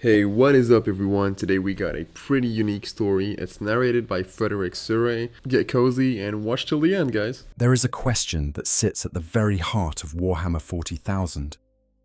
Hey, what is up, everyone? Today we got a pretty unique story. It's narrated by Frederick Surrey. Get cozy and watch till the end, guys. There is a question that sits at the very heart of Warhammer 40,000,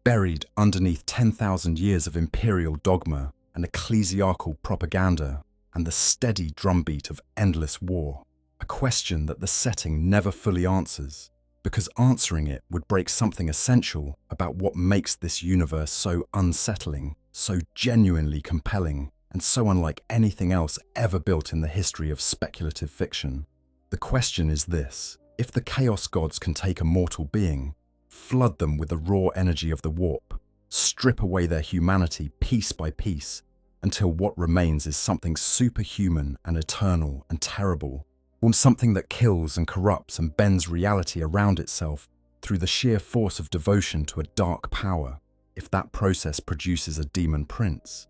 buried underneath 10,000 years of imperial dogma and ecclesiarchal propaganda and the steady drumbeat of endless war. A question that the setting never fully answers, because answering it would break something essential about what makes this universe so unsettling, so genuinely compelling, and so unlike anything else ever built in the history of speculative fiction. The question is this: if the Chaos Gods can take a mortal being, flood them with the raw energy of the warp, strip away their humanity piece by piece, until what remains is something superhuman and eternal and terrible, or something that kills and corrupts and bends reality around itself through the sheer force of devotion to a dark power, if that process produces a demon prince,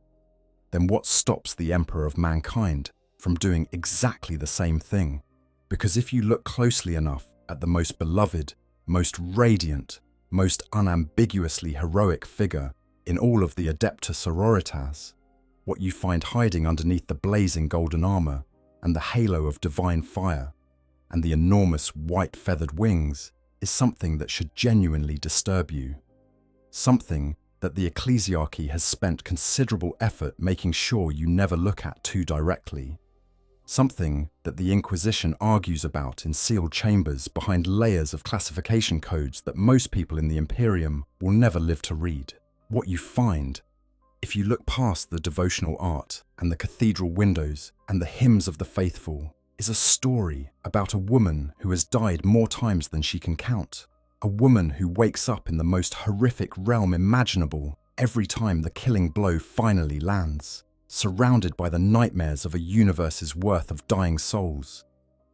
then what stops the Emperor of mankind from doing exactly the same thing? Because if you look closely enough at the most beloved, most radiant, most unambiguously heroic figure in all of the Adepta Sororitas, what you find hiding underneath the blazing golden armor and the halo of divine fire and the enormous white feathered wings is something that should genuinely disturb you. Something that the ecclesiarchy has spent considerable effort making sure you never look at too directly. Something that the Inquisition argues about in sealed chambers behind layers of classification codes that most people in the Imperium will never live to read. What you find, if you look past the devotional art and the cathedral windows and the hymns of the faithful, is a story about a woman who has died more times than she can count. A woman who wakes up in the most horrific realm imaginable every time the killing blow finally lands, surrounded by the nightmares of a universe's worth of dying souls,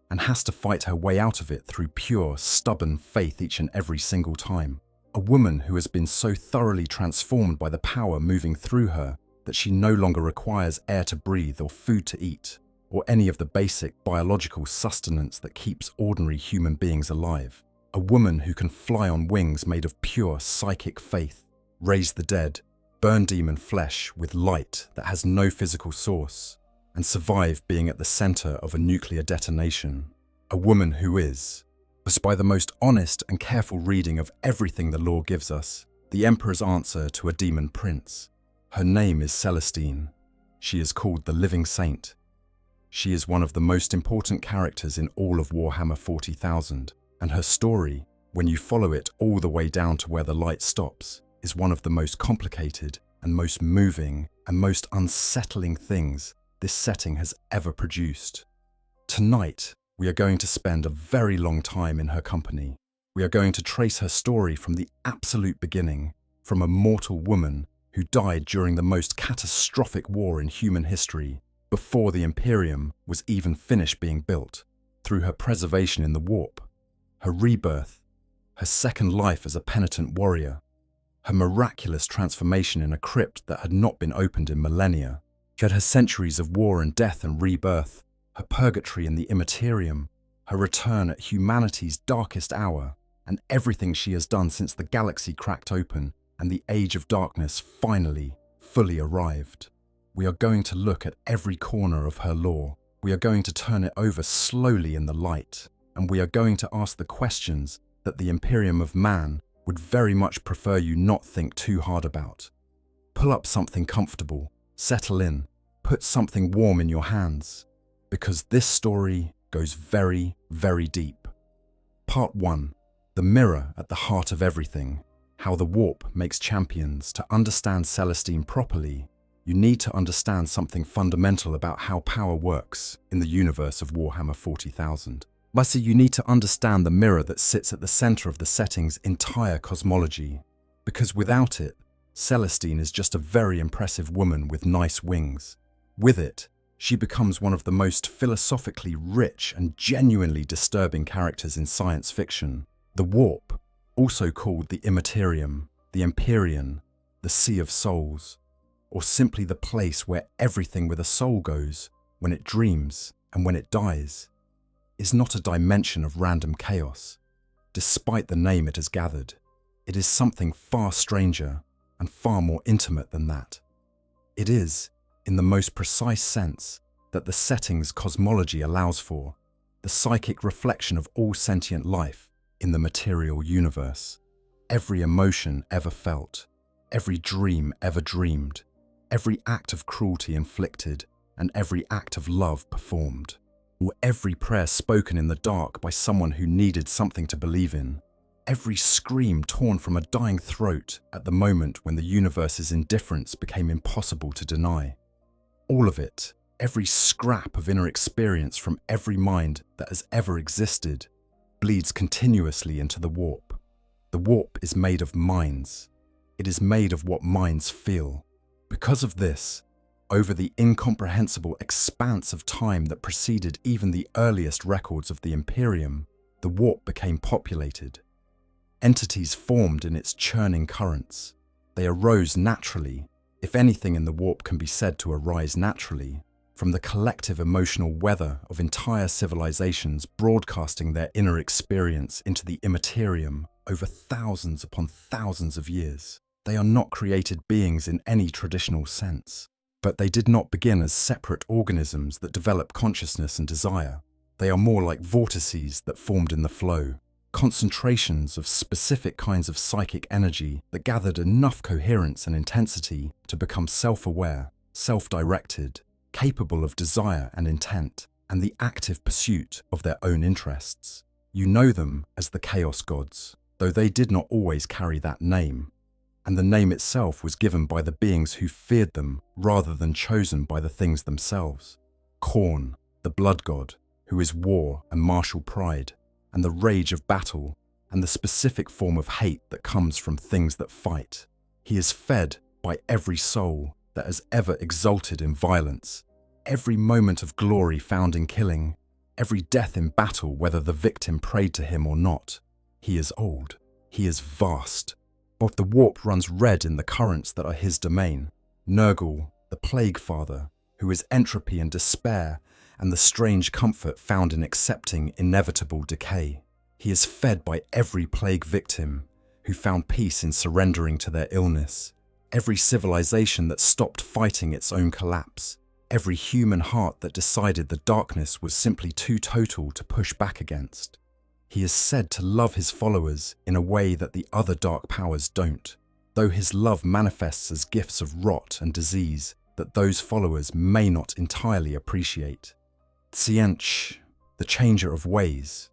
and has to fight her way out of it through pure, stubborn faith each and every single time. A woman who has been so thoroughly transformed by the power moving through her that she no longer requires air to breathe or food to eat, or any of the basic biological sustenance that keeps ordinary human beings alive. A woman who can fly on wings made of pure psychic faith, raise the dead, burn demon flesh with light that has no physical source, and survive being at the center of a nuclear detonation. A woman who is, by the most honest and careful reading of everything the lore gives us, the Emperor's answer to a demon prince. Her name is Celestine. She is called the Living Saint. She is one of the most important characters in all of Warhammer 40,000, and her story, when you follow it all the way down to where the light stops, is one of the most complicated and most moving and most unsettling things this setting has ever produced. Tonight, we are going to spend a very long time in her company. We are going to trace her story from the absolute beginning, from a mortal woman who died during the most catastrophic war in human history, before the Imperium was even finished being built, through her preservation in the warp, her rebirth, her second life as a penitent warrior, her miraculous transformation in a crypt that had not been opened in millennia. She had her centuries of war and death and rebirth, her purgatory in the Imperium, her return at humanity's darkest hour, and everything she has done since the galaxy cracked open and the Age of Darkness finally, fully arrived. We are going to look at every corner of her lore. We are going to turn it over slowly in the light, and we are going to ask the questions that the Imperium of Man would very much prefer you not think too hard about. Pull up something comfortable, settle in, put something warm in your hands, because this story goes very, very deep. Part 1. The mirror at the heart of everything. How the warp makes champions. To understand Celestine properly, you need to understand something fundamental about how power works in the universe of Warhammer 40,000. So you need to understand the mirror that sits at the center of the setting's entire cosmology, because without it, Celestine is just a very impressive woman with nice wings. With it, she becomes one of the most philosophically rich and genuinely disturbing characters in science fiction. The warp, also called the Immaterium, the Empyrean, the Sea of Souls, or simply the place where everything with a soul goes when it dreams and when it dies, is not a dimension of random chaos. Despite the name it has gathered, it is something far stranger and far more intimate than that. It is, in the most precise sense, that the settings cosmology allows for, the psychic reflection of all sentient life in the material universe. Every emotion ever felt, every dream ever dreamed, every act of cruelty inflicted, and every act of love performed, or every prayer spoken in the dark by someone who needed something to believe in, every scream torn from a dying throat at the moment when the universe's indifference became impossible to deny. All of it, every scrap of inner experience from every mind that has ever existed, bleeds continuously into the warp. The warp is made of minds. It is made of what minds feel. Because of this, over the incomprehensible expanse of time that preceded even the earliest records of the Imperium, the warp became populated. Entities formed in its churning currents. They arose naturally, if anything in the warp can be said to arise naturally, from the collective emotional weather of entire civilizations broadcasting their inner experience into the immaterium over thousands upon thousands of years. They are not created beings in any traditional sense, but they did not begin as separate organisms that develop consciousness and desire. They are more like vortices that formed in the flow, concentrations of specific kinds of psychic energy that gathered enough coherence and intensity to become self-aware, self-directed, capable of desire and intent, and the active pursuit of their own interests. You know them as the Chaos Gods, though they did not always carry that name, and the name itself was given by the beings who feared them rather than chosen by the things themselves. Khorne, the blood god, who is war and martial pride, and the rage of battle, and the specific form of hate that comes from things that fight. He is fed by every soul that has ever exulted in violence, every moment of glory found in killing, every death in battle whether the victim prayed to him or not. He is old. He is vast. But the warp runs red in the currents that are his domain. Nurgle, the plague father, who is entropy and despair, and the strange comfort found in accepting inevitable decay. He is fed by every plague victim who found peace in surrendering to their illness, every civilization that stopped fighting its own collapse, every human heart that decided the darkness was simply too total to push back against. He is said to love his followers in a way that the other dark powers don't, though his love manifests as gifts of rot and disease that those followers may not entirely appreciate. Saint, the changer of ways,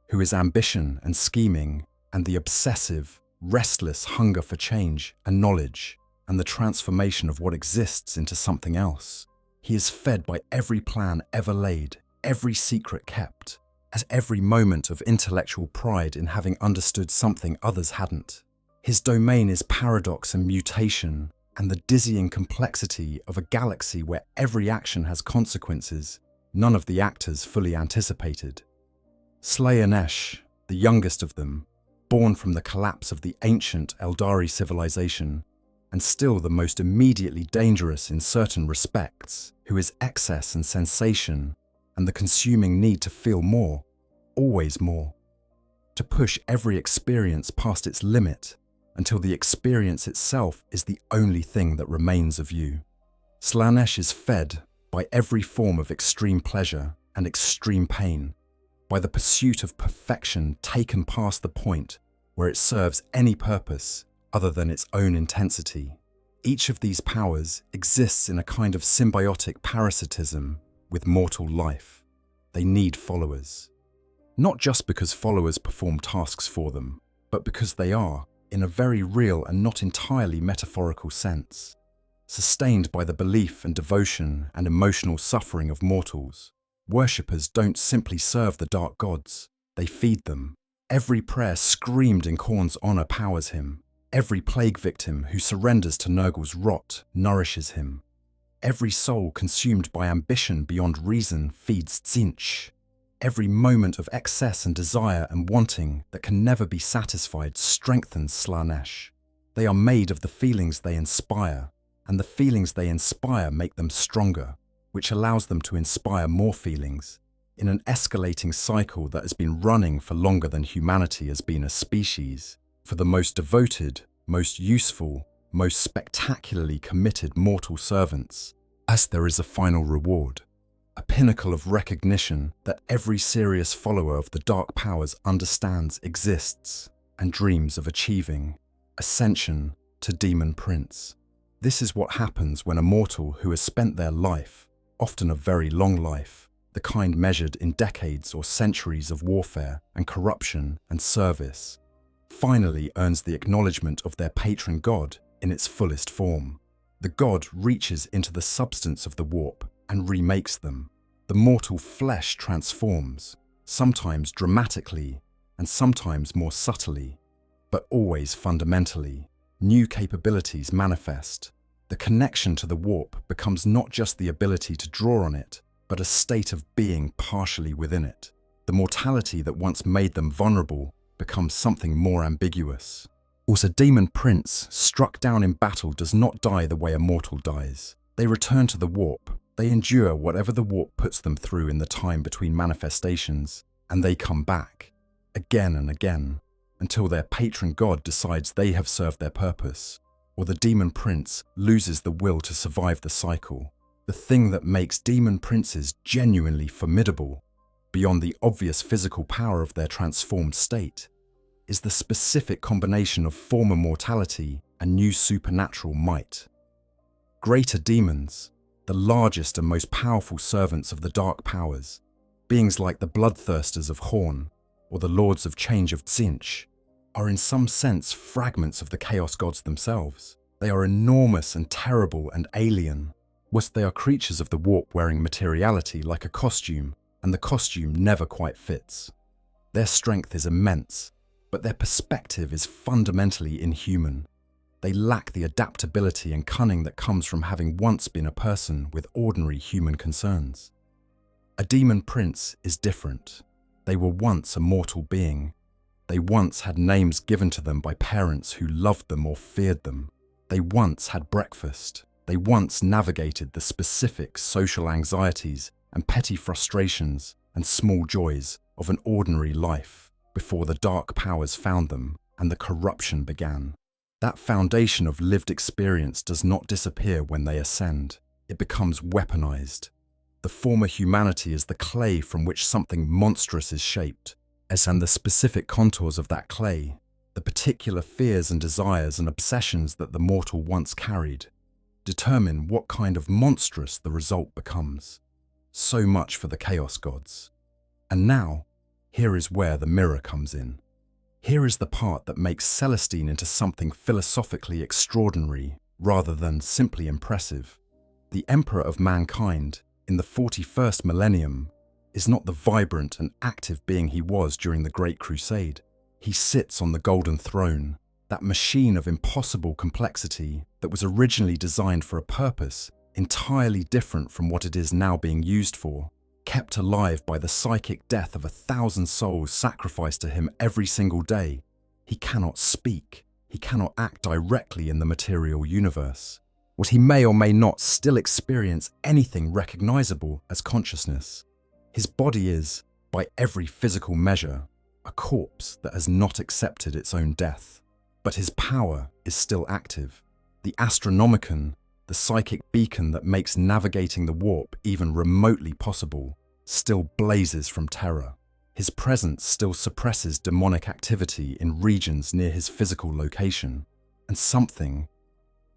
who is ambition and scheming and the obsessive, restless hunger for change and knowledge and the transformation of what exists into something else. He is fed by every plan ever laid, every secret kept, as every moment of intellectual pride in having understood something others hadn't. His domain is paradox and mutation and the dizzying complexity of a galaxy where every action has consequences none of the actors fully anticipated. Slaanesh, the youngest of them, born from the collapse of the ancient Eldari civilization, and still the most immediately dangerous in certain respects, who is excess and sensation, and the consuming need to feel more, always more, to push every experience past its limit until the experience itself is the only thing that remains of you. Slaanesh is fed by every form of extreme pleasure and extreme pain, by the pursuit of perfection taken past the point where it serves any purpose other than its own intensity. Each of these powers exists in a kind of symbiotic parasitism with mortal life. They need followers. Not just because followers perform tasks for them, but because they are, in a very real and not entirely metaphorical sense, sustained by the belief and devotion and emotional suffering of mortals. Worshippers don't simply serve the dark gods, they feed them. Every prayer screamed in Khorne's honor powers him. Every plague victim who surrenders to Nurgle's rot nourishes him. Every soul consumed by ambition beyond reason feeds Tzeentch. Every moment of excess and desire and wanting that can never be satisfied strengthens Slaanesh. They are made of the feelings they inspire, and the feelings they inspire make them stronger, which allows them to inspire more feelings, in an escalating cycle that has been running for longer than humanity has been a species. For the most devoted, most useful, most spectacularly committed mortal servants, as there is a final reward, a pinnacle of recognition that every serious follower of the dark powers understands exists and dreams of achieving: ascension to Demon Prince. This is what happens when a mortal who has spent their life, often a very long life, the kind measured in decades or centuries of warfare and corruption and service, finally earns the acknowledgement of their patron god in its fullest form. The god reaches into the substance of the warp and remakes them. The mortal flesh transforms, sometimes dramatically and sometimes more subtly, but always fundamentally. New capabilities manifest. The connection to the warp becomes not just the ability to draw on it, but a state of being partially within it. The mortality that once made them vulnerable becomes something more ambiguous. Also, Demon Prince, struck down in battle, does not die the way a mortal dies. They return to the warp. They endure whatever the warp puts them through in the time between manifestations, and they come back, again and again, until their patron god decides they have served their purpose, or the Demon Prince loses the will to survive the cycle. The thing that makes Demon Princes genuinely formidable, beyond the obvious physical power of their transformed state, is the specific combination of former mortality and new supernatural might. Greater demons, the largest and most powerful servants of the dark powers, beings like the bloodthirsters of Horn or the lords of change of Tzinch, are in some sense fragments of the chaos gods themselves. They are enormous and terrible and alien, whilst they are creatures of the warp wearing materiality like a costume, and the costume never quite fits. Their strength is immense, but their perspective is fundamentally inhuman. They lack the adaptability and cunning that comes from having once been a person with ordinary human concerns. A Demon Prince is different. They were once a mortal being. They once had names given to them by parents who loved them or feared them. They once had breakfast. They once navigated the specific social anxieties and petty frustrations and small joys of an ordinary life before the dark powers found them and the corruption began. That foundation of lived experience does not disappear when they ascend. It becomes weaponized. The former humanity is the clay from which something monstrous is shaped, and the specific contours of that clay, the particular fears and desires and obsessions that the mortal once carried, determine what kind of monstrous the result becomes. So much for the chaos gods. And now, here is where the mirror comes in. Here is the part that makes Celestine into something philosophically extraordinary rather than simply impressive. The Emperor of mankind, in the 41st millennium, is not the vibrant and active being he was during the Great Crusade. He sits on the Golden Throne, that machine of impossible complexity that was originally designed for a purpose entirely different from what it is now being used for, kept alive by the psychic death of 1,000 souls sacrificed to him every single day. He cannot speak. He cannot act directly in the material universe. What he may or may not still experience anything recognizable as consciousness. His body is, by every physical measure, a corpse that has not accepted its own death. But his power is still active. The Astronomicon, the psychic beacon that makes navigating the warp even remotely possible, still blazes from terror. His presence still suppresses demonic activity in regions near his physical location. And something,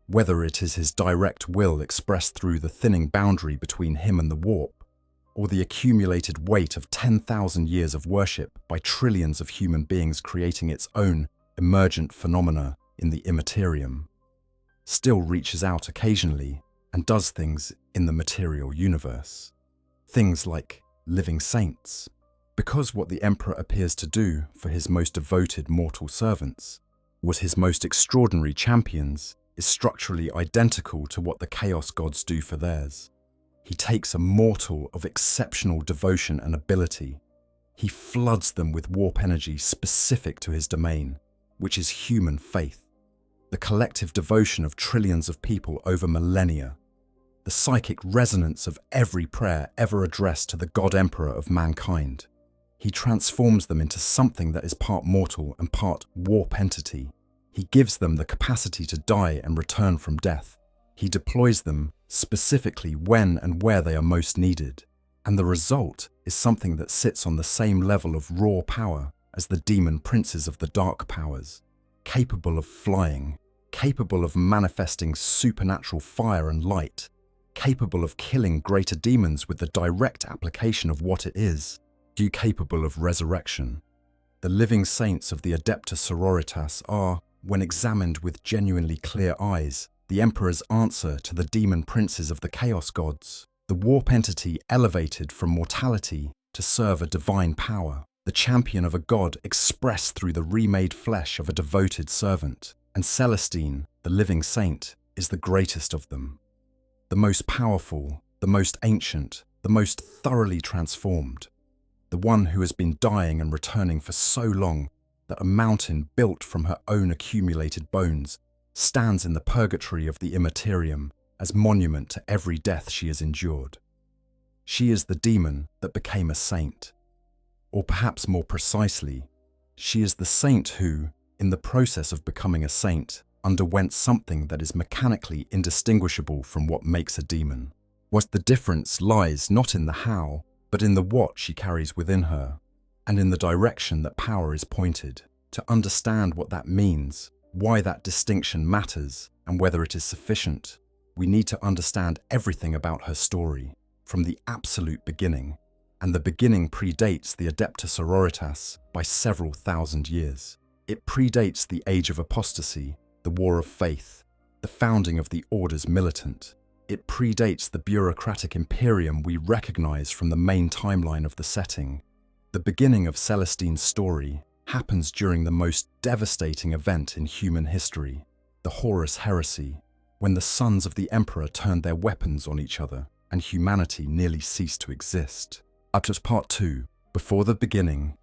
whether it is his direct will expressed through the thinning boundary between him and the warp, or the accumulated weight of 10,000 years of worship by trillions of human beings creating its own emergent phenomena in the Imperium, still reaches out occasionally and does things in the material universe. Things like living saints, because what the Emperor appears to do for his most devoted mortal servants, what his most extraordinary champions, is structurally identical to what the Chaos Gods do for theirs. He takes a mortal of exceptional devotion and ability. He floods them with warp energy specific to his domain, which is human faith, the collective devotion of trillions of people over millennia, the psychic resonance of every prayer ever addressed to the God Emperor of mankind. He transforms them into something that is part mortal and part warp entity. He gives them the capacity to die and return from death. He deploys them specifically when and where they are most needed. And the result is something that sits on the same level of raw power as the demon princes of the dark powers, capable of flying, capable of manifesting supernatural fire and light, capable of killing greater demons with the direct application of what it is, capable of resurrection. The living saints of the Adepta Sororitas are, when examined with genuinely clear eyes, the Emperor's answer to the demon princes of the Chaos Gods, the warp entity elevated from mortality to serve a divine power, the champion of a god expressed through the remade flesh of a devoted servant. And Celestine, the living saint, is the greatest of them. The most powerful, the most ancient, the most thoroughly transformed. The one who has been dying and returning for so long that a mountain built from her own accumulated bones stands in the purgatory of the Imperium as monument to every death she has endured. She is the demon that became a saint. Or perhaps more precisely, she is the saint who, in the process of becoming a saint, underwent something that is mechanically indistinguishable from what makes a demon. What the difference lies not in the how, but in the what she carries within her, and in the direction that power is pointed. To understand what that means, why that distinction matters, and whether it is sufficient, we need to understand everything about her story, from the absolute beginning, and the beginning predates the Adepta Sororitas by several thousand years. It predates the Age of Apostasy, the War of Faith, the founding of the Orders Militant. It predates the bureaucratic Imperium we recognize from the main timeline of the setting. The beginning of Celestine's story happens during the most devastating event in human history, the Horus Heresy, when the sons of the Emperor turned their weapons on each other and humanity nearly ceased to exist. Up to Part 2, before the beginning,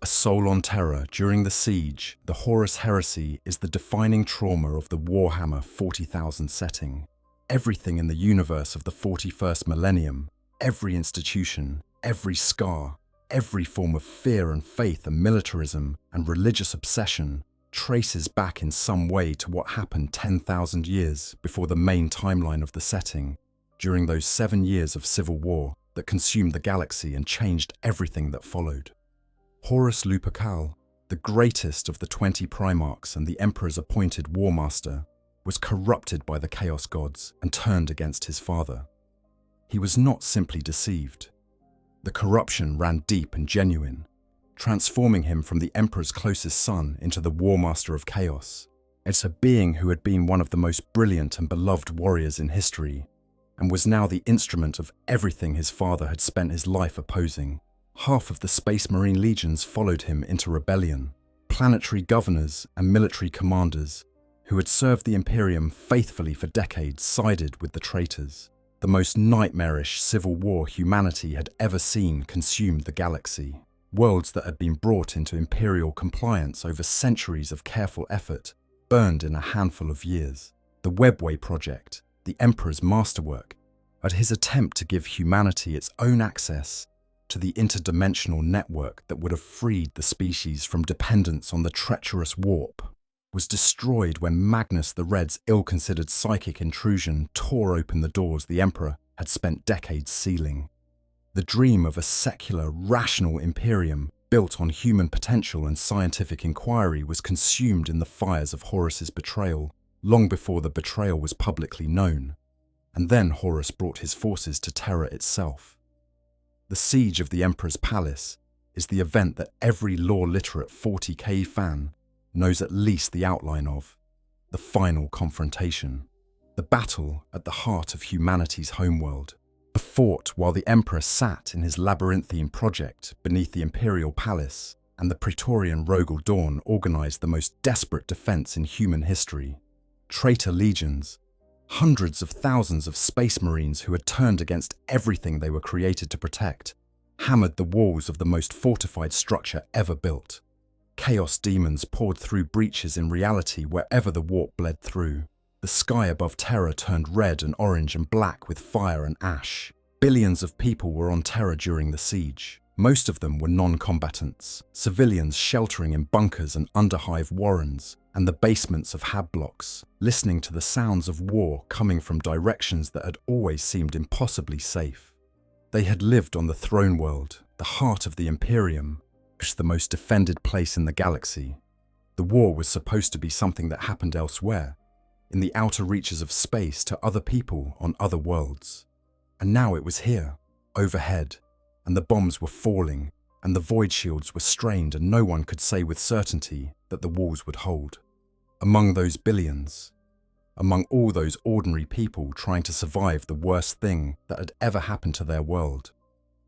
a soul on terror during the siege, the Horus Heresy is the defining trauma of the Warhammer 40,000 setting. Everything in the universe of the 41st millennium, every institution, every scar, every form of fear and faith and militarism and religious obsession traces back in some way to what happened 10,000 years before the main timeline of the setting, during those 7 years of civil war that consumed the galaxy and changed everything that followed. Horus Lupercal, the greatest of the 20 primarchs and the Emperor's appointed war master, was corrupted by the Chaos Gods and turned against his father. He was not simply deceived. The corruption ran deep and genuine, transforming him from the Emperor's closest son into the War Master of Chaos. It's a being who had been one of the most brilliant and beloved warriors in history, and was now the instrument of everything his father had spent his life opposing. Half of the Space Marine legions followed him into rebellion. Planetary governors and military commanders who had served the Imperium faithfully for decades sided with the traitors. The most nightmarish civil war humanity had ever seen consumed the galaxy. Worlds that had been brought into imperial compliance over centuries of careful effort burned in a handful of years. The Webway Project, the Emperor's masterwork, at his attempt to give humanity its own access to the interdimensional network that would have freed the species from dependence on the treacherous warp, was destroyed when Magnus the Red's ill-considered psychic intrusion tore open the doors the Emperor had spent decades sealing. The dream of a secular, rational Imperium built on human potential and scientific inquiry was consumed in the fires of Horus's betrayal, long before the betrayal was publicly known. And then Horus brought his forces to Terra itself. The siege of the Emperor's palace is the event that every lore-literate 40k fan knows at least the outline of: the final confrontation, the battle at the heart of humanity's homeworld, fought while the Emperor sat in his labyrinthine project beneath the Imperial Palace, and the Praetorian Rogel Dawn organized the most desperate defense in human history. Traitor legions, hundreds of thousands of space marines who had turned against everything they were created to protect, hammered the walls of the most fortified structure ever built. Chaos demons poured through breaches in reality wherever the warp bled through. The sky above Terra turned red and orange and black with fire and ash. Billions of people were on Terra during the siege. Most of them were non-combatants, civilians sheltering in bunkers and underhive warrens, and the basements of hab blocks, listening to the sounds of war coming from directions that had always seemed impossibly safe. They had lived on the throne world, the heart of the Imperium, which is the most defended place in the galaxy. The war was supposed to be something that happened elsewhere, in the outer reaches of space to other people on other worlds. And now it was here, overhead, and the bombs were falling, and the void shields were strained, and no one could say with certainty that the walls would hold. Among those billions, among all those ordinary people trying to survive the worst thing that had ever happened to their world,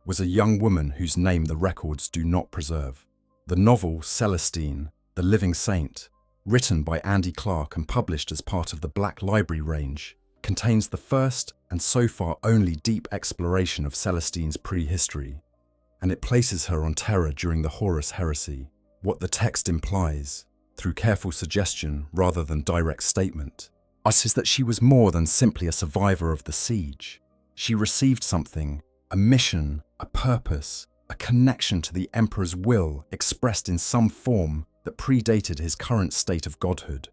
was a young woman whose name the records do not preserve. The novel Celestine, The Living Saint, written by Andy Clark and published as part of the Black Library range, contains the first and so far only deep exploration of Celestine's prehistory, and it places her on Terra during the Horus Heresy. What the text implies, through careful suggestion rather than direct statement, is that she was more than simply a survivor of the siege. She received something, a mission, a purpose, a connection to the Emperor's will expressed in some form that predated his current state of godhood,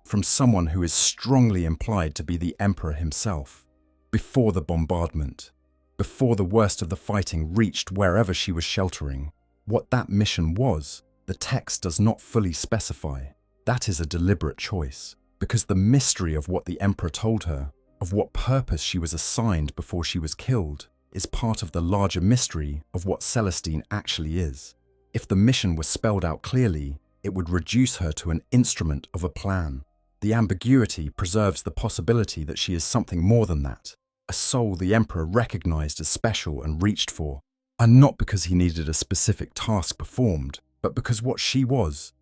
from someone who is strongly implied to be the Emperor himself. Before the bombardment, before the worst of the fighting reached wherever she was sheltering, what that mission was, the text does not fully specify. That is a deliberate choice, because the mystery of what the Emperor told her, of what purpose she was assigned before she was killed, is part of the larger mystery of what Celestine actually is. If the mission was spelled out clearly, it would reduce her to an instrument of a plan. The ambiguity preserves the possibility that she is something more than that, a soul the Emperor recognized as special and reached for, and not because he needed a specific task performed, but because what she was,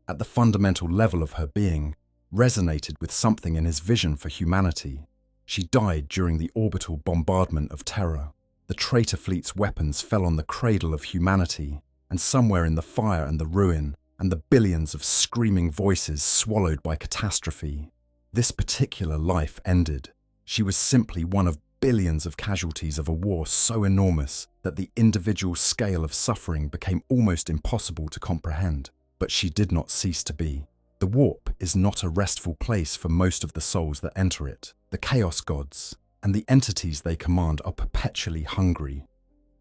at the fundamental level of her being, resonated with something in his vision for humanity. She died during the orbital bombardment of Terra. The traitor fleet's weapons fell on the cradle of humanity, and somewhere in the fire and the ruin, and the billions of screaming voices swallowed by catastrophe, this particular life ended. She was simply one of billions of casualties of a war so enormous that the individual scale of suffering became almost impossible to comprehend. But she did not cease to be. The warp is not a restful place for most of the souls that enter it. The chaos gods and the entities they command are perpetually hungry,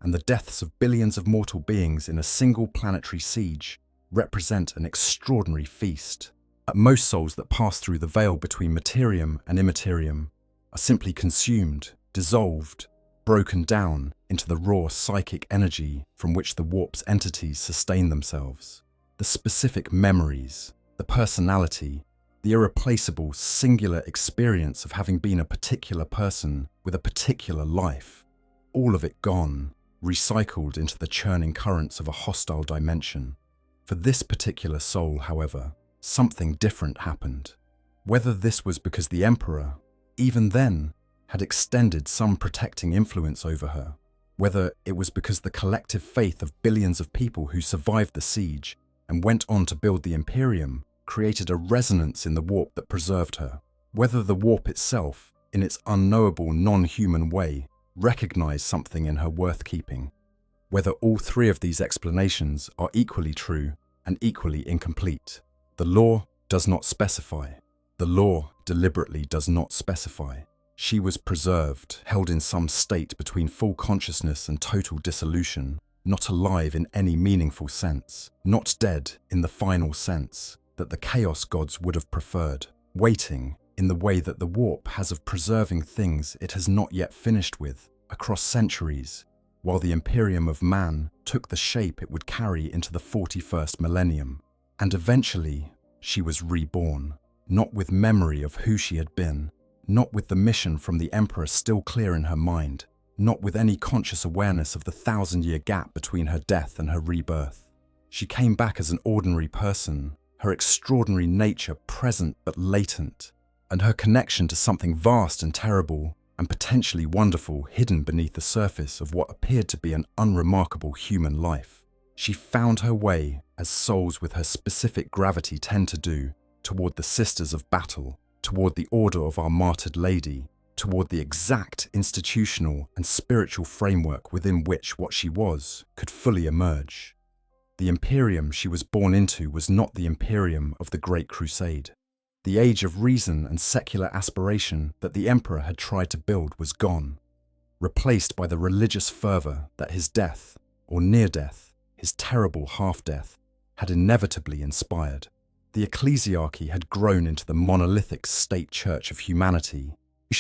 and the deaths of billions of mortal beings in a single planetary siege represent an extraordinary feast. Most souls that pass through the veil between materium and immaterium are simply consumed, dissolved, broken down into the raw psychic energy from which the warp's entities sustain themselves. The specific memories, the personality, the irreplaceable, singular experience of having been a particular person with a particular life, all of it gone, recycled into the churning currents of a hostile dimension. For this particular soul, however, something different happened. Whether this was because the Emperor, even then, had extended some protecting influence over her, whether it was because the collective faith of billions of people who survived the siege and went on to build the Imperium created a resonance in the warp that preserved her, whether the warp itself, in its unknowable non-human way, recognized something in her worth keeping, whether all three of these explanations are equally true and equally incomplete. The law does not specify. The law deliberately does not specify. She was preserved, held in some state between full consciousness and total dissolution, not alive in any meaningful sense, not dead in the final sense that the chaos gods would have preferred, waiting in the way that the warp has of preserving things it has not yet finished with across centuries, while the Imperium of man took the shape it would carry into the 41st millennium. And eventually, she was reborn, not with memory of who she had been, not with the mission from the Emperor still clear in her mind, not with any conscious awareness of the 1,000-year gap between her death and her rebirth. She came back as an ordinary person, her extraordinary nature present but latent, and her connection to something vast and terrible and potentially wonderful hidden beneath the surface of what appeared to be an unremarkable human life. She found her way, as souls with her specific gravity tend to do, toward the Sisters of Battle, toward the Order of Our Martyred Lady, toward the exact institutional and spiritual framework within which what she was could fully emerge. The Imperium she was born into was not the Imperium of the Great Crusade. The age of reason and secular aspiration that the Emperor had tried to build was gone, replaced by the religious fervour that his death, or near death, his terrible half-death, had inevitably inspired. The ecclesiarchy had grown into the monolithic state church of humanity,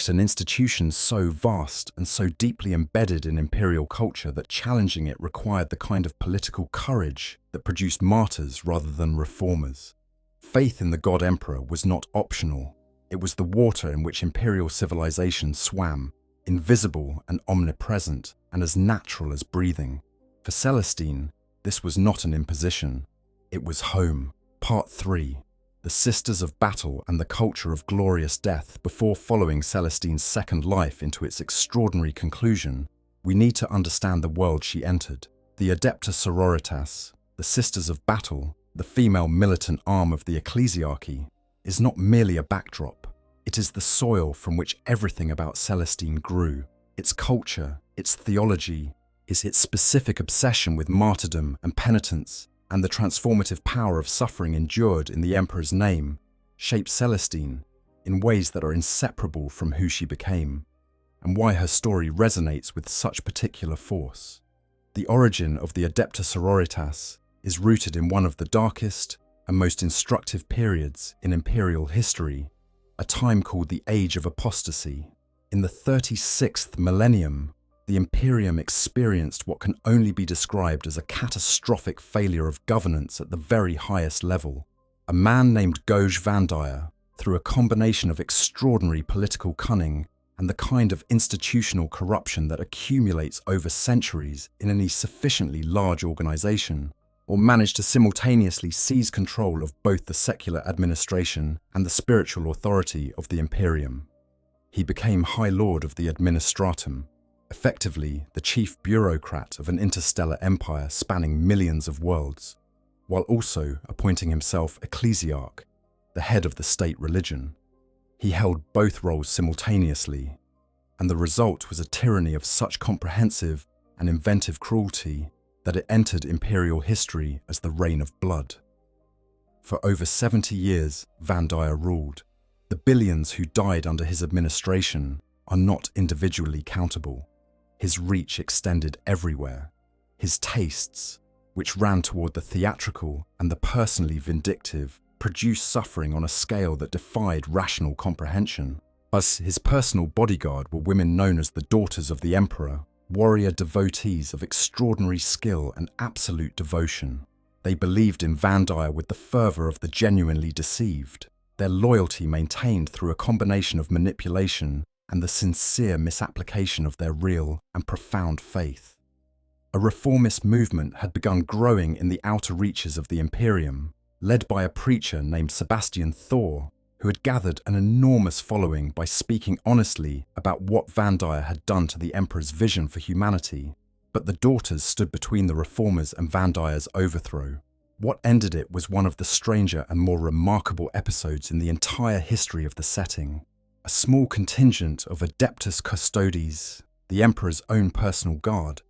an institution so vast and so deeply embedded in imperial culture that challenging it required the kind of political courage that produced martyrs rather than reformers. Faith in the God Emperor was not optional. It was the water in which imperial civilization swam, invisible and omnipresent, and as natural as breathing. For Celestine, this was not an imposition. It was home. Part 3. The Sisters of Battle and the Culture of Glorious Death. Before following Celestine's second life into its extraordinary conclusion, we need to understand the world she entered. The Adepta Sororitas, the Sisters of Battle, the female militant arm of the ecclesiarchy, is not merely a backdrop. It is the soil from which everything about Celestine grew. Its culture, its theology, its specific obsession with martyrdom and penitence, and the transformative power of suffering endured in the Emperor's name, shape Celestine in ways that are inseparable from who she became, and why her story resonates with such particular force. The origin of the Adepta Sororitas is rooted in one of the darkest and most instructive periods in imperial history, a time called the Age of Apostasy. In the 36th millennium, the Imperium experienced what can only be described as a catastrophic failure of governance at the very highest level. A man named Goj Vandire, through a combination of extraordinary political cunning and the kind of institutional corruption that accumulates over centuries in any sufficiently large organization, or managed to simultaneously seize control of both the secular administration and the spiritual authority of the Imperium. He became High Lord of the Administratum, effectively the chief bureaucrat of an interstellar empire spanning millions of worlds, while also appointing himself ecclesiarch, the head of the state religion. He held both roles simultaneously, and the result was a tyranny of such comprehensive and inventive cruelty that it entered imperial history as the Reign of Blood. For over 70 years, Vandire ruled. The billions who died under his administration are not individually countable. His reach extended everywhere. His tastes, which ran toward the theatrical and the personally vindictive, produced suffering on a scale that defied rational comprehension. As his personal bodyguard were women known as the Daughters of the Emperor, warrior devotees of extraordinary skill and absolute devotion. They believed in Vandire with the fervour of the genuinely deceived, their loyalty maintained through a combination of manipulation and the sincere misapplication of their real and profound faith. A reformist movement had begun growing in the outer reaches of the Imperium, led by a preacher named Sebastian Thor, who had gathered an enormous following by speaking honestly about what Vandire had done to the Emperor's vision for humanity. But the Daughters stood between the reformers and Vandire's overthrow. What ended it was one of the stranger and more remarkable episodes in the entire history of the setting. A small contingent of Adeptus Custodes, the Emperor's own personal guard,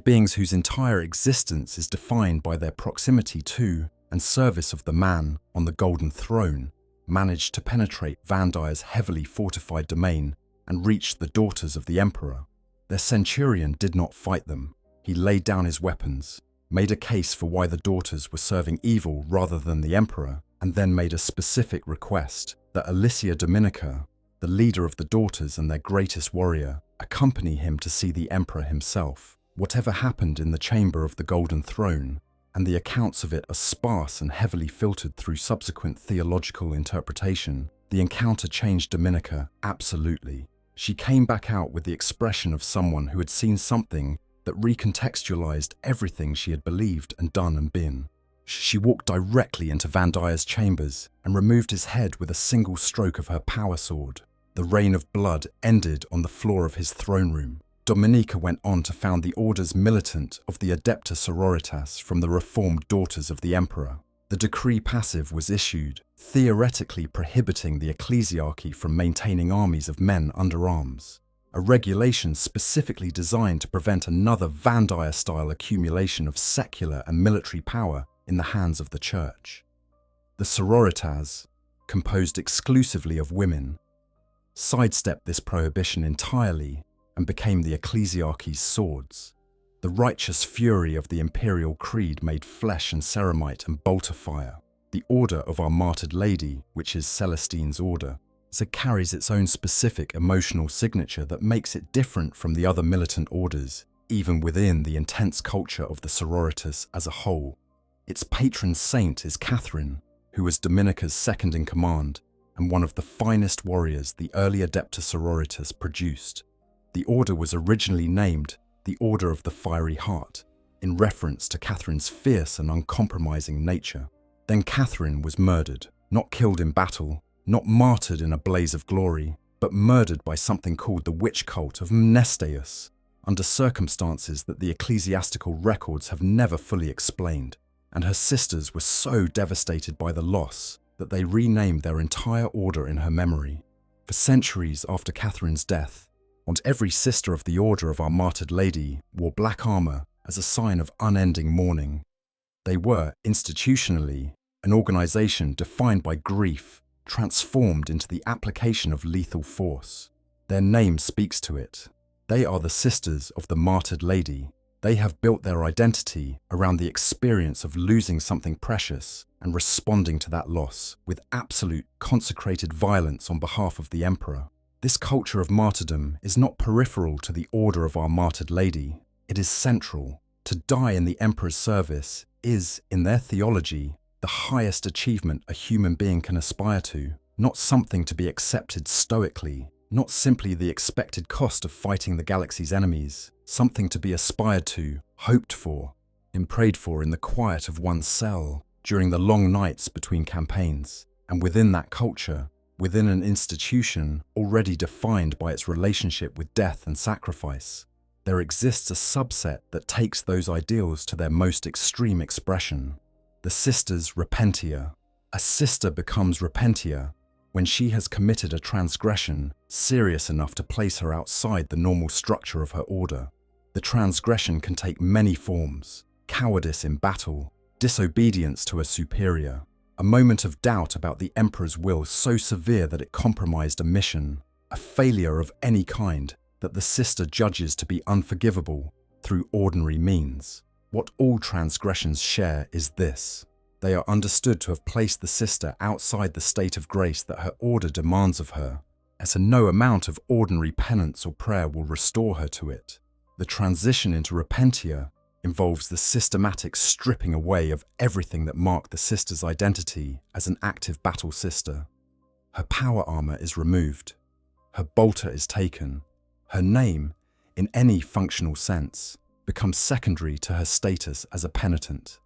beings whose entire existence is defined by their proximity to and service of the man on the Golden Throne, managed to penetrate Vandire's heavily fortified domain and reach the Daughters of the Emperor. Their centurion did not fight them. He laid down his weapons, made a case for why the Daughters were serving evil rather than the Emperor, and then made a specific request that Alicia Dominica, the leader of the Daughters and their greatest warrior, accompany him to see the Emperor himself. Whatever happened in the chamber of the Golden Throne, and the accounts of it are sparse and heavily filtered through subsequent theological interpretation, the encounter changed Dominica absolutely. She came back out with the expression of someone who had seen something that recontextualized everything she had believed and done and been. She walked directly into Vandire's chambers and removed his head with a single stroke of her power sword. The Reign of Blood ended on the floor of his throne room. Dominica went on to found the Orders Militant of the Adepta Sororitas from the reformed Daughters of the Emperor. The decree passive was issued, theoretically prohibiting the ecclesiarchy from maintaining armies of men under arms. a regulation specifically designed to prevent another Vandyre-style accumulation of secular and military power in the hands of the Church. The sororitas, composed exclusively of women, sidestepped this prohibition entirely and became the ecclesiarchy's swords. The righteous fury of the imperial creed made flesh and ceramite and bolter fire. The Order of Our Martyred Lady, which is Celestine's order, so carries its own specific emotional signature that makes it different from the other militant orders, even within the intense culture of the sororitas as a whole. Its patron saint is Catherine, who was Dominica's second-in-command and one of the finest warriors the early Adepta Sororitas produced. The order was originally named the Order of the Fiery Heart, in reference to Catherine's fierce and uncompromising nature. Then Catherine was murdered, not killed in battle, not martyred in a blaze of glory, but murdered by something called the witch cult of Mnesteus, under circumstances that the ecclesiastical records have never fully explained, and her sisters were so devastated by the loss that they renamed their entire order in her memory. For centuries after Catherine's death, and every sister of the Order of Our Martyred Lady wore black armor as a sign of unending mourning. They were, institutionally, an organization defined by grief, transformed into the application of lethal force. Their name speaks to it. They are the Sisters of the Martyred Lady. They have built their identity around the experience of losing something precious and responding to that loss with absolute consecrated violence on behalf of the Emperor. This culture of martyrdom is not peripheral to the Order of Our Martyred Lady. It is central. To die in the Emperor's service is, in their theology, the highest achievement a human being can aspire to, not something to be accepted stoically, not simply the expected cost of fighting the galaxy's enemies, something to be aspired to, hoped for, and prayed for in the quiet of one's cell during the long nights between campaigns. And within that culture, within an institution already defined by its relationship with death and sacrifice, there exists a subset that takes those ideals to their most extreme expression. The Sisters Repentia. A sister becomes Repentia when she has committed a transgression serious enough to place her outside the normal structure of her order. The transgression can take many forms: cowardice in battle, disobedience to a superior, a moment of doubt about the Emperor's will so severe that it compromised a mission, a failure of any kind that the sister judges to be unforgivable through ordinary means. What all transgressions share is this: they are understood to have placed the sister outside the state of grace that her order demands of her, as no amount of ordinary penance or prayer will restore her to it. The transition into Repentia involves the systematic stripping away of everything that marked the sister's identity as an active battle sister. Her power armor is removed. Her bolter is taken. Her name, in any functional sense, becomes secondary to her status as a penitent.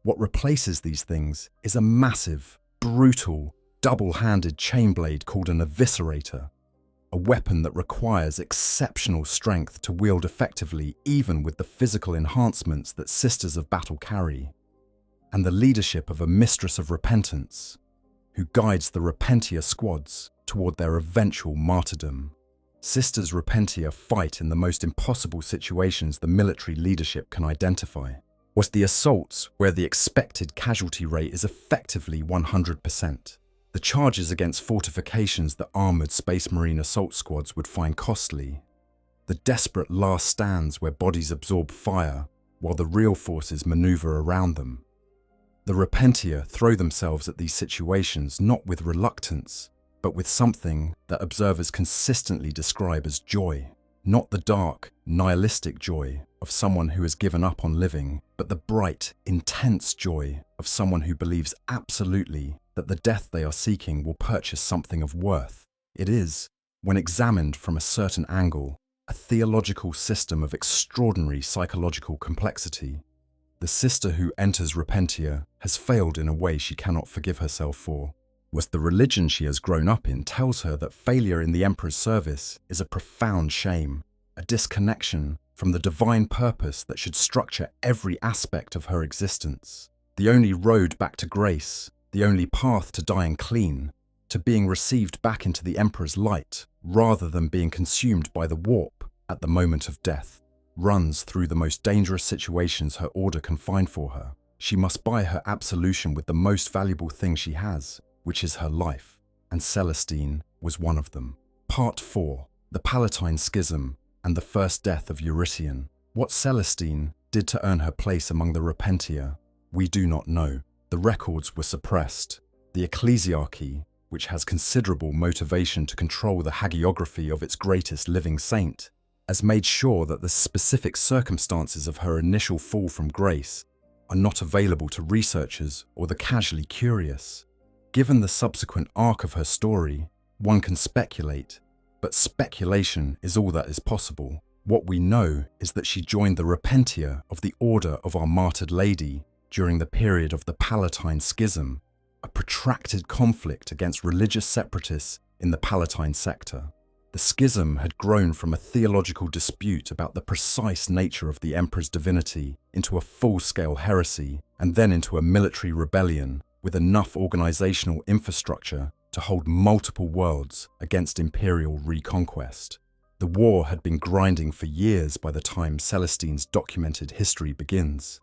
What replaces these things is a massive, brutal, double-handed chainblade called an eviscerator, a weapon that requires exceptional strength to wield effectively even with the physical enhancements that Sisters of Battle carry, and the leadership of a Mistress of Repentance, who guides the Repentia squads toward their eventual martyrdom. Sisters Repentia fight in the most impossible situations the military leadership can identify. Was the assaults where the expected casualty rate is effectively 100%. The charges against fortifications that armoured Space Marine assault squads would find costly. The desperate last stands where bodies absorb fire while the real forces manoeuvre around them. The Repentia throw themselves at these situations not with reluctance, but with something that observers consistently describe as joy. Not the dark, nihilistic joy of someone who has given up on living, but the bright, intense joy of someone who believes absolutely that the death they are seeking will purchase something of worth. It is, when examined from a certain angle, a theological system of extraordinary psychological complexity. The sister who enters Repentia has failed in a way she cannot forgive herself for. Was the religion she has grown up in tells her that failure in the Emperor's service is a profound shame, a disconnection from the divine purpose that should structure every aspect of her existence. The only road back to grace, the only path to dying clean, to being received back into the Emperor's light rather than being consumed by the warp at the moment of death, runs through the most dangerous situations her order can find for her. She must buy her absolution with the most valuable thing she has, which is her life, and Celestine was one of them. Part 4. The Palatine Schism and the First Death of Eurytion. What Celestine did to earn her place among the Repentia, we do not know. The records were suppressed. The ecclesiarchy, which has considerable motivation to control the hagiography of its greatest living saint, has made sure that the specific circumstances of her initial fall from grace are not available to researchers or the casually curious. Given the subsequent arc of her story, one can speculate, but speculation is all that is possible. What we know is that she joined the Repentia of the Order of Our Martyred Lady during the period of the Palatine Schism, a protracted conflict against religious separatists in the Palatine sector. The schism had grown from a theological dispute about the precise nature of the emperor's divinity into a full-scale heresy, and then into a military rebellion with enough organizational infrastructure to hold multiple worlds against imperial reconquest. The war had been grinding for years by the time Celestine's documented history begins.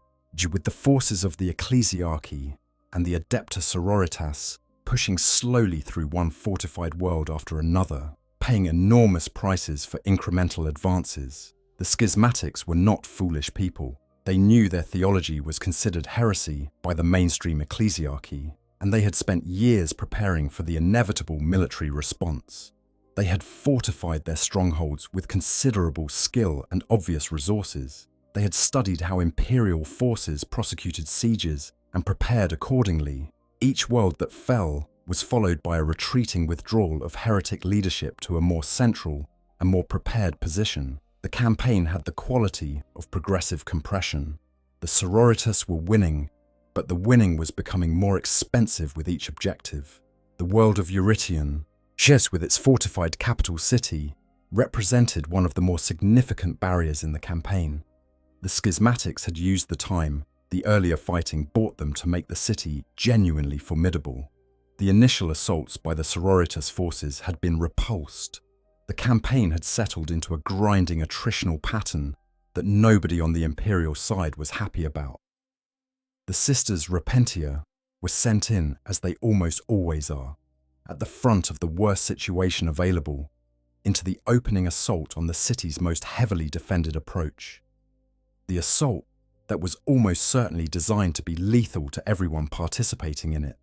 With the forces of the ecclesiarchy and the Adepta Sororitas pushing slowly through one fortified world after another, paying enormous prices for incremental advances. The schismatics were not foolish people. They knew their theology was considered heresy by the mainstream ecclesiarchy, and they had spent years preparing for the inevitable military response. They had fortified their strongholds with considerable skill and obvious resources. They had studied how imperial forces prosecuted sieges and prepared accordingly. Each world that fell was followed by a retreating withdrawal of heretic leadership to a more central and more prepared position. The campaign had the quality of progressive compression. The sororitas were winning, but the winning was becoming more expensive with each objective. The world of Eurytion, with its fortified capital city, represented one of the more significant barriers in the campaign. The schismatics had used the time the earlier fighting bought them to make the city genuinely formidable. The initial assaults by the sororitas forces had been repulsed. The campaign had settled into a grinding attritional pattern that nobody on the imperial side was happy about. The sisters Repentia were sent in, as they almost always are, at the front of the worst situation available, into the opening assault on the city's most heavily defended approach. The assault that was almost certainly designed to be lethal to everyone participating in it.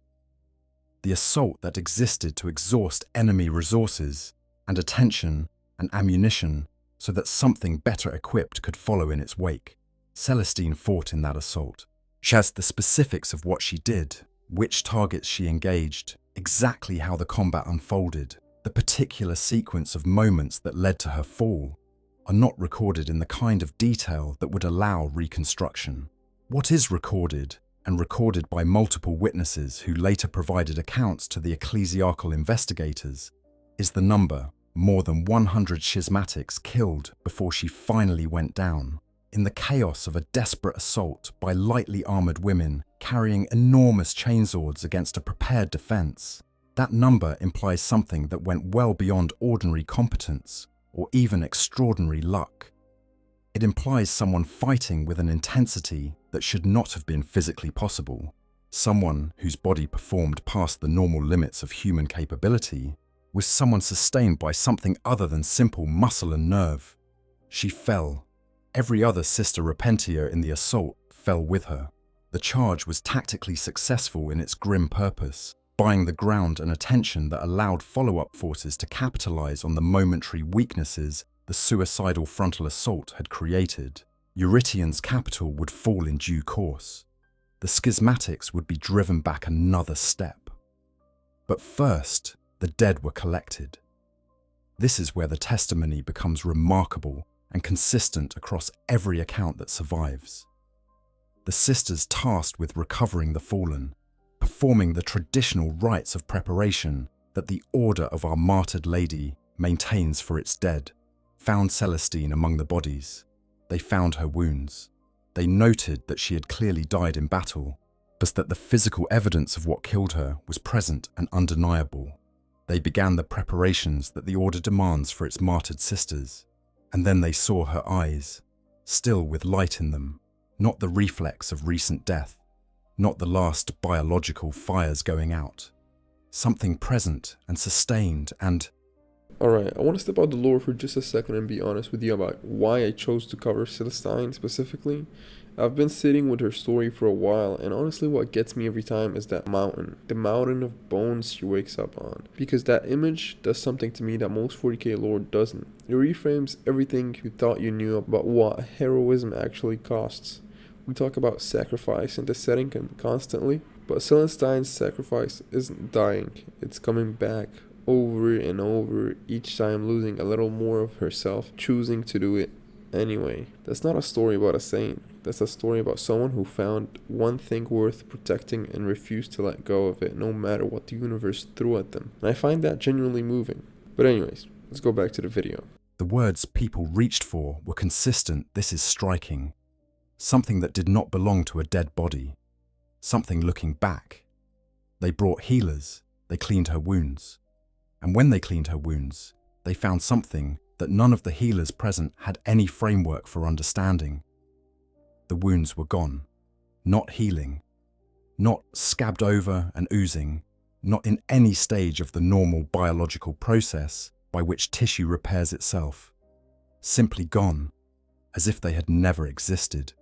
The assault that existed to exhaust enemy resources and attention and ammunition so that something better equipped could follow in its wake. Celestine fought in that assault. She has the specifics of what she did, which targets she engaged, exactly how the combat unfolded, the particular sequence of moments that led to her fall, are not recorded in the kind of detail that would allow reconstruction. What is recorded, and recorded by multiple witnesses who later provided accounts to the ecclesiarchal investigators, is the number, more than 100 schismatics killed before she finally went down, in the chaos of a desperate assault by lightly armored women carrying enormous chainswords against a prepared defense. That number implies something that went well beyond ordinary competence or even extraordinary luck. It implies someone fighting with an intensity that should not have been physically possible, someone whose body performed past the normal limits of human capability, was someone sustained by something other than simple muscle and nerve. She fell. Every other sister Repentia in the assault fell with her. The charge was tactically successful in its grim purpose, buying the ground and attention that allowed follow-up forces to capitalize on the momentary weaknesses the suicidal frontal assault had created. Eurytion's capital would fall in due course. The schismatics would be driven back another step. But first, the dead were collected. This is where the testimony becomes remarkable and consistent across every account that survives. The sisters tasked with recovering the fallen, performing the traditional rites of preparation that the Order of Our Martyred Lady maintains for its dead, found Celestine among the bodies. They found her wounds. They noted that she had clearly died in battle, but that the physical evidence of what killed her was present and undeniable. They began the preparations that the Order demands for its martyred sisters, and then they saw her eyes, still with light in them, not the reflex of recent death, not the last biological fires going out. Something present and sustained and... Alright, I want to step out the lore for just a second and be honest with you about why I chose to cover Celestine specifically. I've been sitting with her story for a while, and honestly what gets me every time is that mountain. The mountain of bones she wakes up on. Because that image does something to me that most 40k lore doesn't. It reframes everything you thought you knew about what heroism actually costs. We talk about sacrifice in the setting constantly, but Celestine's sacrifice isn't dying, it's coming back over and over, each time losing a little more of herself, choosing to do it anyway. That's not a story about a saint, that's a story about someone who found one thing worth protecting and refused to let go of it no matter what the universe threw at them. And I find that genuinely moving. But anyways, let's go back to the video. The words people reached for were consistent. This is striking. Something that did not belong to a dead body. Something looking back. They brought healers. They cleaned her wounds. And when they cleaned her wounds, they found something that none of the healers present had any framework for understanding. The wounds were gone. Not healing. Not scabbed over and oozing. Not in any stage of the normal biological process by which tissue repairs itself. Simply gone, as if they had never existed.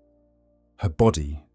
Her body,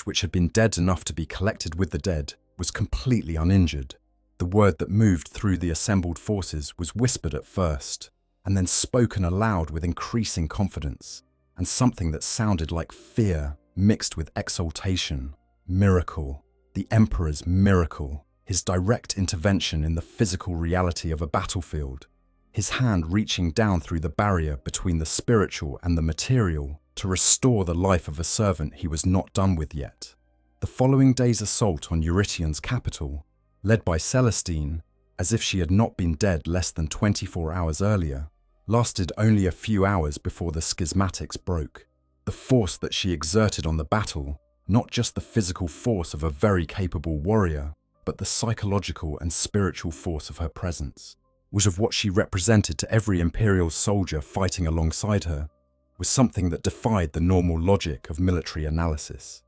which had been dead enough to be collected with the dead, was completely uninjured. The word that moved through the assembled forces was whispered at first, and then spoken aloud with increasing confidence, and something that sounded like fear mixed with exultation. Miracle, the Emperor's miracle, his direct intervention in the physical reality of a battlefield, his hand reaching down through the barrier between the spiritual and the material to restore the life of a servant he was not done with yet. The following day's assault on Eurytion's capital, led by Celestine, as if she had not been dead less than 24 hours earlier, lasted only a few hours before the schismatics broke. The force that she exerted on the battle, not just the physical force of a very capable warrior, but the psychological and spiritual force of her presence, was of what she represented to every Imperial soldier fighting alongside her, was something that defied the normal logic of military analysis.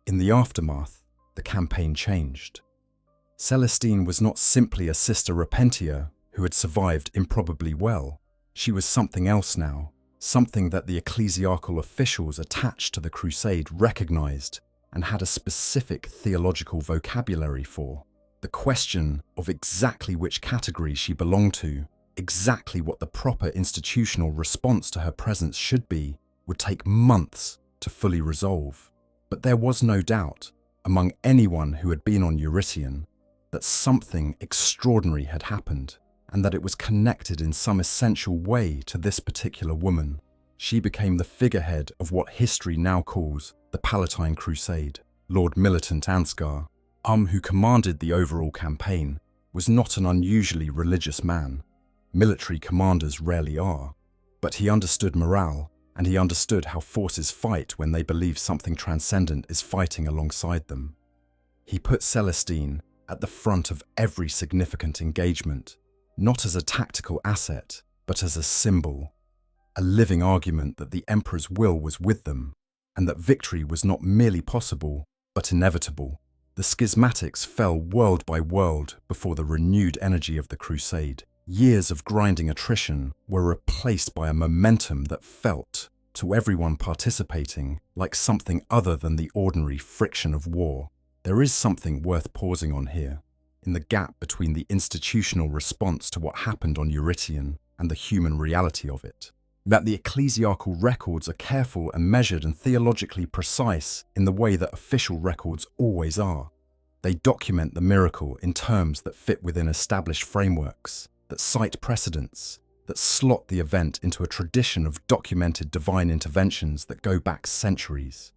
In the aftermath, the campaign changed. Celestine was not simply a Sister Repentia who had survived improbably well. She was something else now, something that the ecclesiastical officials attached to the crusade recognized and had a specific theological vocabulary for. The question of exactly which category she belonged to, exactly what the proper institutional response to her presence should be, would take months to fully resolve. But there was no doubt, among anyone who had been on Eurytion, that something extraordinary had happened, and that it was connected in some essential way to this particular woman. She became the figurehead of what history now calls the Palatine Crusade. Lord Militant Ansgar, who commanded the overall campaign, was not an unusually religious man. Military commanders rarely are. But he understood morale, and he understood how forces fight when they believe something transcendent is fighting alongside them. He put Celestine at the front of every significant engagement, not as a tactical asset, but as a symbol, a living argument that the Emperor's will was with them, and that victory was not merely possible, but inevitable. The schismatics fell world by world before the renewed energy of the crusade. Years of grinding attrition were replaced by a momentum that felt, to everyone participating, like something other than the ordinary friction of war. There is something worth pausing on here, in the gap between the institutional response to what happened on Eurytion and the human reality of it. That the ecclesiastical records are careful and measured and theologically precise in the way that official records always are. They document the miracle in terms that fit within established frameworks, that cite precedents, that slot the event into a tradition of documented divine interventions that go back centuries.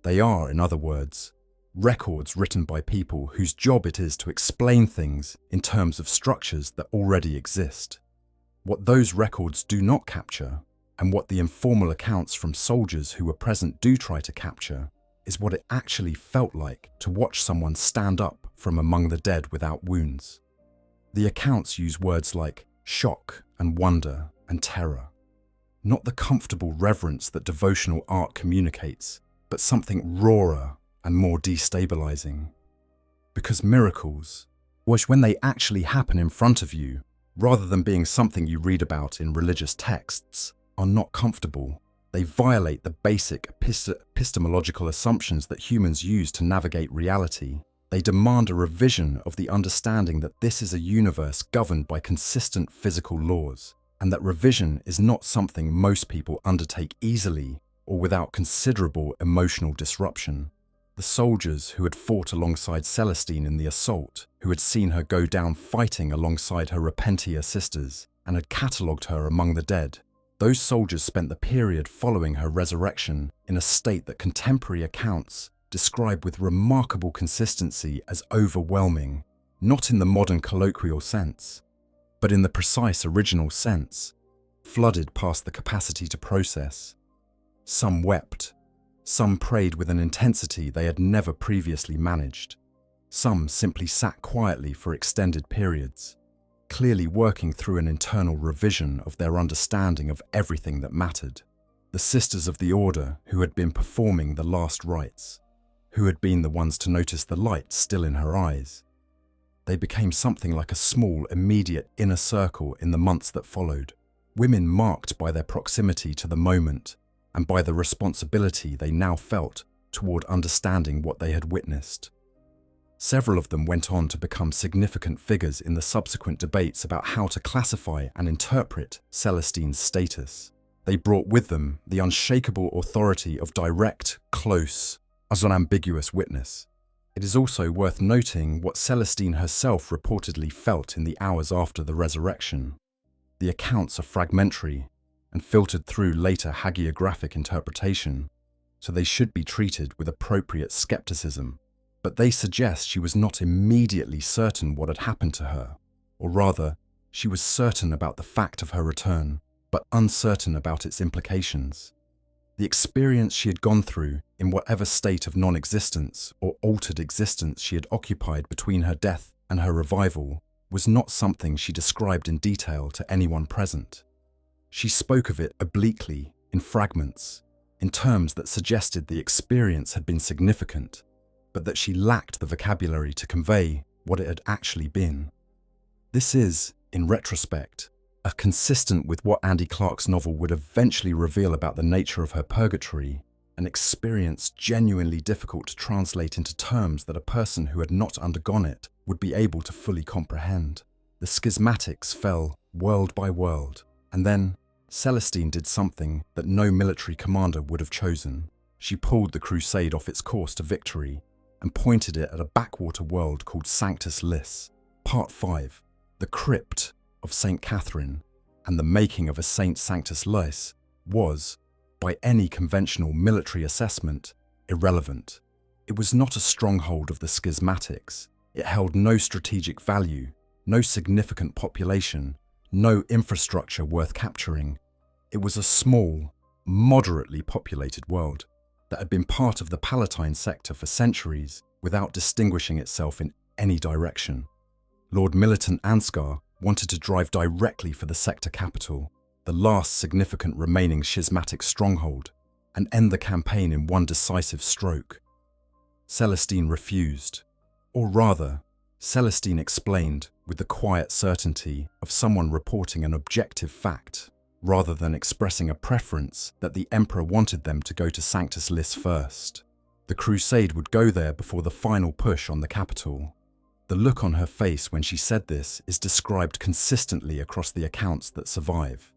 They are, in other words, records written by people whose job it is to explain things in terms of structures that already exist. What those records do not capture, and what the informal accounts from soldiers who were present do try to capture, is what it actually felt like to watch someone stand up from among the dead without wounds. The accounts use words like shock and wonder and terror. Not the comfortable reverence that devotional art communicates, but something rawer and more destabilizing. Because miracles, when they actually happen in front of you, rather than being something you read about in religious texts, are not comfortable. They violate the basic epistemological assumptions that humans use to navigate reality. They demand a revision of the understanding that this is a universe governed by consistent physical laws, and that revision is not something most people undertake easily or without considerable emotional disruption. The soldiers who had fought alongside Celestine in the assault, who had seen her go down fighting alongside her Repentia sisters, and had catalogued her among the dead, those soldiers spent the period following her resurrection in a state that contemporary accounts describe with remarkable consistency as overwhelming, not in the modern colloquial sense, but in the precise original sense, flooded past the capacity to process. Some wept. Some prayed with an intensity they had never previously managed. Some simply sat quietly for extended periods, clearly working through an internal revision of their understanding of everything that mattered. The sisters of the order who had been performing the last rites, who had been the ones to notice the light still in her eyes. They became something like a small, immediate inner circle in the months that followed, women marked by their proximity to the moment and by the responsibility they now felt toward understanding what they had witnessed. Several of them went on to become significant figures in the subsequent debates about how to classify and interpret Celestine's status. They brought with them the unshakable authority of direct, close, as unambiguous witness. It is also worth noting what Celestine herself reportedly felt in the hours after the resurrection. The accounts are fragmentary and filtered through later hagiographic interpretation, so they should be treated with appropriate skepticism. But they suggest she was not immediately certain what had happened to her, or rather, she was certain about the fact of her return, but uncertain about its implications. The experience she had gone through, in whatever state of non-existence or altered existence she had occupied between her death and her revival, was not something she described in detail to anyone present. She spoke of it obliquely, in fragments, in terms that suggested the experience had been significant, but that she lacked the vocabulary to convey what it had actually been. This is, in retrospect, consistent with what Andy Clark's novel would eventually reveal about the nature of her purgatory, an experience genuinely difficult to translate into terms that a person who had not undergone it would be able to fully comprehend. The schismatics fell world by world, and then Celestine did something that no military commander would have chosen. She pulled the crusade off its course to victory and pointed it at a backwater world called Sanctus Lis. Part 5, the Crypt of St. Catherine and the making of a Saint Sanctus Lis was, by any conventional military assessment, irrelevant. It was not a stronghold of the schismatics. It held no strategic value, no significant population, no infrastructure worth capturing. It was a small, moderately populated world that had been part of the Palatine sector for centuries without distinguishing itself in any direction. Lord Militant Ansgar wanted to drive directly for the sector capital, the last significant remaining schismatic stronghold, and end the campaign in one decisive stroke. Celestine refused, or rather, Celestine explained with the quiet certainty of someone reporting an objective fact, rather than expressing a preference that the Emperor wanted them to go to Sanctus Lis first. The crusade would go there before the final push on the capital. The look on her face when she said this is described consistently across the accounts that survive.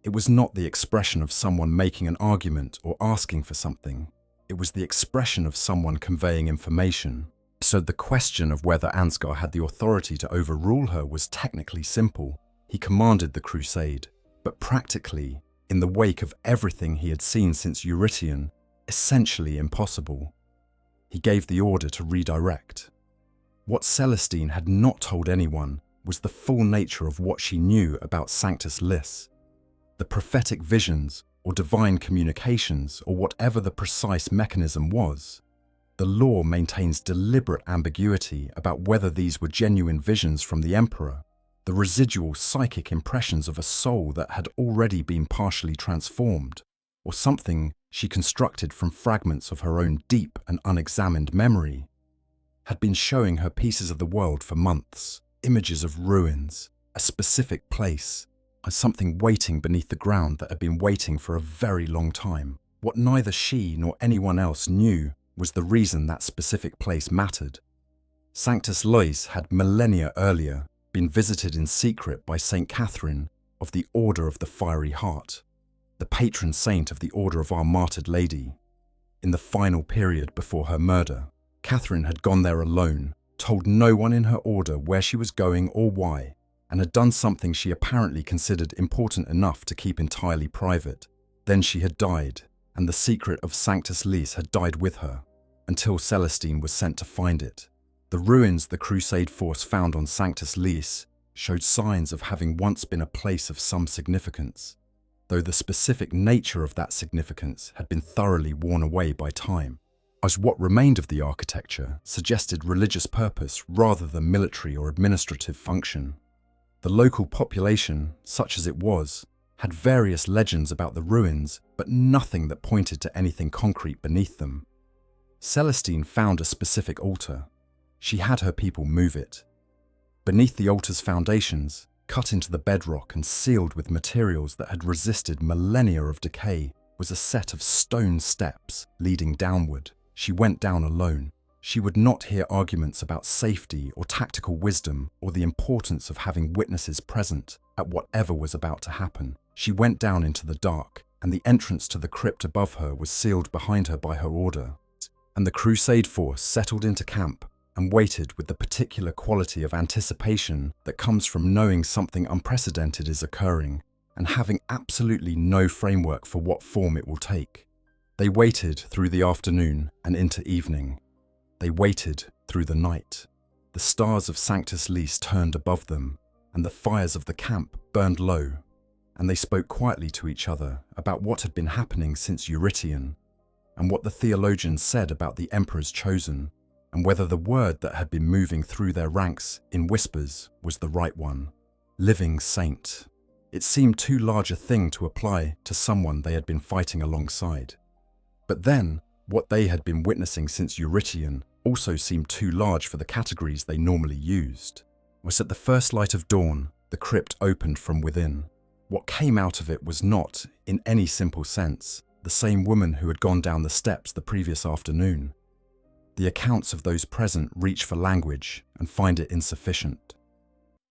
It was not the expression of someone making an argument or asking for something. It was the expression of someone conveying information. So the question of whether Ansgar had the authority to overrule her was technically simple. He commanded the crusade, but practically, in the wake of everything he had seen since Eurytion, essentially impossible. He gave the order to redirect. What Celestine had not told anyone was the full nature of what she knew about Sanctus Lis. The prophetic visions or divine communications or whatever the precise mechanism was. The law maintains deliberate ambiguity about whether these were genuine visions from the Emperor the residual psychic impressions of a soul that had already been partially transformed, or something she constructed from fragments of her own deep and unexamined memory, had been showing her pieces of the world for months, images of ruins, a specific place, as something waiting beneath the ground that had been waiting for a very long time. What neither she nor anyone else knew was the reason that specific place mattered. Sanctus Lois had millennia earlier been visited in secret by Saint Catherine of the Order of the Fiery Heart, the patron saint of the Order of Our Martyred Lady. In the final period before her murder, Catherine had gone there alone, told no one in her order where she was going or why, and had done something she apparently considered important enough to keep entirely private. Then she had died, and the secret of Sanctus Lois had died with her, until Celestine was sent to find it. The ruins the Crusade force found on Sanctus Lois showed signs of having once been a place of some significance, though the specific nature of that significance had been thoroughly worn away by time, as what remained of the architecture suggested religious purpose rather than military or administrative function. The local population, such as it was, had various legends about the ruins, but nothing that pointed to anything concrete beneath them. Celestine found a specific altar. She had her people move it. Beneath the altar's foundations, cut into the bedrock and sealed with materials that had resisted millennia of decay, was a set of stone steps leading downward. She went down alone. She would not hear arguments about safety or tactical wisdom or the importance of having witnesses present at whatever was about to happen. She went down into the dark, and the entrance to the crypt above her was sealed behind her by her order. And the Crusade force settled into camp and waited with the particular quality of anticipation that comes from knowing something unprecedented is occurring and having absolutely no framework for what form it will take. They waited through the afternoon and into evening. They waited through the night. The stars of Sanctus Lois turned above them, and the fires of the camp burned low, and they spoke quietly to each other about what had been happening since Eurytion, and what the theologians said about the emperors chosen, and whether the word that had been moving through their ranks in whispers was the right one. Living saint. It seemed too large a thing to apply to someone they had been fighting alongside. But then, what they had been witnessing since Eurytion also seemed too large for the categories they normally used. Was at the first light of dawn, the crypt opened from within. What came out of it was not, in any simple sense, the same woman who had gone down the steps the previous afternoon. The accounts of those present reach for language and find it insufficient.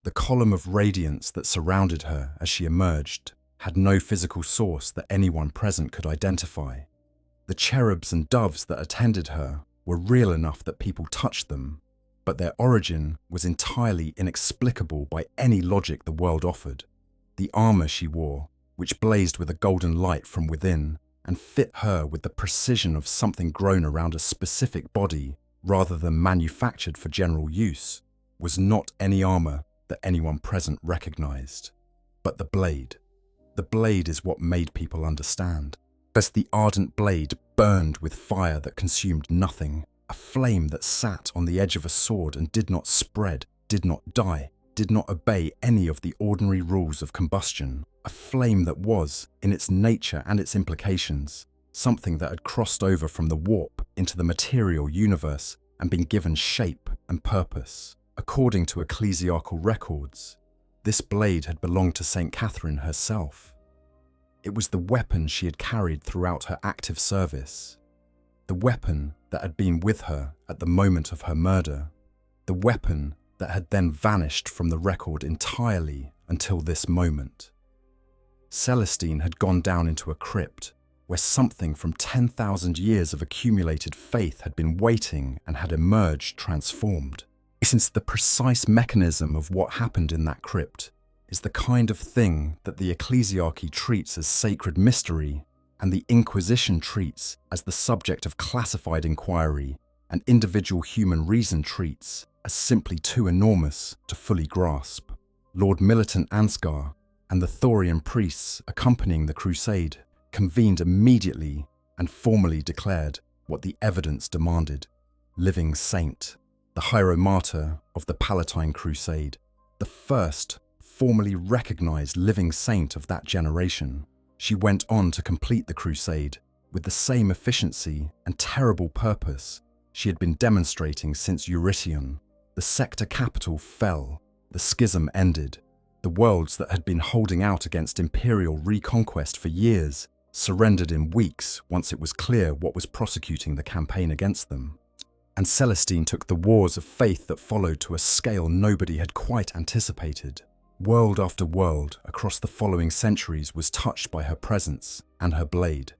The column of radiance that surrounded her as she emerged had no physical source that anyone present could identify. The cherubs and doves that attended her were real enough that people touched them, but their origin was entirely inexplicable by any logic the world offered. The armor she wore, which blazed with a golden light from within, and fit her with the precision of something grown around a specific body rather than manufactured for general use, was not any armor that anyone present recognized. But the blade. The blade is what made people understand. As the ardent blade burned with fire that consumed nothing, a flame that sat on the edge of a sword and did not spread, did not die, did not obey any of the ordinary rules of combustion, a flame that was, in its nature and its implications, something that had crossed over from the warp into the material universe and been given shape and purpose. According to ecclesiastical records, this blade had belonged to Saint Catherine herself. It was the weapon she had carried throughout her active service, the weapon that had been with her at the moment of her murder, the weapon that had then vanished from the record entirely until this moment. Celestine had gone down into a crypt where something from 10,000 years of accumulated faith had been waiting and had emerged transformed. Since the precise mechanism of what happened in that crypt is the kind of thing that the ecclesiarchy treats as sacred mystery and the Inquisition treats as the subject of classified inquiry and individual human reason treats as simply too enormous to fully grasp. Lord Militant Ansgar and the Thorian priests accompanying the crusade convened immediately and formally declared what the evidence demanded: living saint, the hieromartyr of the Palatine Crusade, the first formally recognized living saint of that generation. She went on to complete the crusade with the same efficiency and terrible purpose she had been demonstrating since Eurytion. The sector capital fell, the schism ended. The worlds that had been holding out against imperial reconquest for years surrendered in weeks once it was clear what was prosecuting the campaign against them. And Celestine took the wars of faith that followed to a scale nobody had quite anticipated. World after world across the following centuries was touched by her presence and her blade.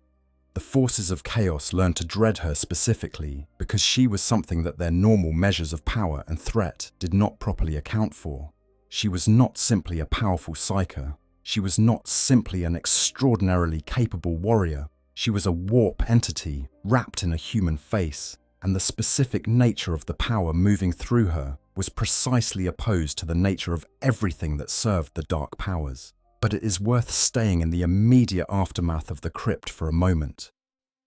The forces of chaos learned to dread her specifically because she was something that their normal measures of power and threat did not properly account for. She was not simply a powerful psyker. She was not simply an extraordinarily capable warrior. She was a warp entity wrapped in a human face, and the specific nature of the power moving through her was precisely opposed to the nature of everything that served the dark powers. But it is worth staying in the immediate aftermath of the crypt for a moment,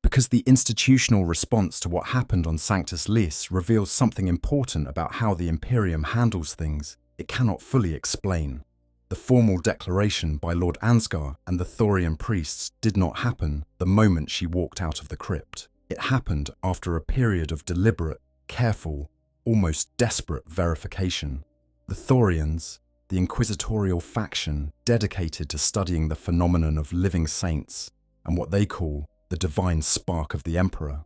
because the institutional response to what happened on Sanctus Lys reveals something important about how the Imperium handles things it cannot fully explain. The formal declaration by Lord Ansgar and the Thorian priests did not happen the moment she walked out of the crypt. It happened after a period of deliberate, careful, almost desperate verification. The Thorians, the inquisitorial faction dedicated to studying the phenomenon of living saints and what they call the divine spark of the Emperor,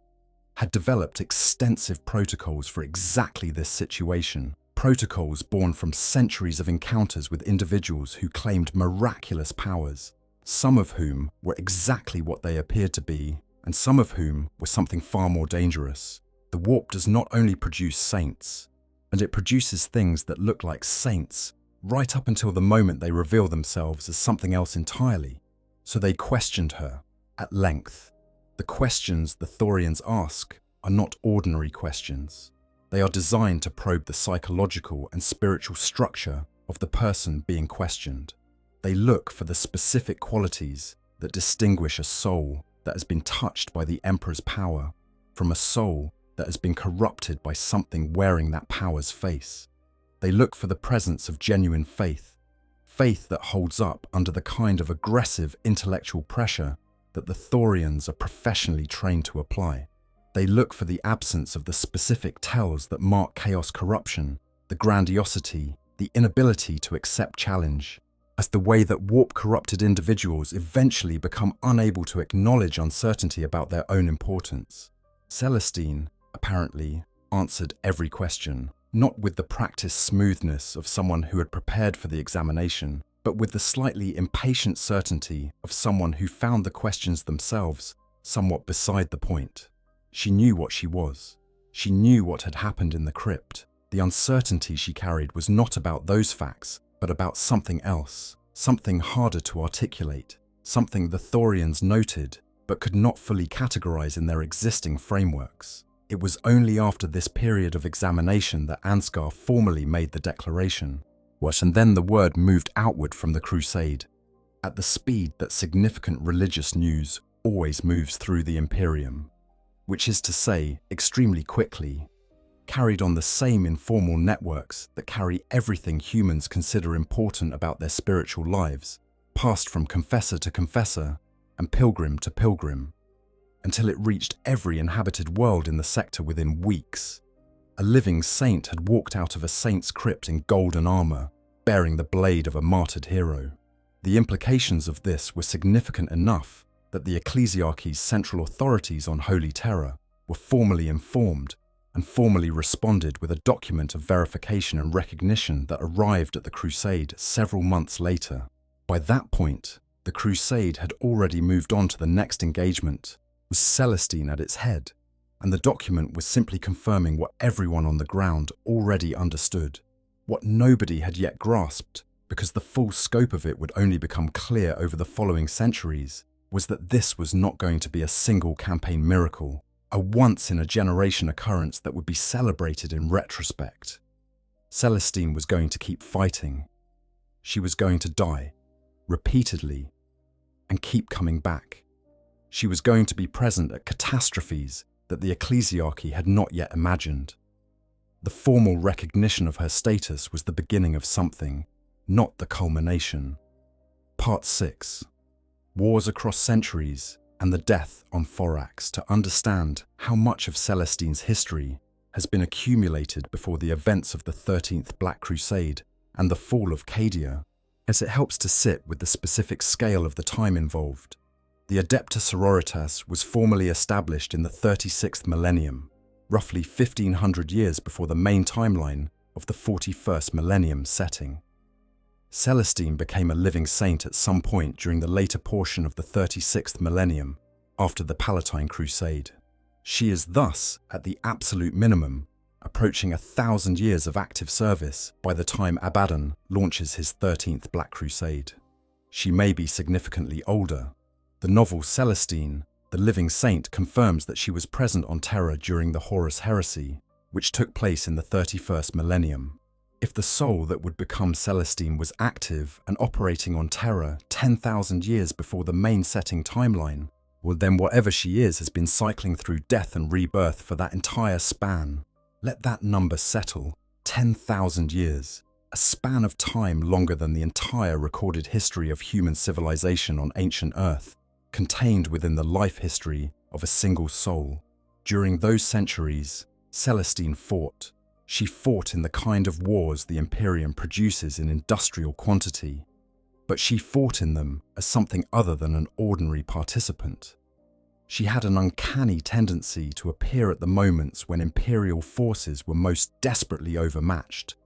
had developed extensive protocols for exactly this situation. Protocols born from centuries of encounters with individuals who claimed miraculous powers, some of whom were exactly what they appeared to be, and some of whom were something far more dangerous. The warp does not only produce saints, and it produces things that look like saints right up until the moment they reveal themselves as something else entirely. So they questioned her at length. The questions the Thorians ask are not ordinary questions. They are designed to probe the psychological and spiritual structure of the person being questioned. They look for the specific qualities that distinguish a soul that has been touched by the Emperor's power from a soul that has been corrupted by something wearing that power's face. They look for the presence of genuine faith, faith that holds up under the kind of aggressive intellectual pressure that the Thorians are professionally trained to apply. They look for the absence of the specific tells that mark chaos corruption, the grandiosity, the inability to accept challenge, as the way that warp-corrupted individuals eventually become unable to acknowledge uncertainty about their own importance. Celestine, apparently, answered every question, not with the practiced smoothness of someone who had prepared for the examination, but with the slightly impatient certainty of someone who found the questions themselves somewhat beside the point. She knew what she was. She knew what had happened in the crypt. The uncertainty she carried was not about those facts, but about something else, something harder to articulate, something the Thorians noted but could not fully categorize in their existing frameworks. It was only after this period of examination that Ansgar formally made the declaration. And then the word moved outward from the crusade, at the speed that significant religious news always moves through the Imperium, which is to say, extremely quickly, carried on the same informal networks that carry everything humans consider important about their spiritual lives, passed from confessor to confessor and pilgrim to pilgrim, until it reached every inhabited world in the sector within weeks. A living saint had walked out of a saint's crypt in golden armor, bearing the blade of a martyred hero. The implications of this were significant enough that the ecclesiarchy's central authorities on Holy Terror were formally informed and formally responded with a document of verification and recognition that arrived at the crusade several months later. By that point, the crusade had already moved on to the next engagement, with Celestine at its head, and the document was simply confirming what everyone on the ground already understood, what nobody had yet grasped, because the full scope of it would only become clear over the following centuries, was that this was not going to be a single campaign miracle, a once-in-a-generation occurrence that would be celebrated in retrospect. Celestine was going to keep fighting. She was going to die, repeatedly, and keep coming back. She was going to be present at catastrophes that the ecclesiarchy had not yet imagined. The formal recognition of her status was the beginning of something, not the culmination. Part 6. Wars across centuries and the death on Thorax, to understand how much of Celestine's history has been accumulated before the events of the 13th Black Crusade and the fall of Cadia, as it helps to sit with the specific scale of the time involved. The Adepta Sororitas was formally established in the 36th millennium, roughly 1500 years before the main timeline of the 41st millennium setting. Celestine became a living saint at some point during the later portion of the 36th millennium, after the Palatine Crusade. She is thus, at the absolute minimum, approaching 1,000 years of active service by the time Abaddon launches his 13th Black Crusade. She may be significantly older. The novel Celestine, the Living Saint, confirms that she was present on Terra during the Horus Heresy, which took place in the 31st millennium. If the soul that would become Celestine was active and operating on Terra 10,000 years before the main setting timeline, well then whatever she is has been cycling through death and rebirth for that entire span. Let that number settle. 10,000 years. A span of time longer than the entire recorded history of human civilization on ancient Earth, contained within the life history of a single soul. During those centuries, Celestine fought. She fought in the kind of wars the Imperium produces in industrial quantity, but she fought in them as something other than an ordinary participant. She had an uncanny tendency to appear at the moments when Imperial forces were most desperately overmatched,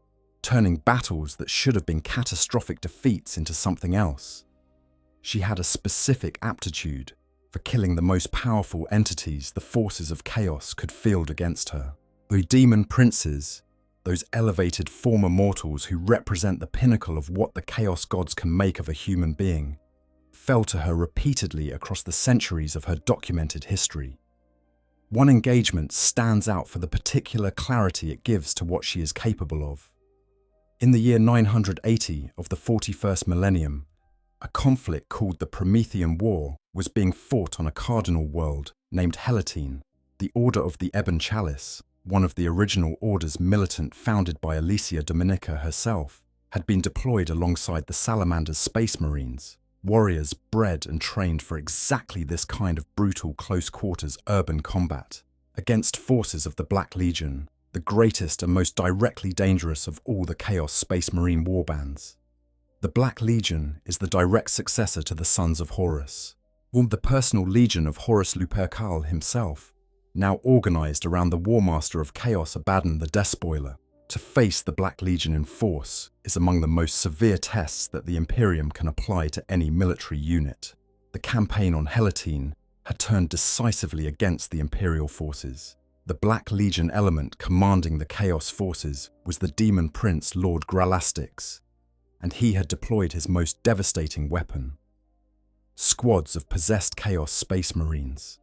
turning battles that should have been catastrophic defeats into something else. She had a specific aptitude for killing the most powerful entities the forces of chaos could field against her. The demon princes, those elevated former mortals who represent the pinnacle of what the chaos gods can make of a human being, fell to her repeatedly across the centuries of her documented history. One engagement stands out for the particular clarity it gives to what she is capable of. In the year 980 of the 41st millennium, a conflict called the Promethean War was being fought on a cardinal world named Palatine, the Order of the Ebon Chalice, one of the original orders militant founded by Alicia Dominica herself, had been deployed alongside the Salamander's Space Marines, warriors bred and trained for exactly this kind of brutal close-quarters urban combat, against forces of the Black Legion, the greatest and most directly dangerous of all the Chaos Space Marine warbands. The Black Legion is the direct successor to the Sons of Horus, formed the personal legion of Horus Lupercal himself, now organized around the Warmaster of Chaos Abaddon the Despoiler. To face the Black Legion in force is among the most severe tests that the Imperium can apply to any military unit. The campaign on Palatine had turned decisively against the Imperial forces. The Black Legion element commanding the Chaos forces was the demon prince Lord Gralastix, and he had deployed his most devastating weapon. Squads of possessed Chaos Space Marines.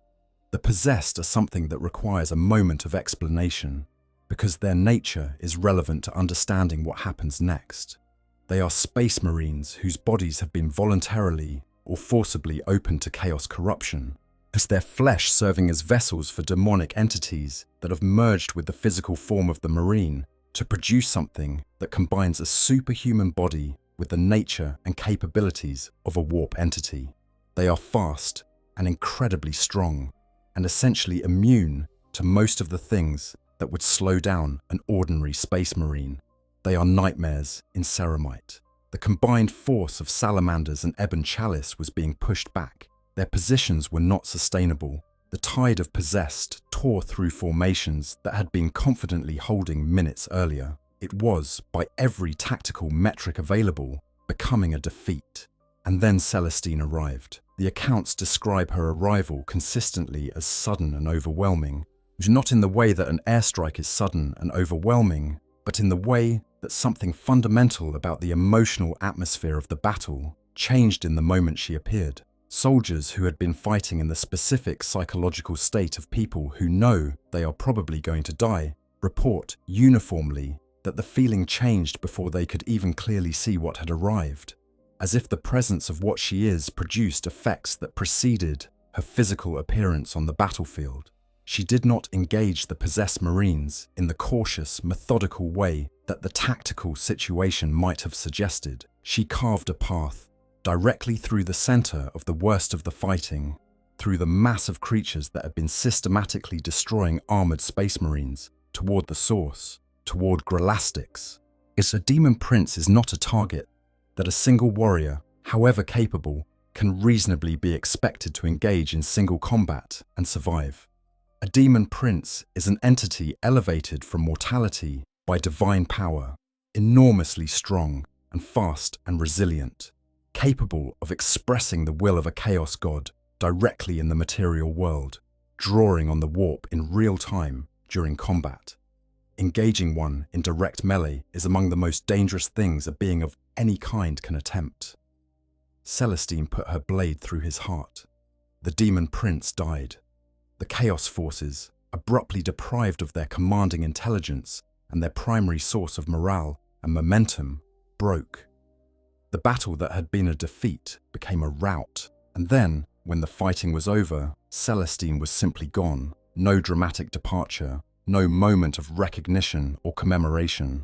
The possessed are something that requires a moment of explanation, because their nature is relevant to understanding what happens next. They are Space Marines whose bodies have been voluntarily or forcibly opened to Chaos corruption, as their flesh serving as vessels for demonic entities that have merged with the physical form of the Marine to produce something that combines a superhuman body with the nature and capabilities of a warp entity. They are fast and incredibly strong, and essentially immune to most of the things that would slow down an ordinary Space Marine. They are nightmares in ceramite. The combined force of Salamanders and Ebon Chalice was being pushed back. Their positions were not sustainable. The tide of possessed tore through formations that had been confidently holding minutes earlier. It was, by every tactical metric available, becoming a defeat. And then Celestine arrived. The accounts describe her arrival consistently as sudden and overwhelming, not in the way that an airstrike is sudden and overwhelming, but in the way that something fundamental about the emotional atmosphere of the battle changed in the moment she appeared. Soldiers who had been fighting in the specific psychological state of people who know they are probably going to die report uniformly that the feeling changed before they could even clearly see what had arrived, as if the presence of what she is produced effects that preceded her physical appearance on the battlefield. She did not engage the possessed marines in the cautious, methodical way that the tactical situation might have suggested. She carved a path directly through the center of the worst of the fighting, through the mass of creatures that had been systematically destroying armored space marines, toward the source, toward Gralastics. It's a demon prince is not a target that a single warrior, however capable, can reasonably be expected to engage in single combat and survive. A demon prince is an entity elevated from mortality by divine power, enormously strong and fast and resilient, capable of expressing the will of a chaos god directly in the material world, drawing on the warp in real time during combat. Engaging one in direct melee is among the most dangerous things a being of any kind can attempt. Celestine put her blade through his heart. The demon prince died. The Chaos Forces, abruptly deprived of their commanding intelligence and their primary source of morale and momentum, broke. The battle that had been a defeat became a rout, and then, when the fighting was over, Celestine was simply gone. No dramatic departure, no moment of recognition or commemoration.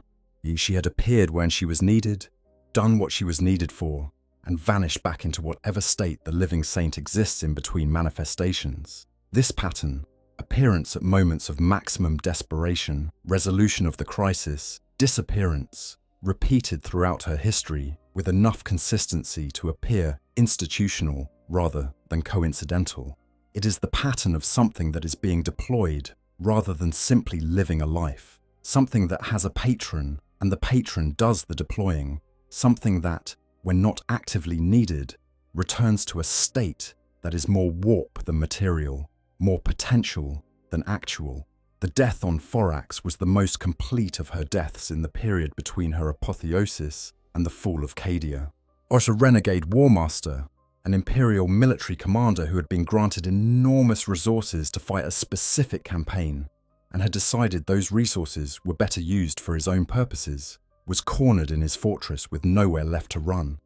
She had appeared when she was needed, done what she was needed for, and vanished back into whatever state the living saint exists in between manifestations. This pattern, appearance at moments of maximum desperation, resolution of the crisis, disappearance, repeated throughout her history with enough consistency to appear institutional rather than coincidental. It is the pattern of something that is being deployed rather than simply living a life, something that has a patron and the patron does the deploying, something that, when not actively needed, returns to a state that is more warp than material, more potential than actual. The death on Thorax was the most complete of her deaths in the period between her apotheosis and the fall of Cadia. Or as a renegade warmaster, an imperial military commander who had been granted enormous resources to fight a specific campaign and had decided those resources were better used for his own purposes, was cornered in his fortress with nowhere left to run.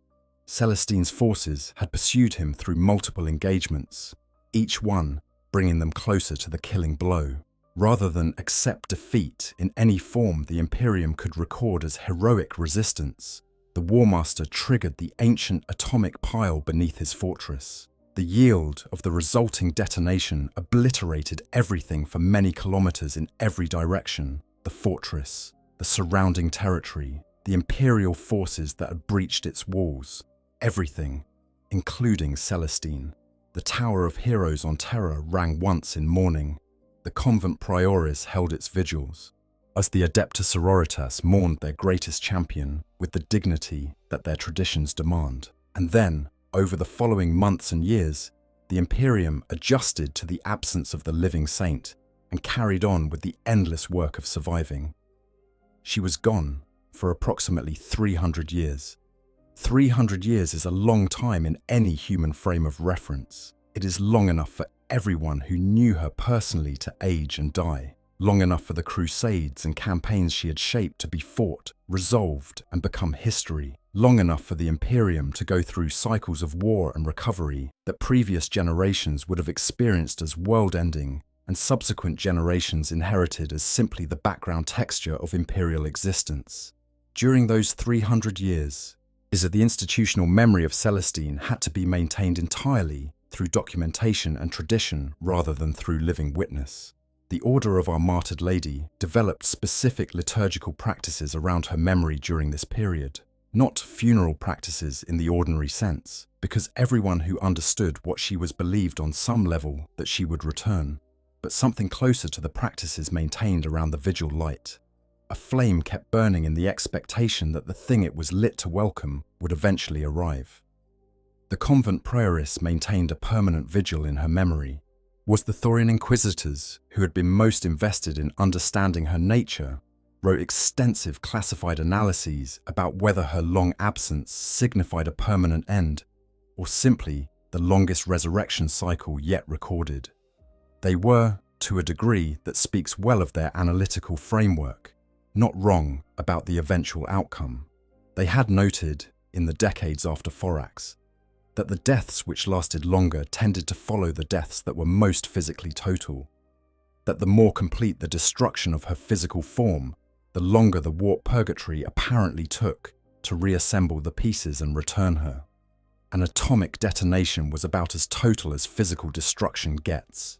Celestine's forces had pursued him through multiple engagements, each one bringing them closer to the killing blow. Rather than accept defeat in any form the Imperium could record as heroic resistance, the Warmaster triggered the ancient atomic pile beneath his fortress. The yield of the resulting detonation obliterated everything for many kilometers in every direction: the fortress, the surrounding territory, the Imperial forces that had breached its walls. Everything, including Celestine. The Tower of Heroes on Terra rang once in mourning. The convent prioris held its vigils, as the Adepta Sororitas mourned their greatest champion with the dignity that their traditions demand. And then, over the following months and years, the Imperium adjusted to the absence of the living saint and carried on with the endless work of surviving. She was gone for approximately 300 years. 300 years is a long time in any human frame of reference. It is long enough for everyone who knew her personally to age and die. Long enough for the crusades and campaigns she had shaped to be fought, resolved, and become history. Long enough for the Imperium to go through cycles of war and recovery that previous generations would have experienced as world-ending, and subsequent generations inherited as simply the background texture of imperial existence. During those 300 years, the institutional memory of Celestine had to be maintained entirely through documentation and tradition rather than through living witness. The Order of Our Martyred Lady developed specific liturgical practices around her memory during this period, not funeral practices in the ordinary sense, because everyone who understood what she was believed on some level that she would return, but something closer to the practices maintained around the vigil light. A flame kept burning in the expectation that the thing it was lit to welcome would eventually arrive. The convent prioress maintained a permanent vigil in her memory. Was the Thorian inquisitors, who had been most invested in understanding her nature, wrote extensive classified analyses about whether her long absence signified a permanent end, or simply the longest resurrection cycle yet recorded. They were, to a degree that speaks well of their analytical framework, not wrong about the eventual outcome. They had noted, in the decades after Thorax, that the deaths which lasted longer tended to follow the deaths that were most physically total. that the more complete the destruction of her physical form, the longer the warp purgatory apparently took to reassemble the pieces and return her. An atomic detonation was about as total as physical destruction gets.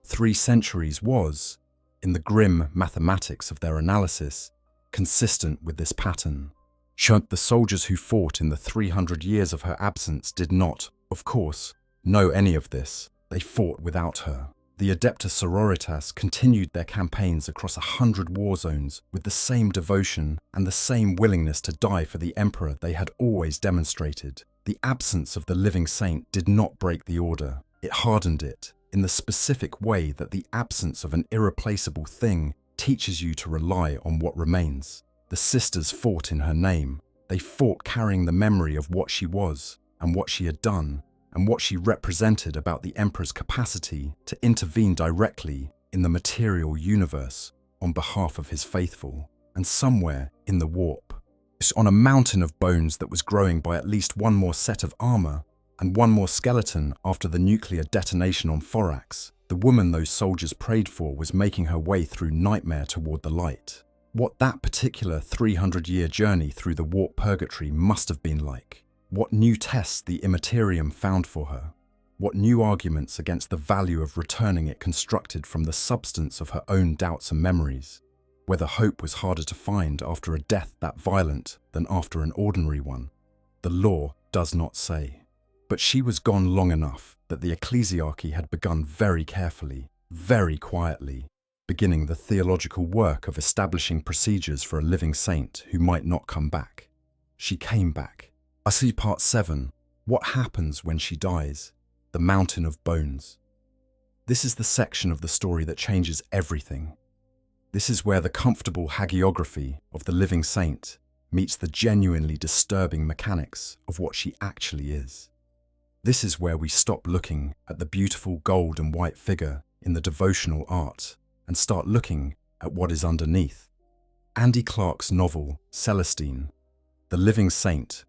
3 centuries was, in the grim mathematics of their analysis, consistent with this pattern. Shunt the soldiers who fought in the 300 years of her absence did not, of course, know any of this. They fought without her. The Adepta Sororitas continued their campaigns across 100 war zones with the same devotion and the same willingness to die for the Emperor they had always demonstrated. The absence of the living saint did not break the order. It hardened it, in the specific way that the absence of an irreplaceable thing teaches you to rely on what remains. The sisters fought in her name. They fought carrying the memory of what she was and what she had done, and what she represented about the Emperor's capacity to intervene directly in the material universe on behalf of his faithful. And somewhere in the warp, on a mountain of bones that was growing by at least one more set of armor and one more skeleton after the nuclear detonation on Thorax, the woman those soldiers prayed for was making her way through nightmare toward the light. What that particular 300-year journey through the warp purgatory must have been like. What new tests the Imperium found for her. What new arguments against the value of returning it constructed from the substance of her own doubts and memories. Whether hope was harder to find after a death that violent than after an ordinary one, the law does not say. But she was gone long enough that the ecclesiarchy had begun very carefully, very quietly, beginning the theological work of establishing procedures for a living saint who might not come back. She came back. I see part 7, what happens when she dies, the mountain of bones. This is the section of the story that changes everything. This is where the comfortable hagiography of the living saint meets the genuinely disturbing mechanics of what she actually is. This is where we stop looking at the beautiful gold and white figure in the devotional art and start looking at what is underneath. Andy Clark's novel, Celestine, The Living Saint,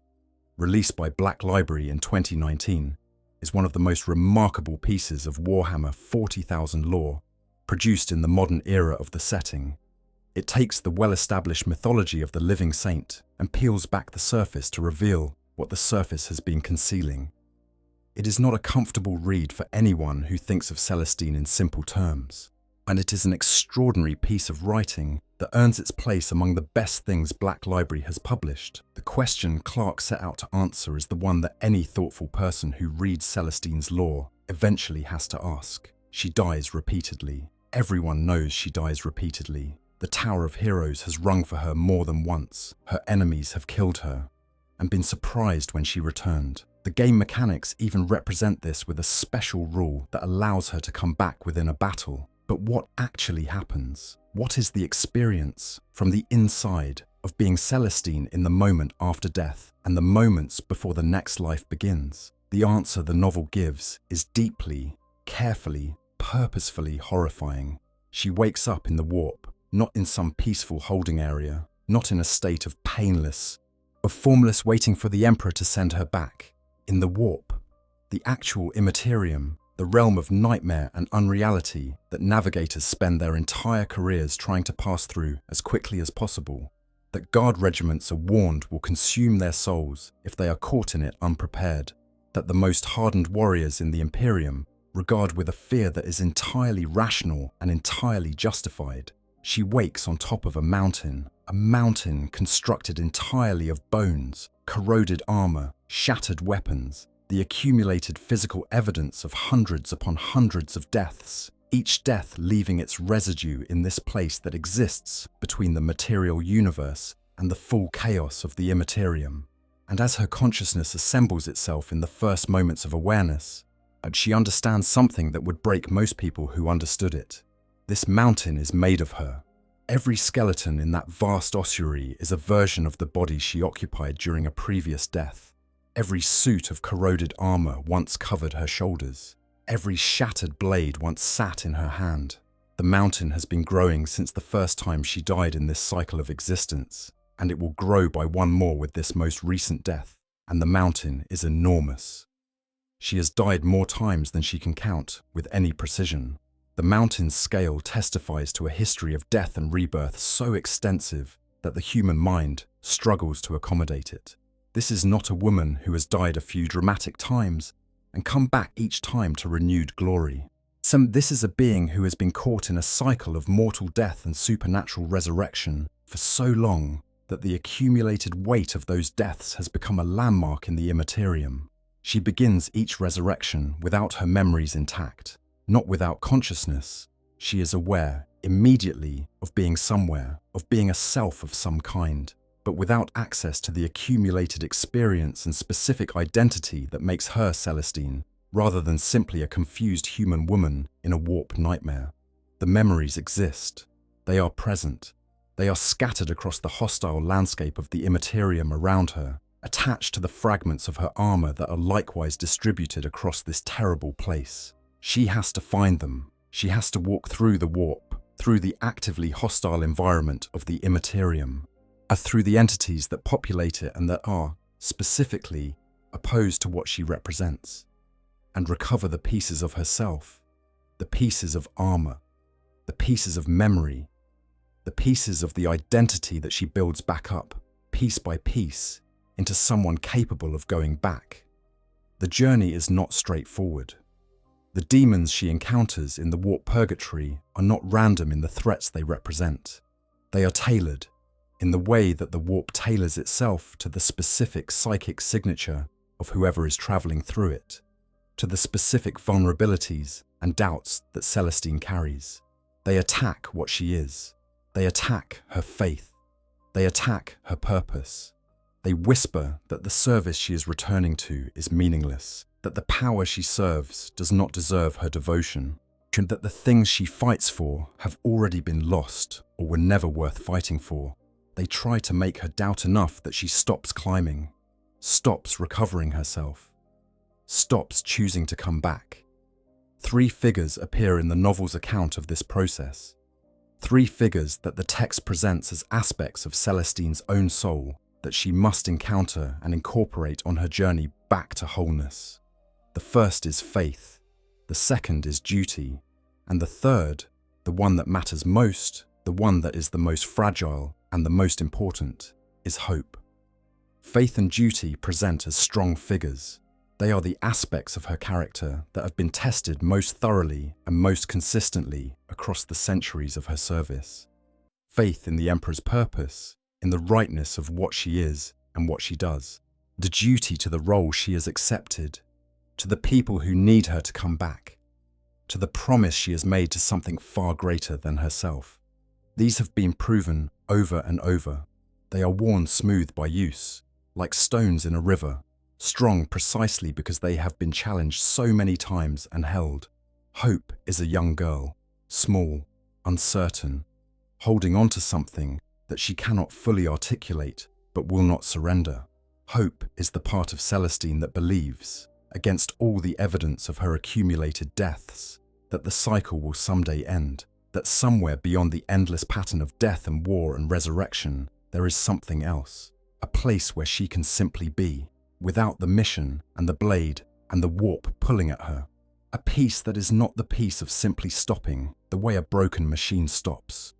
released by Black Library in 2019, is one of the most remarkable pieces of Warhammer 40,000 lore produced in the modern era of the setting. It takes the well-established mythology of the living saint and peels back the surface to reveal what the surface has been concealing. It is not a comfortable read for anyone who thinks of Celestine in simple terms, and it is an extraordinary piece of writing that earns its place among the best things Black Library has published. The question Clark set out to answer is the one that any thoughtful person who reads Celestine's lore eventually has to ask. She dies repeatedly. Everyone knows she dies repeatedly. The Tower of Heroes has rung for her more than once. Her enemies have killed her and been surprised when she returned. The game mechanics even represent this with a special rule that allows her to come back within a battle. But what actually happens? What is the experience from the inside of being Celestine in the moment after death and the moments before the next life begins? The answer the novel gives is deeply, carefully, purposefully horrifying. She wakes up in the warp, not in some peaceful holding area, not in a state of formless waiting for the Emperor to send her back. In the warp, the actual Imperium, the realm of nightmare and unreality that navigators spend their entire careers trying to pass through as quickly as possible, that guard regiments are warned will consume their souls if they are caught in it unprepared, that the most hardened warriors in the Imperium regard with a fear that is entirely rational and entirely justified. She wakes on top of a mountain constructed entirely of bones, corroded armor, shattered weapons, the accumulated physical evidence of hundreds upon hundreds of deaths, each death leaving its residue in this place that exists between the material universe and the full chaos of the immaterium. And as her consciousness assembles itself in the first moments of awareness, she understands something that would break most people who understood it. This mountain is made of her. Every skeleton in that vast ossuary is a version of the body she occupied during a previous death. Every suit of corroded armor once covered her shoulders. Every shattered blade once sat in her hand. The mountain has been growing since the first time she died in this cycle of existence, and it will grow by one more with this most recent death, and the mountain is enormous. She has died more times than she can count with any precision. The mountain's scale testifies to a history of death and rebirth so extensive that the human mind struggles to accommodate it. This is not a woman who has died a few dramatic times and come back each time to renewed glory. This is a being who has been caught in a cycle of mortal death and supernatural resurrection for so long that the accumulated weight of those deaths has become a landmark in the Imperium. She begins each resurrection without her memories intact, not without consciousness. She is aware, immediately, of being somewhere, of being a self of some kind, but without access to the accumulated experience and specific identity that makes her Celestine, rather than simply a confused human woman in a warp nightmare. The memories exist. They are present. They are scattered across the hostile landscape of the Imperium around her, attached to the fragments of her armor that are likewise distributed across this terrible place. She has to find them. She has to walk through the warp, through the actively hostile environment of the Imperium, through the entities that populate it and that are, specifically, opposed to what she represents, and recover the pieces of herself, the pieces of armor, the pieces of memory, the pieces of the identity that she builds back up, piece by piece, into someone capable of going back. The journey is not straightforward. The demons she encounters in the warp purgatory are not random in the threats they represent. They are tailored, in the way that the warp tailors itself to the specific psychic signature of whoever is traveling through it, to the specific vulnerabilities and doubts that Celestine carries. They attack what she is. They attack her faith. They attack her purpose. They whisper that the service she is returning to is meaningless, that the power she serves does not deserve her devotion, and that the things she fights for have already been lost or were never worth fighting for. They try to make her doubt enough that she stops climbing, stops recovering herself, stops choosing to come back. 3 figures appear in the novel's account of this process. 3 figures that the text presents as aspects of Celestine's own soul that she must encounter and incorporate on her journey back to wholeness. The first is faith, the second is duty, and the third, the one that matters most, the one that is the most fragile and the most important, is hope. Faith and duty present as strong figures. They are the aspects of her character that have been tested most thoroughly and most consistently across the centuries of her service. Faith in the Emperor's purpose, in the rightness of what she is and what she does. The duty to the role she has accepted, to the people who need her to come back, to the promise she has made to something far greater than herself. These have been proven over and over. They are worn smooth by use, like stones in a river, strong precisely because they have been challenged so many times and held. Hope is a young girl, small, uncertain, holding on to something that she cannot fully articulate but will not surrender. Hope is the part of Celestine that believes, against all the evidence of her accumulated deaths, that the cycle will someday end, that somewhere beyond the endless pattern of death and war and resurrection, there is something else, a place where she can simply be, without the mission and the blade and the warp pulling at her. A peace that is not the peace of simply stopping, the way a broken machine stops,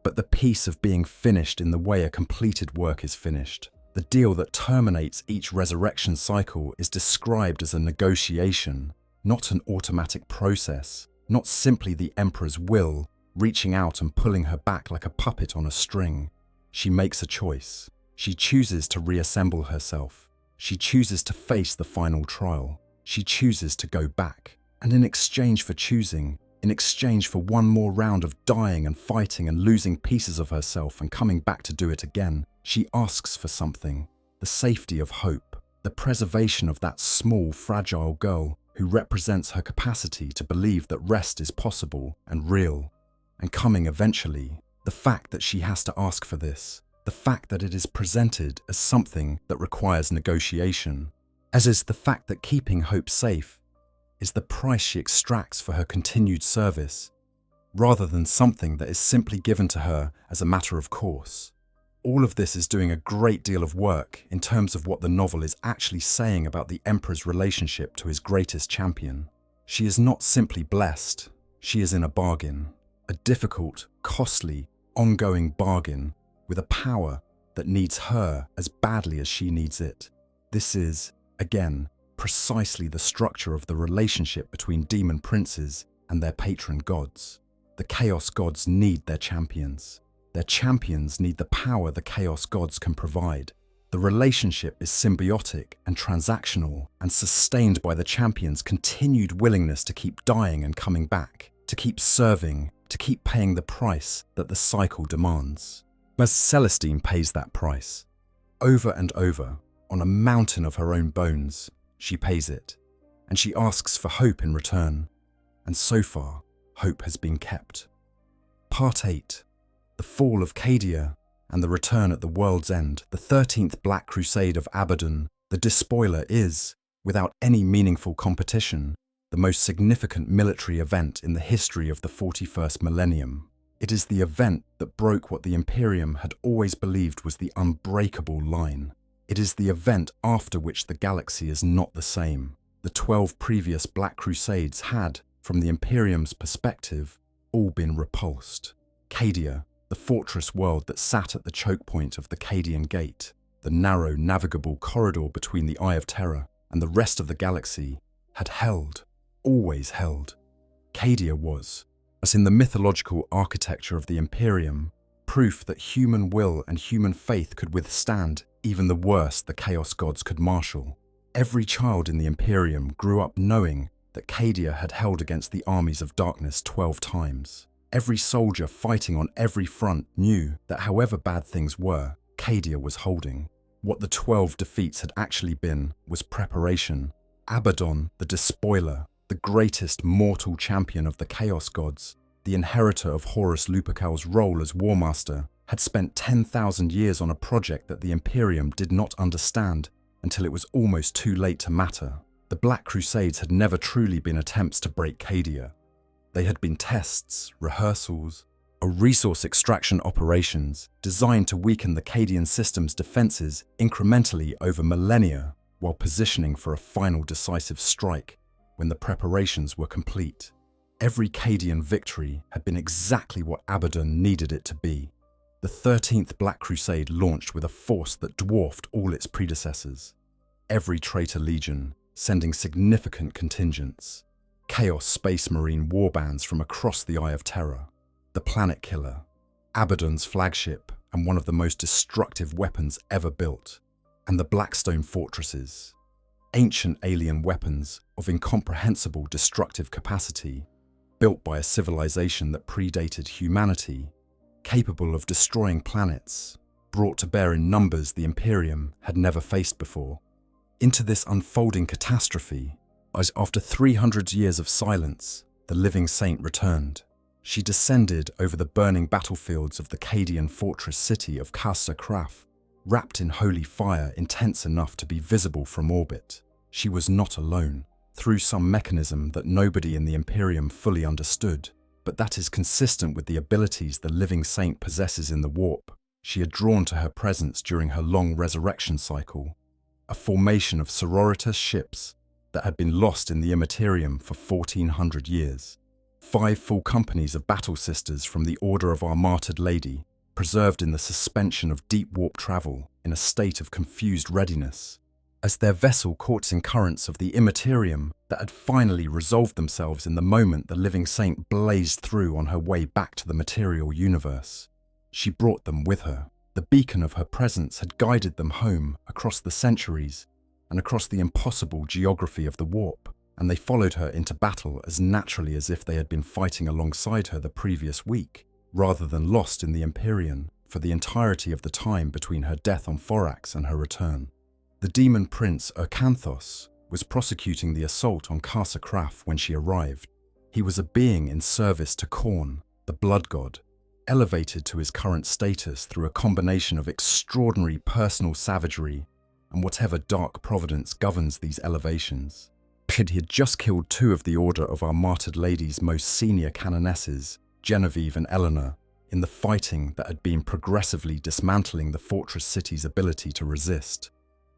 but the peace of being finished in the way a completed work is finished. The deal that terminates each resurrection cycle is described as a negotiation, not an automatic process, not simply the Emperor's will reaching out and pulling her back like a puppet on a string. She makes a choice. She chooses to reassemble herself. She chooses to face the final trial. She chooses to go back. And in exchange for choosing, in exchange for one more round of dying and fighting and losing pieces of herself and coming back to do it again, she asks for something: the safety of hope, the preservation of that small, fragile girl who represents her capacity to believe that rest is possible and real, and coming eventually. The fact that she has to ask for this, the fact that it is presented as something that requires negotiation, as is the fact that keeping hope safe is the price she extracts for her continued service, rather than something that is simply given to her as a matter of course. All of this is doing a great deal of work in terms of what the novel is actually saying about the Emperor's relationship to his greatest champion. She is not simply blessed, She is in a bargain, a difficult, costly, ongoing bargain with a power that needs her as badly as she needs it. This is, again, precisely the structure of the relationship between demon princes and their patron gods. The Chaos gods need their champions. Their champions need the power the Chaos gods can provide. The relationship is symbiotic and transactional and sustained by the champion's continued willingness to keep dying and coming back, to keep serving, to keep paying the price that the cycle demands. Saint Celestine pays that price. Over and over, on a mountain of her own bones, she pays it, and she asks for hope in return. And so far, hope has been kept. Part 8. The Fall of Cadia and the Return at the World's End, the 13th Black Crusade of Abaddon, the Despoiler is, without any meaningful competition, the most significant military event in the history of the 41st millennium. It is the event that broke what the Imperium had always believed was the unbreakable line. It is the event after which the galaxy is not the same. The 12 previous Black Crusades had, from the Imperium's perspective, all been repulsed. Cadia, the fortress world that sat at the choke point of the Cadian Gate, the narrow navigable corridor between the Eye of Terror and the rest of the galaxy, had held, always held. Cadia was, as in the mythological architecture of the Imperium, proof that human will and human faith could withstand even the worst the Chaos gods could marshal. Every child in the Imperium grew up knowing that Cadia had held against the armies of darkness 12 times. Every soldier fighting on every front knew that however bad things were, Cadia was holding. What the 12 defeats had actually been was preparation. Abaddon, the Despoiler, the greatest mortal champion of the Chaos gods, the inheritor of Horus Lupercal's role as War Master, had spent 10,000 years on a project that the Imperium did not understand until it was almost too late to matter. The Black Crusades had never truly been attempts to break Cadia. They had been tests, rehearsals, or resource extraction operations designed to weaken the Cadian system's defenses incrementally over millennia while positioning for a final decisive strike when the preparations were complete. Every Cadian victory had been exactly what Abaddon needed it to be. The 13th Black Crusade launched with a force that dwarfed all its predecessors. Every traitor legion sending significant contingents. Chaos Space Marine warbands from across the Eye of Terror. The Planet Killer, Abaddon's flagship and one of the most destructive weapons ever built. And the Blackstone Fortresses, ancient alien weapons of incomprehensible destructive capacity, built by a civilization that predated humanity, capable of destroying planets, brought to bear in numbers the Imperium had never faced before. Into this unfolding catastrophe, as after 300 years of silence, the living saint returned. She descended over the burning battlefields of the Cadian fortress city of Casa Kraf, wrapped in holy fire intense enough to be visible from orbit. She was not alone, through some mechanism that nobody in the Imperium fully understood, but that is consistent with the abilities the living saint possesses in the warp. She had drawn to her presence during her long resurrection cycle, a formation of sororitas ships that had been lost in the Imperium for 1400 years. 5 full companies of battle sisters from the Order of Our Martyred Lady, preserved in the suspension of deep warp travel in a state of confused readiness. As their vessel caught in currents of the Imperium that had finally resolved themselves in the moment the living saint blazed through on her way back to the material universe. She brought them with her. The beacon of her presence had guided them home across the centuries and across the impossible geography of the warp, and they followed her into battle as naturally as if they had been fighting alongside her the previous week, rather than lost in the Imperium for the entirety of the time between her death on Thorax and her return. The demon prince Ercanthos was prosecuting the assault on Casa Kraf when she arrived. He was a being in service to Khorne, the blood god, elevated to his current status through a combination of extraordinary personal savagery and whatever dark providence governs these elevations. He had just killed 2 of the Order of Our Martyred Lady's most senior canonesses, Genevieve and Eleanor, in the fighting that had been progressively dismantling the fortress city's ability to resist.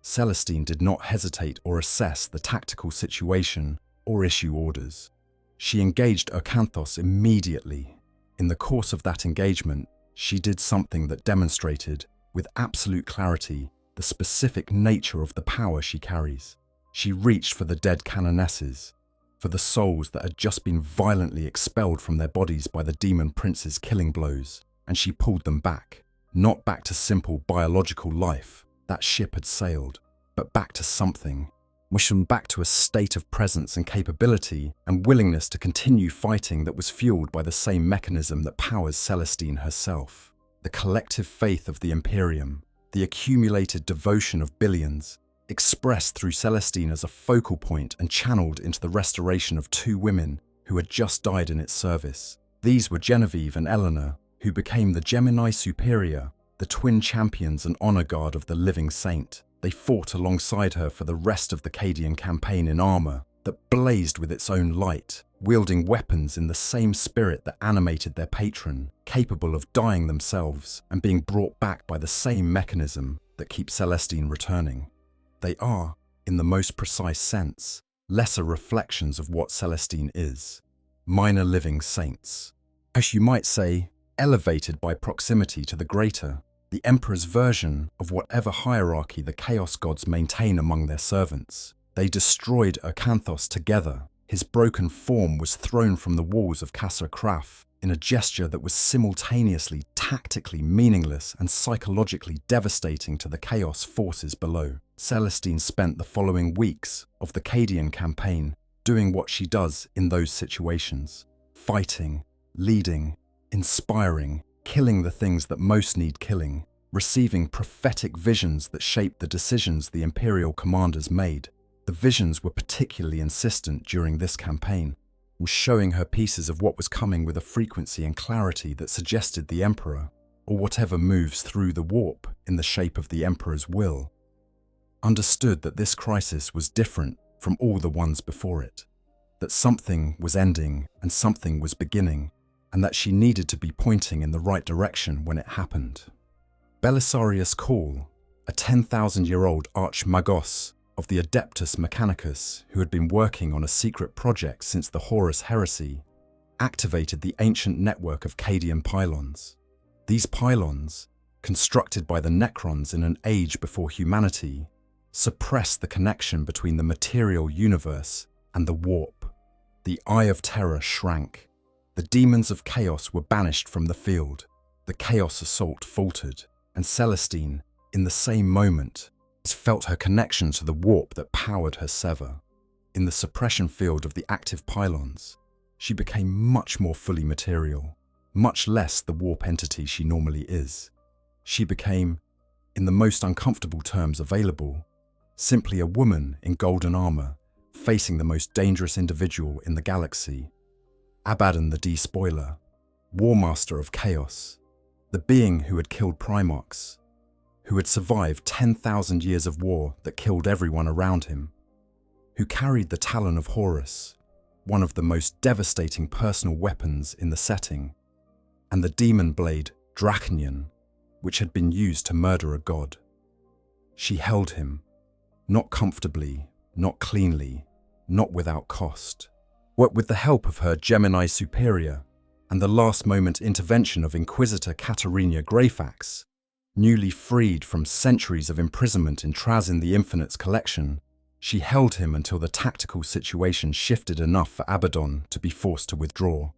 Celestine did not hesitate or assess the tactical situation or issue orders. She engaged Acanthos immediately. In the course of that engagement, she did something that demonstrated, with absolute clarity, the specific nature of the power she carries. She reached for the dead canonesses, for the souls that had just been violently expelled from their bodies by the demon prince's killing blows, and she pulled them back. Not back to simple biological life, that ship had sailed, but back to something. Pushed them back to a state of presence and capability and willingness to continue fighting that was fueled by the same mechanism that powers Celestine herself. The collective faith of the Imperium, the accumulated devotion of billions, expressed through Celestine as a focal point and channeled into the restoration of two women who had just died in its service. These were Genevieve and Eleanor, who became the Gemini Superior, the twin champions and honor guard of the living saint. They fought alongside her for the rest of the Cadian campaign in armor that blazed with its own light, wielding weapons in the same spirit that animated their patron, capable of dying themselves and being brought back by the same mechanism that keeps Celestine returning. They are, in the most precise sense, lesser reflections of what Celestine is, minor living saints. As you might say, elevated by proximity to the greater, the Emperor's version of whatever hierarchy the Chaos Gods maintain among their servants. They destroyed Acanthos together. His broken form was thrown from the walls of Casa Kraf in a gesture that was simultaneously tactically meaningless and psychologically devastating to the chaos forces below. Celestine spent the following weeks of the Cadian campaign doing what she does in those situations: fighting, leading, inspiring, killing the things that most need killing, receiving prophetic visions that shaped the decisions the Imperial commanders made. The visions were particularly insistent during this campaign, was showing her pieces of what was coming with a frequency and clarity that suggested the Emperor, or whatever moves through the warp in the shape of the Emperor's will, understood that this crisis was different from all the ones before it, that something was ending and something was beginning, and that she needed to be pointing in the right direction when it happened. Belisarius Call, a 10,000-year-old archmagos of the Adeptus Mechanicus who had been working on a secret project since the Horus Heresy, activated the ancient network of Cadian pylons. These pylons, constructed by the Necrons in an age before humanity, suppressed the connection between the material universe and the warp. The Eye of Terror shrank. The demons of chaos were banished from the field. The chaos assault faltered, and Celestine, in the same moment, felt her connection to the warp that powered her sever. In the suppression field of the active pylons, she became much more fully material, much less the warp entity she normally is. She became, in the most uncomfortable terms available, simply a woman in golden armor, facing the most dangerous individual in the galaxy, Abaddon the Despoiler, Warmaster of Chaos, the being who had killed primarchs, who had survived 10,000 years of war that killed everyone around him, who carried the Talon of Horus, one of the most devastating personal weapons in the setting, and the demon blade Draconian, which had been used to murder a god. She held him, not comfortably, not cleanly, not without cost. What with the help of her Gemini Superior and the last-moment intervention of Inquisitor Katerina Greyfax, newly freed from centuries of imprisonment in Trazyn the Infinite's collection, she held him until the tactical situation shifted enough for Abaddon to be forced to withdraw.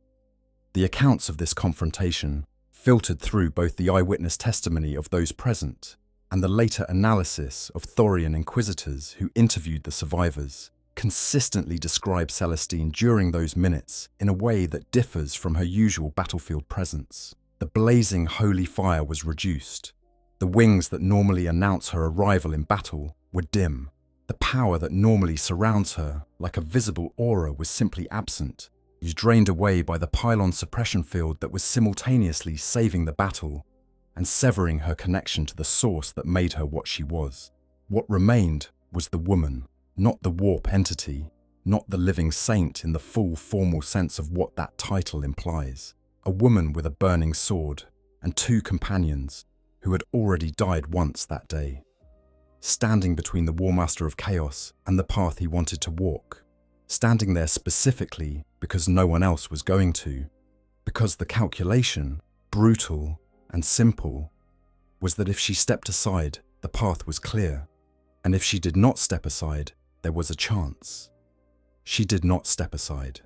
The accounts of this confrontation filtered through both the eyewitness testimony of those present and the later analysis of Thorian inquisitors who interviewed the survivors, consistently describe Celestine during those minutes in a way that differs from her usual battlefield presence. The blazing holy fire was reduced. The wings that normally announce her arrival in battle were dim. The power that normally surrounds her, like a visible aura, was simply absent. It was drained away by the pylon suppression field that was simultaneously saving the battle and severing her connection to the source that made her what she was. What remained was the woman, not the warp entity, not the living saint in the full formal sense of what that title implies. A woman with a burning sword and two companions who had already died once that day, standing between the Warmaster of Chaos and the path he wanted to walk. standing there specifically because no one else was going to, because the calculation, brutal and simple, was that if she stepped aside, the path was clear, and if she did not step aside, there was a chance. She did not step aside.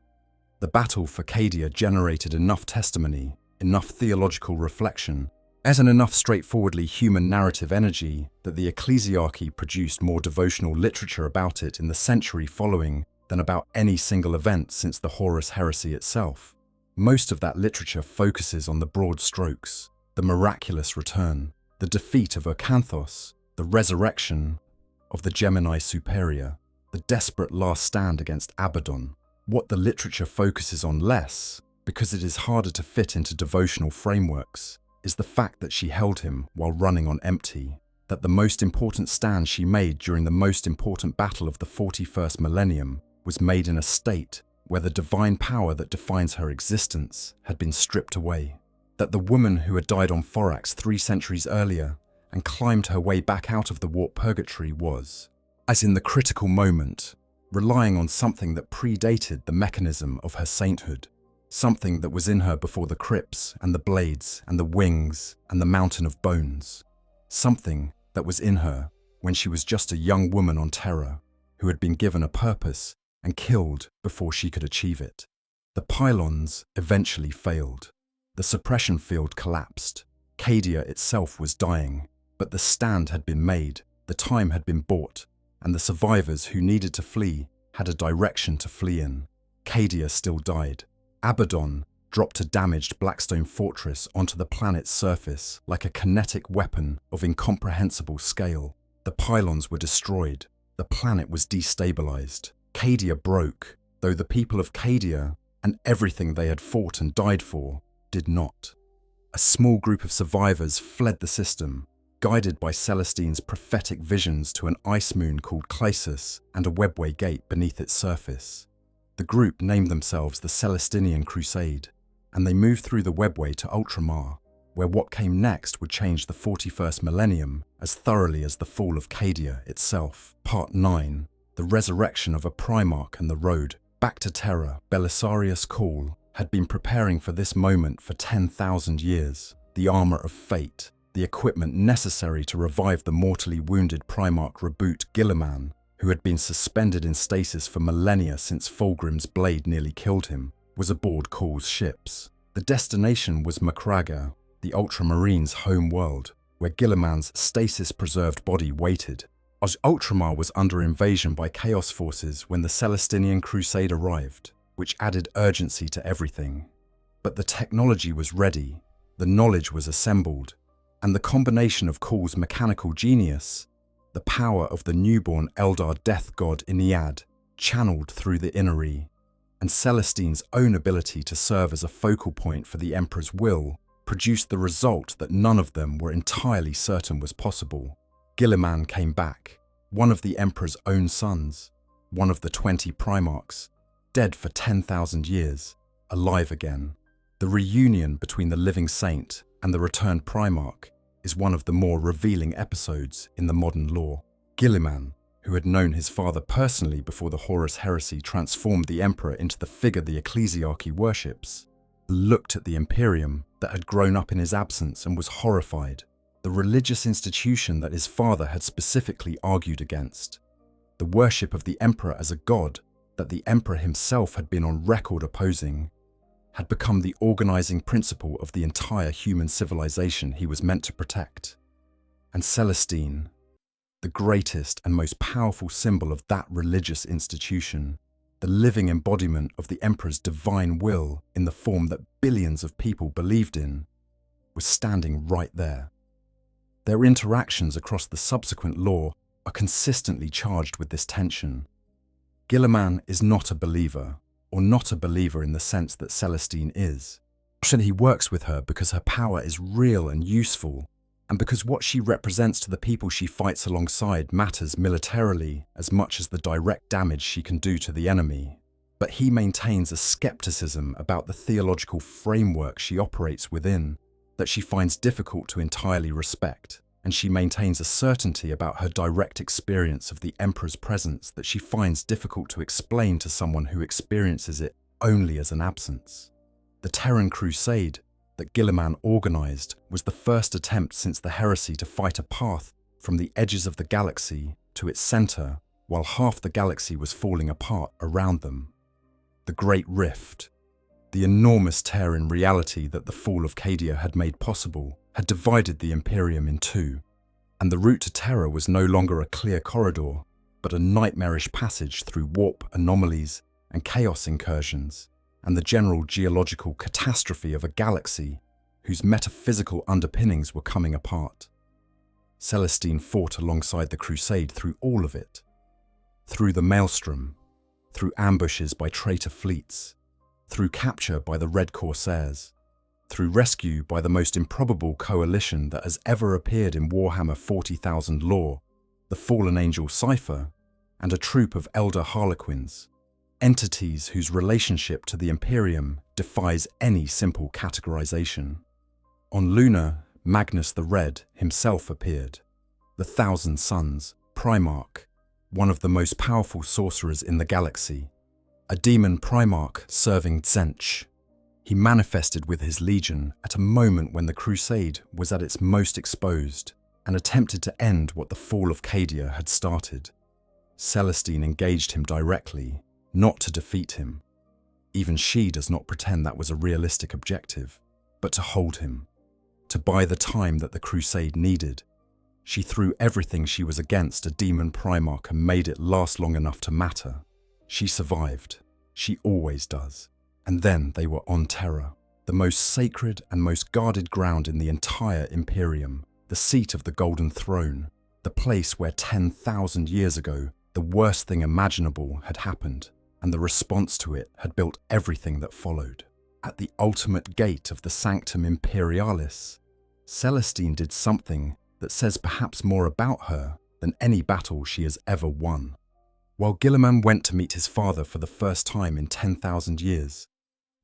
The battle for Cadia generated enough testimony, enough theological reflection, and enough straightforwardly human narrative energy that the ecclesiarchy produced more devotional literature about it in the century following than about any single event since the Horus heresy itself. Most of that literature focuses on the broad strokes, the miraculous return, the defeat of Acanthos, the resurrection of the Gemini Superior, the desperate last stand against Abaddon. What the literature focuses on less, because it is harder to fit into devotional frameworks, is the fact that she held him while running on empty, that the most important stand she made during the most important battle of the 41st millennium was made in a state where the divine power that defines her existence had been stripped away, that the woman who had died on Thorax 3 centuries earlier and climbed her way back out of the warp purgatory was, as in the critical moment, relying on something that predated the mechanism of her sainthood, something that was in her before the crypts and the blades and the wings and the mountain of bones, something that was in her when she was just a young woman on Terra who had been given a purpose and killed before she could achieve it. The pylons eventually failed. The suppression field collapsed. Cadia itself was dying, but the stand had been made, the time had been bought, and the survivors who needed to flee had a direction to flee in. Cadia still died. Abaddon dropped a damaged Blackstone fortress onto the planet's surface like a kinetic weapon of incomprehensible scale. The pylons were destroyed. The planet was destabilized. Cadia broke, though the people of Cadia and everything they had fought and died for did not. A small group of survivors fled the system, guided by Celestine's prophetic visions to an ice moon called Clysis and a webway gate beneath its surface. The group named themselves the Celestinian Crusade, and they moved through the webway to Ultramar, where what came next would change the 41st millennium as thoroughly as the fall of Cadia itself. Part 9. The resurrection of a primarch and the road back to Terra. Belisarius Cawl had been preparing for this moment for 10,000 years. The armor of fate, the equipment necessary to revive the mortally wounded primarch Reboot Guilliman, who had been suspended in stasis for millennia since Fulgrim's blade nearly killed him, was aboard Cawl's ships. The destination was Macraga, the Ultramarines' home world, where Guilliman's stasis-preserved body waited. As Ultramar was under invasion by Chaos forces when the Celestinian Crusade arrived, which added urgency to everything. But the technology was ready, the knowledge was assembled, and the combination of Cawl's mechanical genius, the power of the newborn Eldar death god Inead, channeled through the Innery, and Celestine's own ability to serve as a focal point for the Emperor's will, produced the result that none of them were entirely certain was possible. Guilliman came back, one of the Emperor's own sons, one of the 20 primarchs, dead for 10,000 years, alive again. The reunion between the living saint and the returned primarch is one of the more revealing episodes in the modern lore. Guilliman, who had known his father personally before the Horus heresy transformed the Emperor into the figure the ecclesiarchy worships, looked at the Imperium that had grown up in his absence and was horrified. The religious institution that his father had specifically argued against. The worship of the Emperor as a god that the Emperor himself had been on record opposing, had become the organizing principle of the entire human civilization he was meant to protect. And Celestine, the greatest and most powerful symbol of that religious institution, the living embodiment of the Emperor's divine will in the form that billions of people believed in, was standing right there. Their interactions across the subsequent lore are consistently charged with this tension. Guilliman is not a believer, or not a believer in the sense that Celestine is. And he works with her because her power is real and useful, and because what she represents to the people she fights alongside matters militarily as much as the direct damage she can do to the enemy. But he maintains a skepticism about the theological framework she operates within that she finds difficult to entirely respect. and she maintains a certainty about her direct experience of the Emperor's presence that she finds difficult to explain to someone who experiences it only as an absence. The Terran Crusade that Guilliman organized was the first attempt since the Heresy to fight a path from the edges of the galaxy to its center, while half the galaxy was falling apart around them. The Great Rift, the enormous tear in reality that the fall of Cadia had made possible, had divided the Imperium in two, and the route to Terra was no longer a clear corridor, but a nightmarish passage through warp anomalies and chaos incursions, and the general geological catastrophe of a galaxy whose metaphysical underpinnings were coming apart. Celestine fought alongside the Crusade through all of it. Through the Maelstrom, through ambushes by traitor fleets, through capture by the Red Corsairs, through rescue by the most improbable coalition that has ever appeared in Warhammer 40,000 lore, the Fallen Angel Cypher, and a troop of Elder Harlequins, entities whose relationship to the Imperium defies any simple categorization. On Luna, Magnus the Red himself appeared, the Thousand Suns, Primarch, one of the most powerful sorcerers in the galaxy, a demon primarch serving Tzeentch. He manifested with his legion at a moment when the Crusade was at its most exposed and attempted to end what the fall of Cadia had started. Celestine engaged him directly, not to defeat him. Even she does not pretend that was a realistic objective, but to hold him, to buy the time that the Crusade needed. She threw everything she was against a demon primarch and made it last long enough to matter. She survived. She always does. And then they were on Terra, the most sacred and most guarded ground in the entire Imperium, the seat of the Golden Throne, the place where 10,000 years ago the worst thing imaginable had happened, and the response to it had built everything that followed. At the ultimate gate of the Sanctum Imperialis, Celestine did something that says perhaps more about her than any battle she has ever won. While Guilliman went to meet his father for the first time in 10,000 years,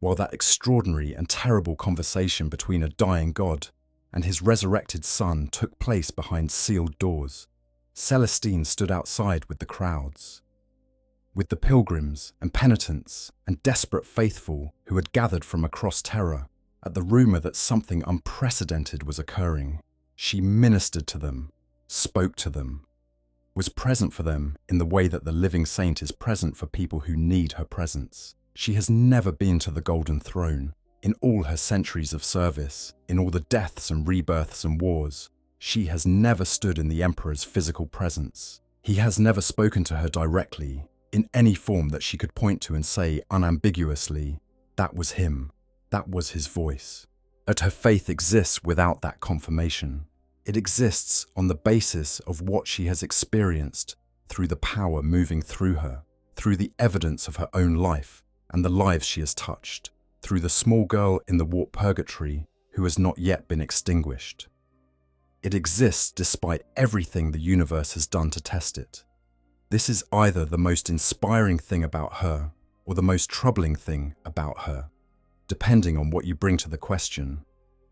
while that extraordinary and terrible conversation between a dying god and his resurrected son took place behind sealed doors, Celestine stood outside with the crowds, with the pilgrims and penitents and desperate faithful who had gathered from across Terra at the rumor that something unprecedented was occurring. She ministered to them, spoke to them, was present for them in the way that the living saint is present for people who need her presence. She has never been to the Golden Throne. In all her centuries of service, in all the deaths and rebirths and wars, she has never stood in the Emperor's physical presence. He has never spoken to her directly, in any form that she could point to and say unambiguously, that was him, that was his voice. But her faith exists without that confirmation. It exists on the basis of what she has experienced through the power moving through her, through the evidence of her own life and the lives she has touched, through the small girl in the warp purgatory who has not yet been extinguished. It exists despite everything the universe has done to test it. This is either the most inspiring thing about her or the most troubling thing about her, depending on what you bring to the question.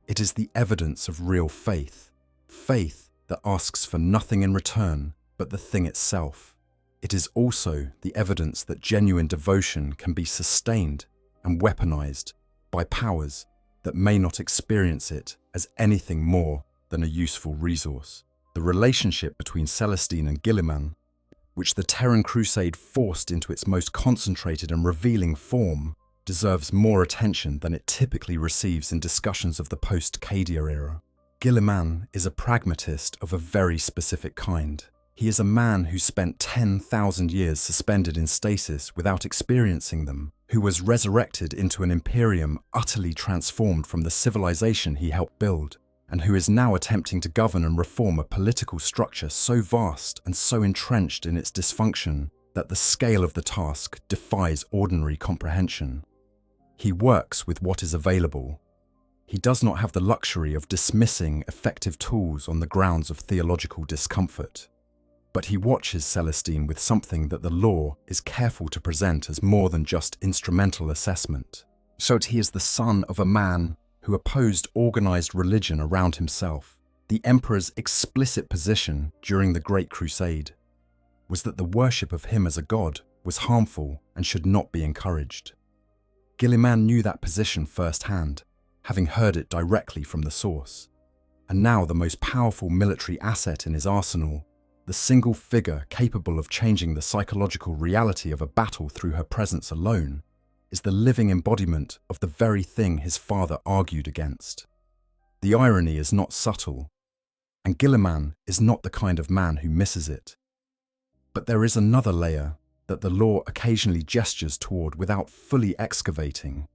It is the evidence of real faith, faith that asks for nothing in return but the thing itself. It is also the evidence that genuine devotion can be sustained and weaponized by powers that may not experience it as anything more than a useful resource. The relationship between Celestine and Guilliman, which the Terran Crusade forced into its most concentrated and revealing form, deserves more attention than it typically receives in discussions of the post-Cadia era. Guilliman is a pragmatist of a very specific kind. He is a man who spent 10,000 years suspended in stasis without experiencing them, who was resurrected into an Imperium utterly transformed from the civilization he helped build, and who is now attempting to govern and reform a political structure so vast and so entrenched in its dysfunction that the scale of the task defies ordinary comprehension. He works with what is available. He does not have the luxury of dismissing effective tools on the grounds of theological discomfort. But he watches Celestine with something that the law is careful to present as more than just instrumental assessment. So he is the son of a man who opposed organized religion around himself, The Emperor's explicit position during the Great Crusade was that the worship of him as a god was harmful and should not be encouraged. Guilliman knew that position firsthand, having heard it directly from the source. And now the most powerful military asset in his arsenal, the single figure capable of changing the psychological reality of a battle through her presence alone, is the living embodiment of the very thing his father argued against. The irony is not subtle, and Guilliman is not the kind of man who misses it. But there is another layer that the lore occasionally gestures toward without fully excavating.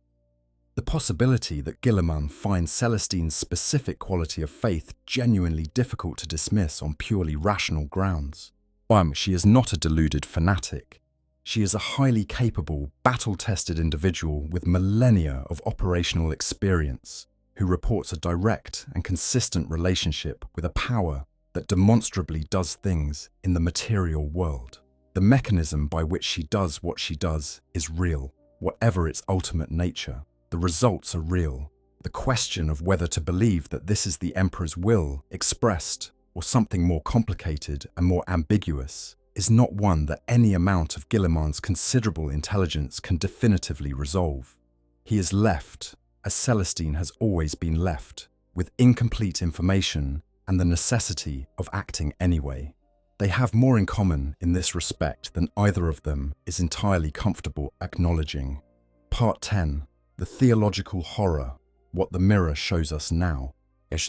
The possibility that Guilliman finds Celestine's specific quality of faith genuinely difficult to dismiss on purely rational grounds. She is not a deluded fanatic. She is a highly capable, battle-tested individual with millennia of operational experience, who reports a direct and consistent relationship with a power that demonstrably does things in the material world. The mechanism by which she does what she does is real, whatever its ultimate nature. The results are real. The question of whether to believe that this is the Emperor's will expressed, or something more complicated and more ambiguous, is not one that any amount of Guilliman's considerable intelligence can definitively resolve. He is left, as Celestine has always been left, with incomplete information and the necessity of acting anyway. They have more in common in this respect than either of them is entirely comfortable acknowledging. Part 10. The Theological Horror, What the Mirror Shows Us Now.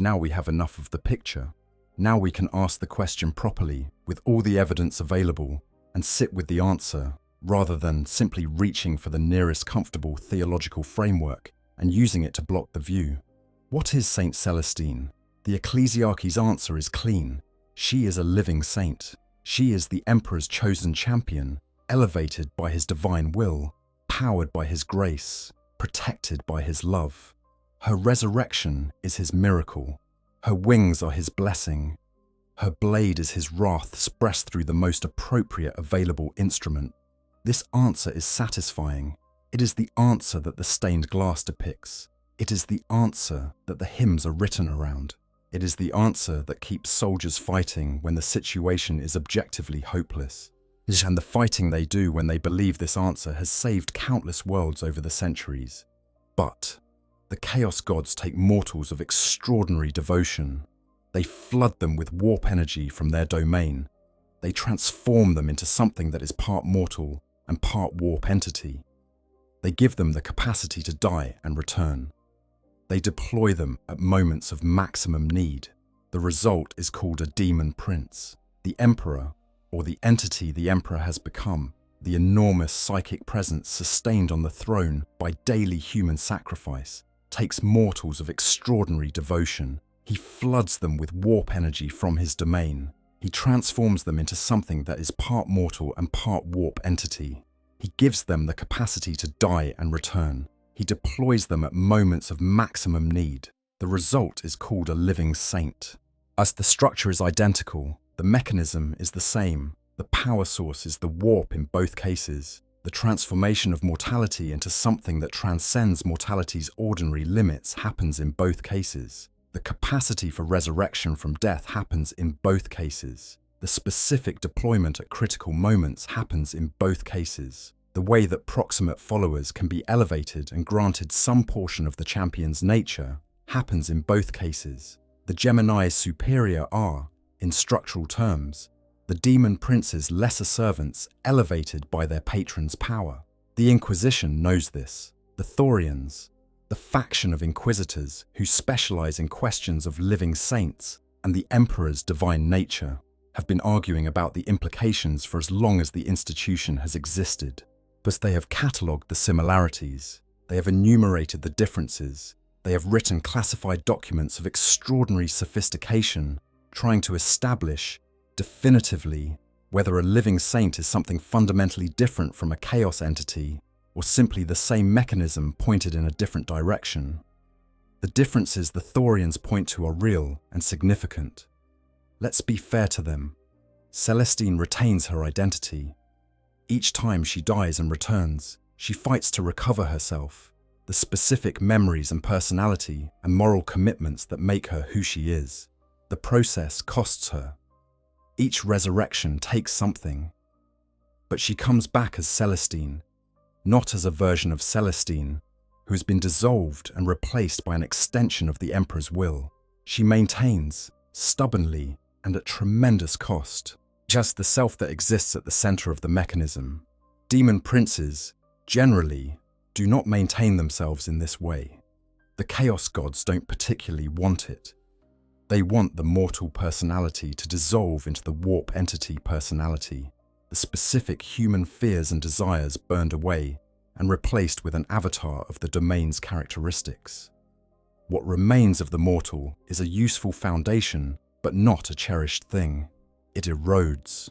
Now we have enough of the picture. Now we can ask the question properly, with all the evidence available, and sit with the answer, rather than simply reaching for the nearest comfortable theological framework and using it to block the view. What is Saint Celestine? The Ecclesiarchy's answer is clean. She is a living saint. She is the Emperor's chosen champion, elevated by his divine will, powered by his grace, protected by his love. Her resurrection is his miracle. Her wings are his blessing. Her blade is his wrath expressed through the most appropriate available instrument. This answer is satisfying. It is the answer that the stained glass depicts. It is the answer that the hymns are written around. It is the answer that keeps soldiers fighting when the situation is objectively hopeless. And the fighting they do when they believe this answer has saved countless worlds over the centuries. But the Chaos Gods take mortals of extraordinary devotion. They flood them with warp energy from their domain. They transform them into something that is part mortal and part warp entity. They give them the capacity to die and return. They deploy them at moments of maximum need. The result is called a demon prince. The Emperor, or the entity the Emperor has become, the enormous psychic presence sustained on the throne by daily human sacrifice, takes mortals of extraordinary devotion. He floods them with warp energy from his domain. He transforms them into something that is part mortal and part warp entity. He gives them the capacity to die and return. He deploys them at moments of maximum need. The result is called a living saint. As the structure is identical, the mechanism is the same. The power source is the warp in both cases. The transformation of mortality into something that transcends mortality's ordinary limits happens in both cases. The capacity for resurrection from death happens in both cases. The specific deployment at critical moments happens in both cases. The way that proximate followers can be elevated and granted some portion of the champion's nature happens in both cases. The Gemini's superior are, in structural terms, the demon prince's lesser servants elevated by their patron's power. The Inquisition knows this. The Thorians, the faction of inquisitors who specialize in questions of living saints and the Emperor's divine nature, have been arguing about the implications for as long as the institution has existed. But they have catalogued the similarities, they have enumerated the differences, they have written classified documents of extraordinary sophistication, trying to establish, definitively, whether a living saint is something fundamentally different from a chaos entity, or simply the same mechanism pointed in a different direction. The differences the Thorians point to are real and significant. Let's be fair to them. Celestine retains her identity. Each time she dies and returns, she fights to recover herself, the specific memories and personality and moral commitments that make her who she is. The process costs her. Each resurrection takes something. But she comes back as Celestine, not as a version of Celestine, who has been dissolved and replaced by an extension of the Emperor's will. She maintains, stubbornly and at tremendous cost, just the self that exists at the center of the mechanism. Demon princes, generally, do not maintain themselves in this way. The Chaos Gods don't particularly want it. They want the mortal personality to dissolve into the warp entity personality, the specific human fears and desires burned away and replaced with an avatar of the domain's characteristics. What remains of the mortal is a useful foundation, but not a cherished thing. It erodes.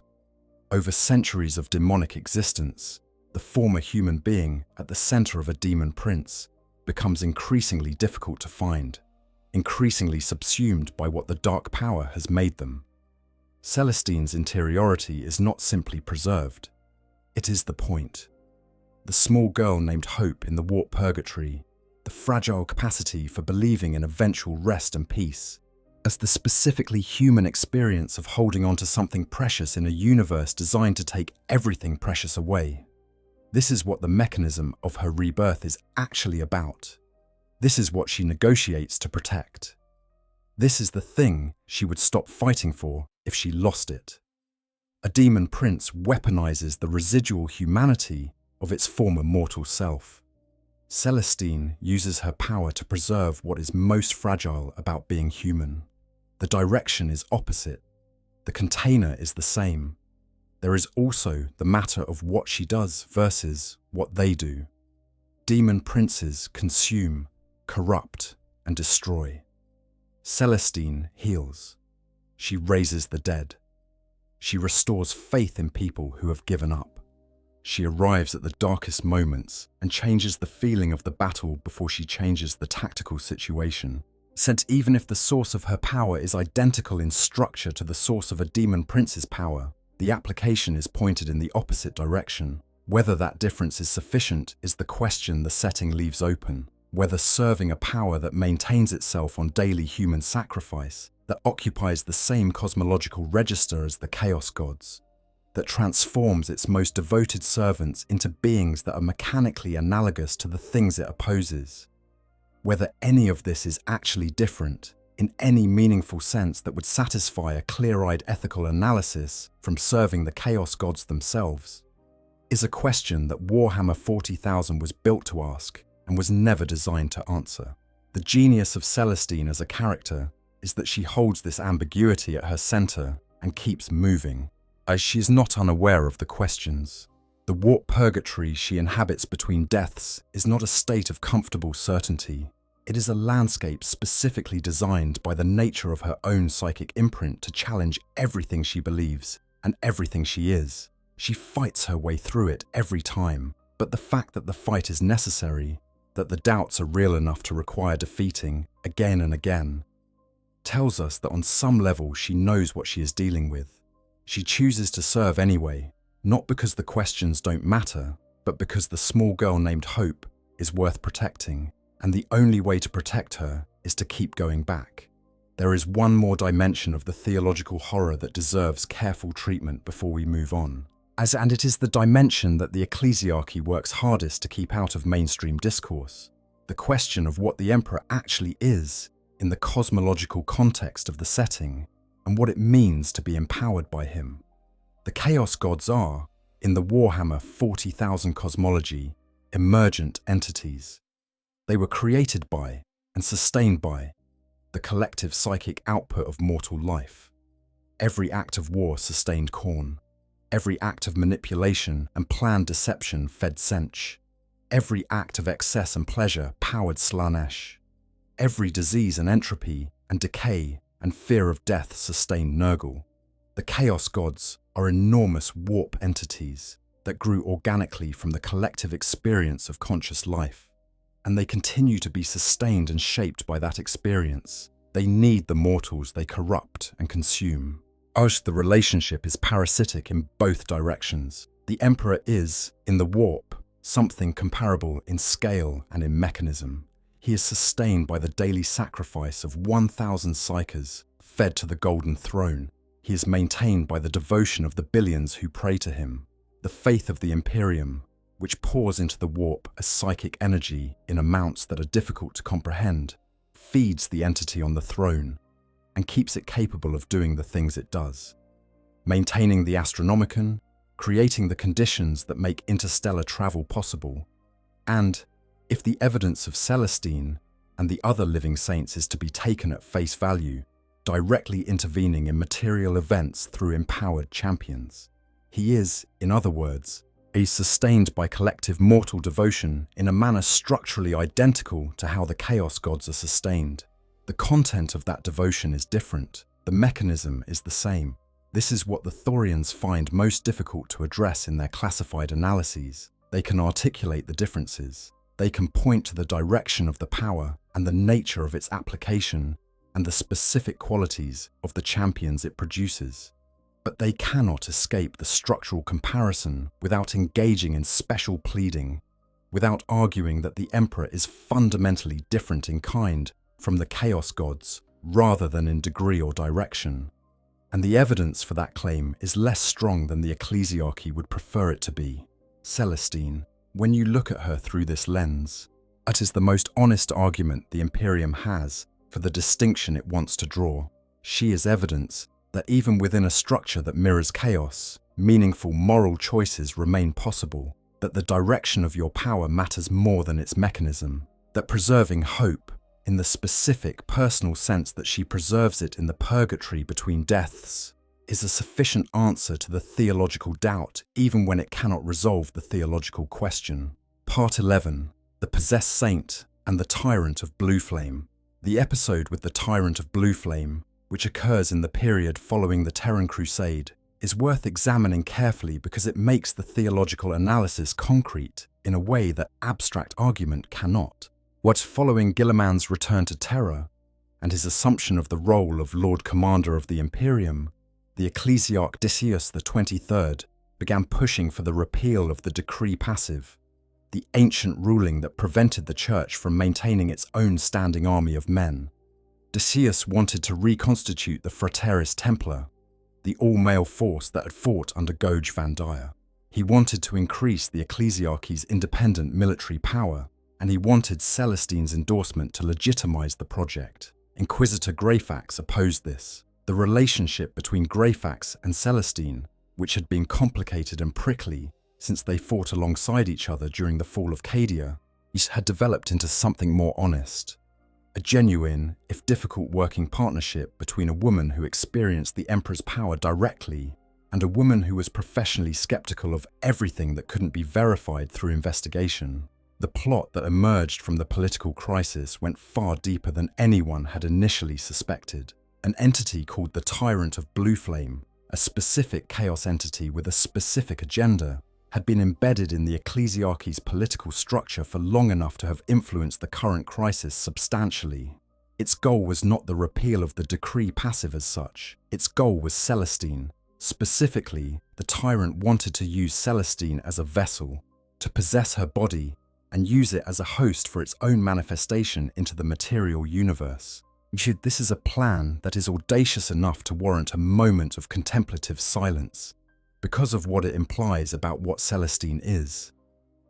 Over centuries of demonic existence, the former human being at the center of a demon prince becomes increasingly difficult to find, increasingly subsumed by what the dark power has made them. Celestine's interiority is not simply preserved. It is the point. The small girl named Hope in the warp purgatory, the fragile capacity for believing in eventual rest and peace, as the specifically human experience of holding on to something precious in a universe designed to take everything precious away. This is what the mechanism of her rebirth is actually about. This is what she negotiates to protect. This is the thing she would stop fighting for if she lost it. A demon prince weaponizes the residual humanity of its former mortal self. Celestine uses her power to preserve what is most fragile about being human. The direction is opposite. The container is the same. There is also the matter of what she does versus what they do. Demon princes consume, corrupt, and destroy. Celestine heals. She raises the dead. She restores faith in people who have given up. She arrives at the darkest moments and changes the feeling of the battle before she changes the tactical situation. Since even if the source of her power is identical in structure to the source of a demon prince's power, the application is pointed in the opposite direction. Whether that difference is sufficient is the question the setting leaves open. Whether serving a power that maintains itself on daily human sacrifice, that occupies the same cosmological register as the Chaos Gods, that transforms its most devoted servants into beings that are mechanically analogous to the things it opposes. Whether any of this is actually different, in any meaningful sense that would satisfy a clear-eyed ethical analysis from serving the Chaos Gods themselves, is a question that Warhammer 40,000 was built to ask and was never designed to answer. The genius of Celestine as a character is that she holds this ambiguity at her center and keeps moving, as she is not unaware of the questions. The warp purgatory she inhabits between deaths is not a state of comfortable certainty. It is a landscape specifically designed by the nature of her own psychic imprint to challenge everything she believes and everything she is. She fights her way through it every time, but the fact that the fight is necessary, that the doubts are real enough to require defeating again and again, tells us that on some level she knows what she is dealing with. She chooses to serve anyway, not because the questions don't matter, but because the small girl named Hope is worth protecting, and the only way to protect her is to keep going back. There is one more dimension of the theological horror that deserves careful treatment before we move on. And it is the dimension that the ecclesiarchy works hardest to keep out of mainstream discourse. The question of what the Emperor actually is in the cosmological context of the setting, and what it means to be empowered by him. The Chaos Gods are, in the Warhammer 40,000 cosmology, emergent entities. They were created by, and sustained by, the collective psychic output of mortal life. Every act of war sustained Khorne. Every act of manipulation and planned deception fed Sench. Every act of excess and pleasure powered Slanesh. Every disease and entropy and decay and fear of death sustained Nurgle. The Chaos Gods are enormous warp entities that grew organically from the collective experience of conscious life, and they continue to be sustained and shaped by that experience. They need the mortals they corrupt and consume. The relationship is parasitic in both directions. The Emperor is, in the warp, something comparable in scale and in mechanism. He is sustained by the daily sacrifice of 1,000 psykers, fed to the golden throne. He is maintained by the devotion of the billions who pray to him. The faith of the Imperium, which pours into the warp as psychic energy in amounts that are difficult to comprehend, feeds the entity on the throne and keeps it capable of doing the things it does. Maintaining the Astronomicon, creating the conditions that make interstellar travel possible, and, if the evidence of Celestine and the other living saints is to be taken at face value, directly intervening in material events through empowered champions. He is, in other words, sustained by collective mortal devotion in a manner structurally identical to how the Chaos Gods are sustained. The content of that devotion is different, the mechanism is the same. This is what the Thorians find most difficult to address in their classified analyses. They can articulate the differences. They can point to the direction of the power and the nature of its application and the specific qualities of the champions it produces. But they cannot escape the structural comparison without engaging in special pleading, without arguing that the Emperor is fundamentally different in kind from the Chaos Gods rather than in degree or direction. And the evidence for that claim is less strong than the ecclesiarchy would prefer it to be. Celestine, when you look at her through this lens, it is the most honest argument the Imperium has for the distinction it wants to draw. She is evidence that even within a structure that mirrors chaos, meaningful moral choices remain possible, that the direction of your power matters more than its mechanism, that preserving hope, in the specific personal sense that she preserves it in the purgatory between deaths, is a sufficient answer to the theological doubt even when it cannot resolve the theological question. Part 11. The Possessed Saint and the Tyrant of Blue Flame. The episode with the Tyrant of Blue Flame, which occurs in the period following the Terran Crusade, is worth examining carefully because it makes the theological analysis concrete in a way that abstract argument cannot. What following Guilliman's return to Terra and his assumption of the role of Lord Commander of the Imperium, the Ecclesiarch Decius XXIII began pushing for the repeal of the decree passive, the ancient ruling that prevented the Church from maintaining its own standing army of men. Decius wanted to reconstitute the Frateris Templar, the all-male force that had fought under Goge Van Dyer. He wanted to increase the ecclesiarchy's independent military power, and he wanted Celestine's endorsement to legitimize the project. Inquisitor Greyfax opposed this. The relationship between Greyfax and Celestine, which had been complicated and prickly since they fought alongside each other during the fall of Cadia, had developed into something more honest. A genuine, if difficult, working partnership between a woman who experienced the Emperor's power directly and a woman who was professionally skeptical of everything that couldn't be verified through investigation. The plot that emerged from the political crisis went far deeper than anyone had initially suspected. An entity called the Tyrant of Blue Flame, a specific chaos entity with a specific agenda, had been embedded in the ecclesiarchy's political structure for long enough to have influenced the current crisis substantially. Its goal was not the repeal of the decree passive as such. Its goal was Celestine. Specifically, the Tyrant wanted to use Celestine as a vessel, to possess her body and use it as a host for its own manifestation into the material universe. This is a plan that is audacious enough to warrant a moment of contemplative silence, because of what it implies about what Celestine is.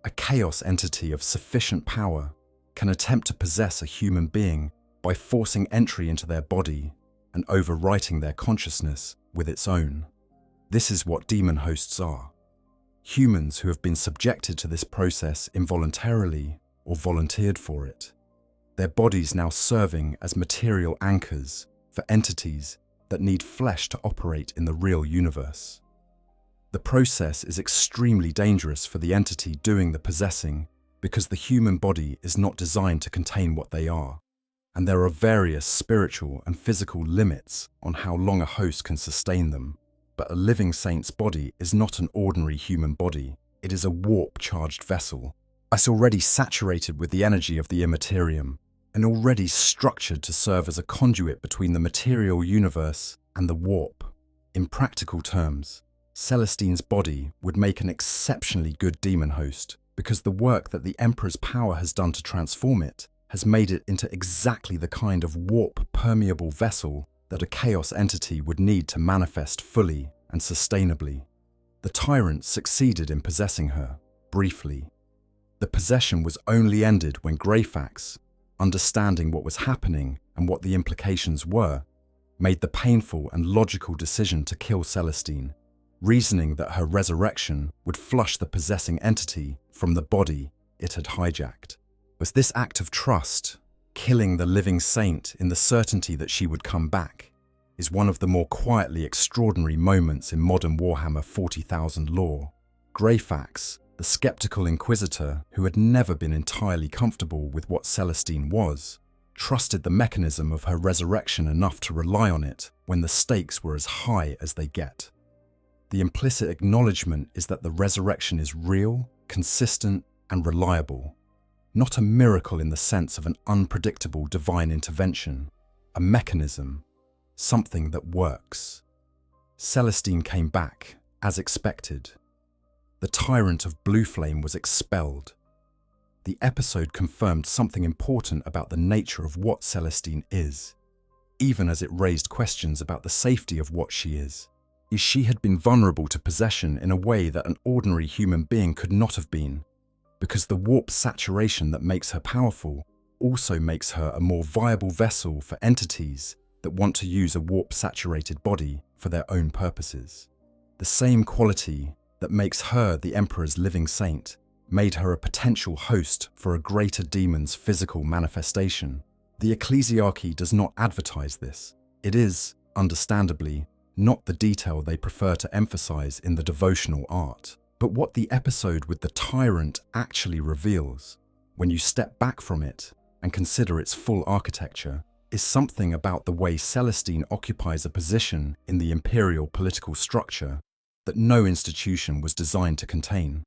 A chaos entity of sufficient power can attempt to possess a human being by forcing entry into their body and overwriting their consciousness with its own. This is what demon hosts are. Humans who have been subjected to this process involuntarily or volunteered for it. Their bodies now serving as material anchors for entities that need flesh to operate in the real universe. The process is extremely dangerous for the entity doing the possessing because the human body is not designed to contain what they are, and there are various spiritual and physical limits on how long a host can sustain them. But a living saint's body is not an ordinary human body. It is a warp-charged vessel. It's already saturated with the energy of the immaterium, and already structured to serve as a conduit between the material universe and the warp. In practical terms, Celestine's body would make an exceptionally good demon host because the work that the Emperor's power has done to transform it has made it into exactly the kind of warp-permeable vessel that a chaos entity would need to manifest fully and sustainably. The tyrant succeeded in possessing her, briefly. The possession was only ended when Greyfax, understanding what was happening and what the implications were, made the painful and logical decision to kill Celestine, reasoning that her resurrection would flush the possessing entity from the body it had hijacked. Was this act of trust, killing the living saint in the certainty that she would come back, is one of the more quietly extraordinary moments in modern Warhammer 40,000 lore. Greyfax, the skeptical inquisitor who had never been entirely comfortable with what Celestine was, trusted the mechanism of her resurrection enough to rely on it when the stakes were as high as they get. The implicit acknowledgement is that the resurrection is real, consistent, and reliable. Not a miracle in the sense of an unpredictable divine intervention, a mechanism, something that works. Celestine came back, as expected. The tyrant of Blue Flame was expelled. The episode confirmed something important about the nature of what Celestine is, even as it raised questions about the safety of what she is. She had been vulnerable to possession in a way that an ordinary human being could not have been, because the warp saturation that makes her powerful also makes her a more viable vessel for entities that want to use a warp-saturated body for their own purposes. The same quality that makes her the Emperor's living saint made her a potential host for a greater demon's physical manifestation. The ecclesiarchy does not advertise this. It is, understandably, not the detail they prefer to emphasize in the devotional art. But what the episode with the tyrant actually reveals, when you step back from it and consider its full architecture, is something about the way Celestine occupies a position in the imperial political structure that no institution was designed to contain.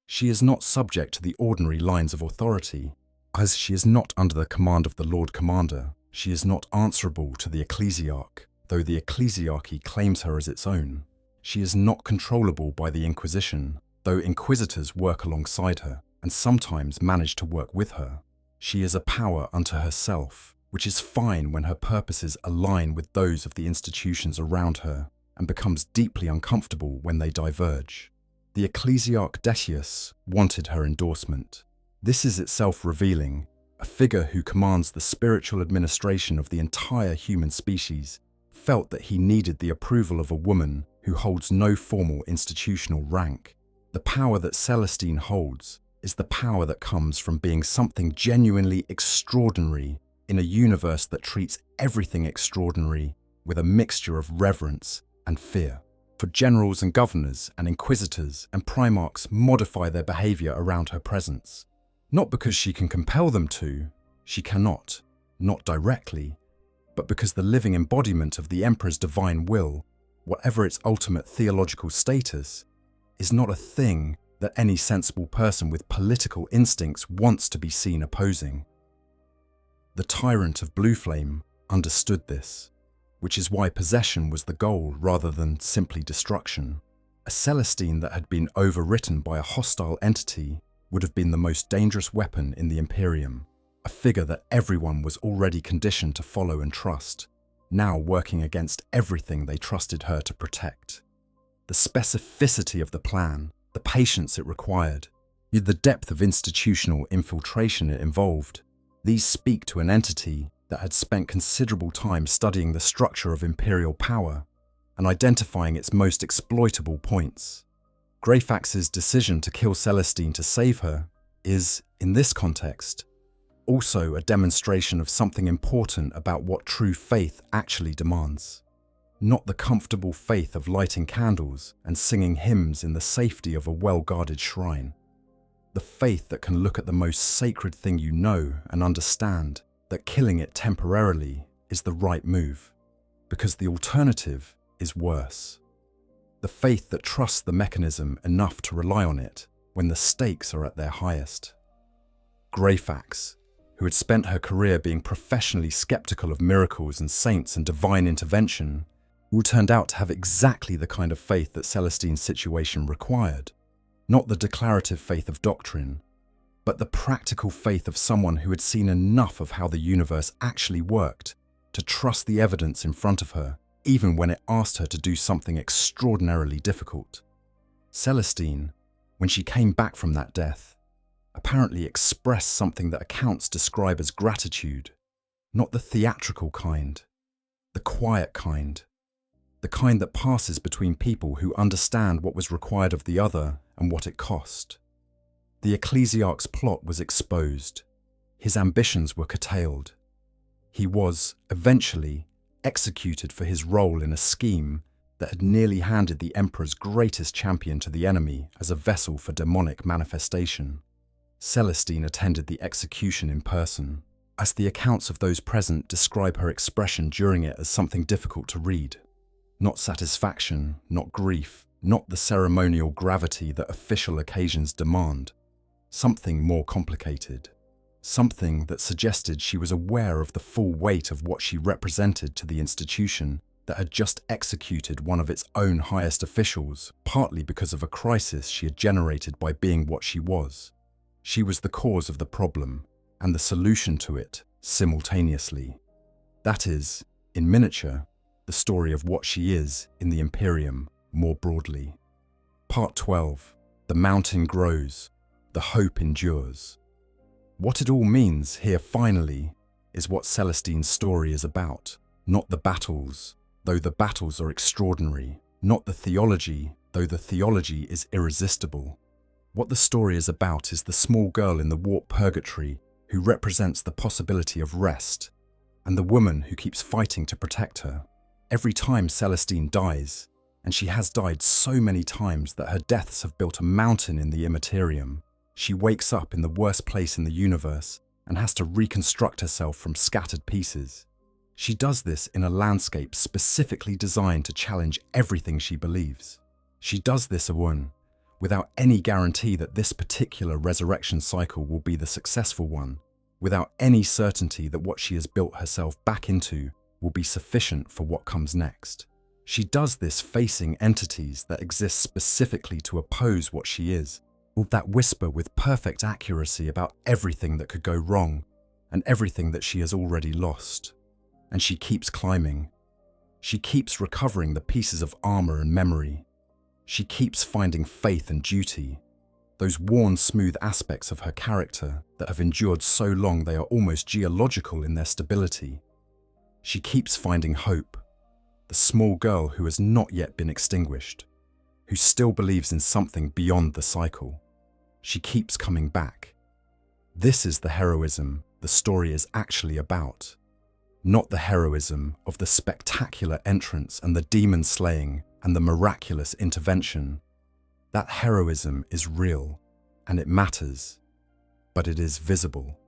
She is not subject to the ordinary lines of authority, as she is not under the command of the Lord Commander. She is not answerable to the ecclesiarch, though the ecclesiarchy claims her as its own. She is not controllable by the Inquisition, though inquisitors work alongside her and sometimes manage to work with her. She is a power unto herself, which is fine when her purposes align with those of the institutions around her, and becomes deeply uncomfortable when they diverge. The ecclesiarch Decius wanted her endorsement. This is itself revealing, a figure who commands the spiritual administration of the entire human species felt that he needed the approval of a woman who holds no formal institutional rank. The power that Celestine holds is the power that comes from being something genuinely extraordinary in a universe that treats everything extraordinary with a mixture of reverence and fear. For generals and governors and inquisitors and primarchs modify their behavior around her presence. Not because she can compel them to, she cannot, not directly, but because the living embodiment of the Emperor's divine will, whatever its ultimate theological status, is not a thing that any sensible person with political instincts wants to be seen opposing. The tyrant of Blue Flame understood this, which is why possession was the goal rather than simply destruction. A Celestine that had been overwritten by a hostile entity would have been the most dangerous weapon in the Imperium, a figure that everyone was already conditioned to follow and trust, now working against everything they trusted her to protect. The specificity of the plan, the patience it required, the depth of institutional infiltration it involved, these speak to an entity that had spent considerable time studying the structure of imperial power and identifying its most exploitable points. Greyfax's decision to kill Celestine to save her is, in this context, also a demonstration of something important about what true faith actually demands. Not the comfortable faith of lighting candles and singing hymns in the safety of a well-guarded shrine. The faith that can look at the most sacred thing you know and understand that killing it temporarily is the right move, because the alternative is worse. The faith that trusts the mechanism enough to rely on it when the stakes are at their highest. Greyfax, who had spent her career being professionally skeptical of miracles and saints and divine intervention, who turned out to have exactly the kind of faith that Celestine's situation required. Not the declarative faith of doctrine, but the practical faith of someone who had seen enough of how the universe actually worked to trust the evidence in front of her, even when it asked her to do something extraordinarily difficult. Celestine, when she came back from that death, apparently expressed something that accounts describe as gratitude, not the theatrical kind, the quiet kind, the kind that passes between people who understand what was required of the other and what it cost. The ecclesiarch's plot was exposed. His ambitions were curtailed. He was, eventually, executed for his role in a scheme that had nearly handed the emperor's greatest champion to the enemy as a vessel for demonic manifestation. Celestine attended the execution in person, as the accounts of those present describe her expression during it as something difficult to read. Not satisfaction, not grief, not the ceremonial gravity that official occasions demand. Something more complicated. Something that suggested she was aware of the full weight of what she represented to the institution that had just executed one of its own highest officials, partly because of a crisis she had generated by being what she was. She was the cause of the problem, and the solution to it, simultaneously. That is, in miniature, the story of what she is in the Imperium more broadly. Part 12. The mountain grows. The hope endures. What it all means here finally is what Celestine's story is about. Not the battles, though the battles are extraordinary. Not the theology, though the theology is irresistible. What the story is about is the small girl in the warp purgatory who represents the possibility of rest, and the woman who keeps fighting to protect her. Every time Celestine dies, and she has died so many times that her deaths have built a mountain in the immaterium, she wakes up in the worst place in the universe and has to reconstruct herself from scattered pieces. She does this in a landscape specifically designed to challenge everything she believes. She does this alone, without any guarantee that this particular resurrection cycle will be the successful one, without any certainty that what she has built herself back into will be sufficient for what comes next. She does this facing entities that exist specifically to oppose what she is, all that whisper with perfect accuracy about everything that could go wrong and everything that she has already lost. And she keeps climbing. She keeps recovering the pieces of armor and memory. She keeps finding faith and duty, those worn, smooth aspects of her character that have endured so long they are almost geological in their stability. She keeps finding hope, the small girl who has not yet been extinguished, who still believes in something beyond the cycle. She keeps coming back. This is the heroism the story is actually about. Not the heroism of the spectacular entrance and the demon slaying and the miraculous intervention. That heroism is real, and it matters, but it is visible.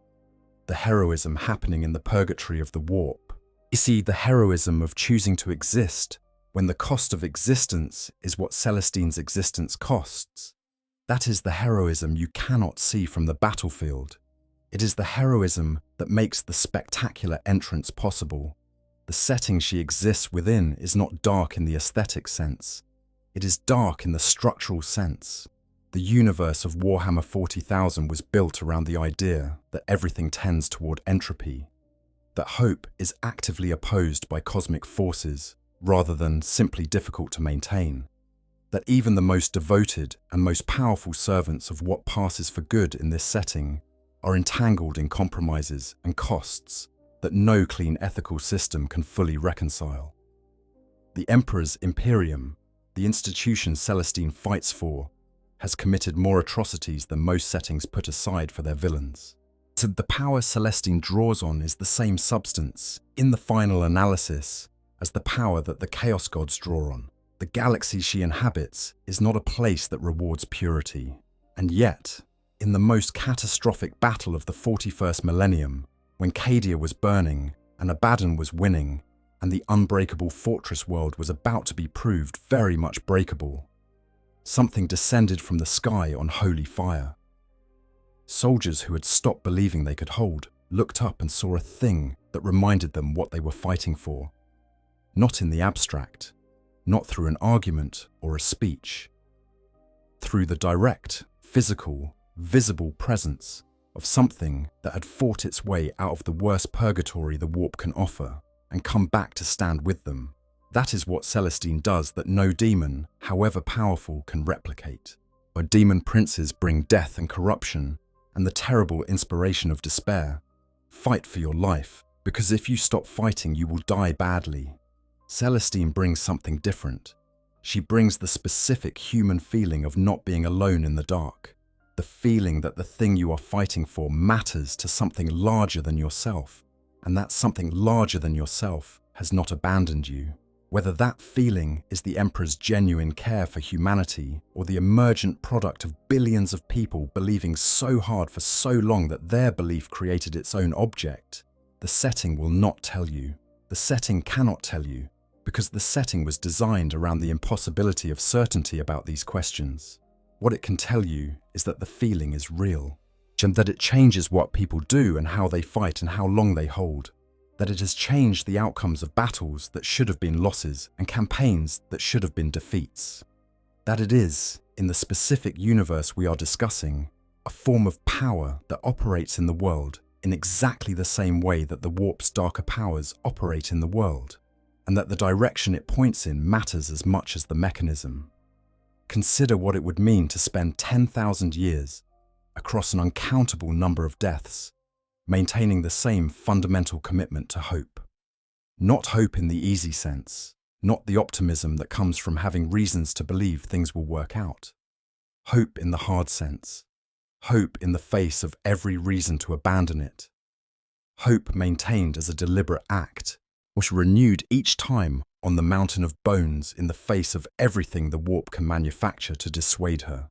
The heroism happening in the purgatory of the warp. You see, the heroism of choosing to exist when the cost of existence is what Celestine's existence costs. That is the heroism you cannot see from the battlefield. It is the heroism that makes the spectacular entrance possible. The setting she exists within is not dark in the aesthetic sense. It is dark in the structural sense. The universe of Warhammer 40,000 was built around the idea that everything tends toward entropy, that hope is actively opposed by cosmic forces rather than simply difficult to maintain, that even the most devoted and most powerful servants of what passes for good in this setting are entangled in compromises and costs that no clean ethical system can fully reconcile. The Emperor's Imperium, the institution Celestine fights for, has committed more atrocities than most settings put aside for their villains. So the power Celestine draws on is the same substance, in the final analysis, as the power that the Chaos Gods draw on. The galaxy she inhabits is not a place that rewards purity, and yet, in the most catastrophic battle of the 41st millennium, when Cadia was burning and Abaddon was winning, and the unbreakable fortress world was about to be proved very much breakable, something descended from the sky on holy fire. Soldiers who had stopped believing they could hold looked up and saw a thing that reminded them what they were fighting for. Not in the abstract, not through an argument or a speech. Through the direct, physical, visible presence of something that had fought its way out of the worst purgatory the warp can offer, and come back to stand with them. That is what Celestine does that no demon, however powerful, can replicate. Her demon princes bring death and corruption and the terrible inspiration of despair. Fight for your life, because if you stop fighting, you will die badly. Celestine brings something different. She brings the specific human feeling of not being alone in the dark. The feeling that the thing you are fighting for matters to something larger than yourself, and that something larger than yourself has not abandoned you. Whether that feeling is the Emperor's genuine care for humanity or the emergent product of billions of people believing so hard for so long that their belief created its own object, the setting will not tell you. The setting cannot tell you, because the setting was designed around the impossibility of certainty about these questions. What it can tell you is that the feeling is real, and that it changes what people do and how they fight and how long they hold. That it has changed the outcomes of battles that should have been losses and campaigns that should have been defeats. That it is, in the specific universe we are discussing, a form of power that operates in the world in exactly the same way that the warp's darker powers operate in the world, and that the direction it points in matters as much as the mechanism. Consider what it would mean to spend 10,000 years across an uncountable number of deaths maintaining the same fundamental commitment to hope. Not hope in the easy sense, not the optimism that comes from having reasons to believe things will work out. Hope in the hard sense, hope in the face of every reason to abandon it. Hope maintained as a deliberate act, which renewed each time on the mountain of bones in the face of everything the warp can manufacture to dissuade her.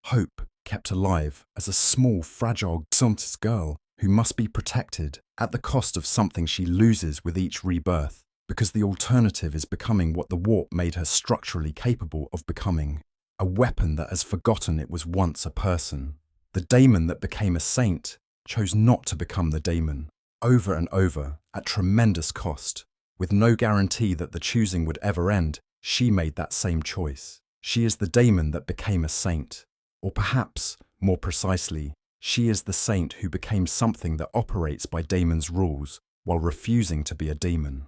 Hope kept alive as a small, fragile Xanthus girl who must be protected at the cost of something she loses with each rebirth, because the alternative is becoming what the warp made her structurally capable of becoming, a weapon that has forgotten it was once a person. The Daemon that became a saint chose not to become the Daemon, over and over, at tremendous cost. With no guarantee that the choosing would ever end, she made that same choice. She is the Daemon that became a saint. Or perhaps, more precisely, she is the saint who became something that operates by Daemon's rules while refusing to be a demon.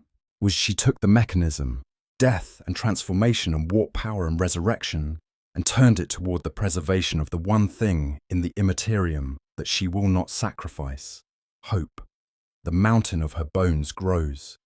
She took the mechanism, death and transformation and warp power and resurrection, and turned it toward the preservation of the one thing in the Imperium that she will not sacrifice: hope. The mountain of her bones grows.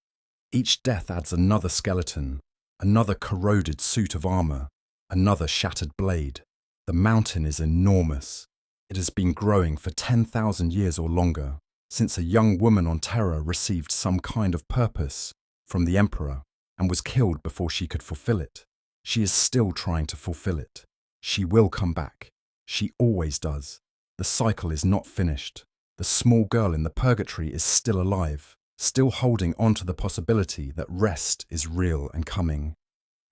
Each death adds another skeleton, another corroded suit of armor, another shattered blade. The mountain is enormous. It has been growing for 10,000 years or longer, since a young woman on Terra received some kind of purpose from the Emperor and was killed before she could fulfill it. She is still trying to fulfill it. She will come back. She always does. The cycle is not finished. The small girl in the purgatory is still alive, still holding on to the possibility that rest is real and coming.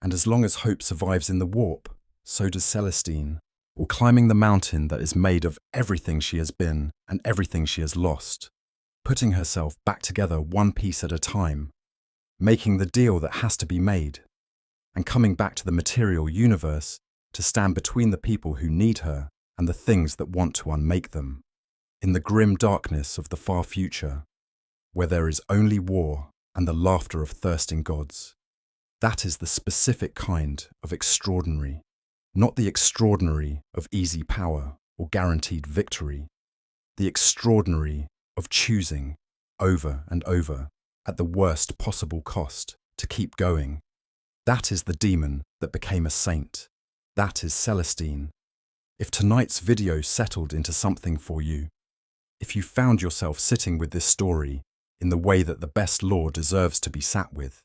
And as long as hope survives in the warp, so does Celestine, or climbing the mountain that is made of everything she has been and everything she has lost, putting herself back together one piece at a time, making the deal that has to be made, and coming back to the material universe to stand between the people who need her and the things that want to unmake them. In the grim darkness of the far future, where there is only war and the laughter of thirsting gods. That is the specific kind of extraordinary, not the extraordinary of easy power or guaranteed victory, the extraordinary of choosing over and over at the worst possible cost to keep going. That is the demon that became a saint. That is Celestine. If tonight's video settled into something for you, if you found yourself sitting with this story in the way that the best lore deserves to be sat with,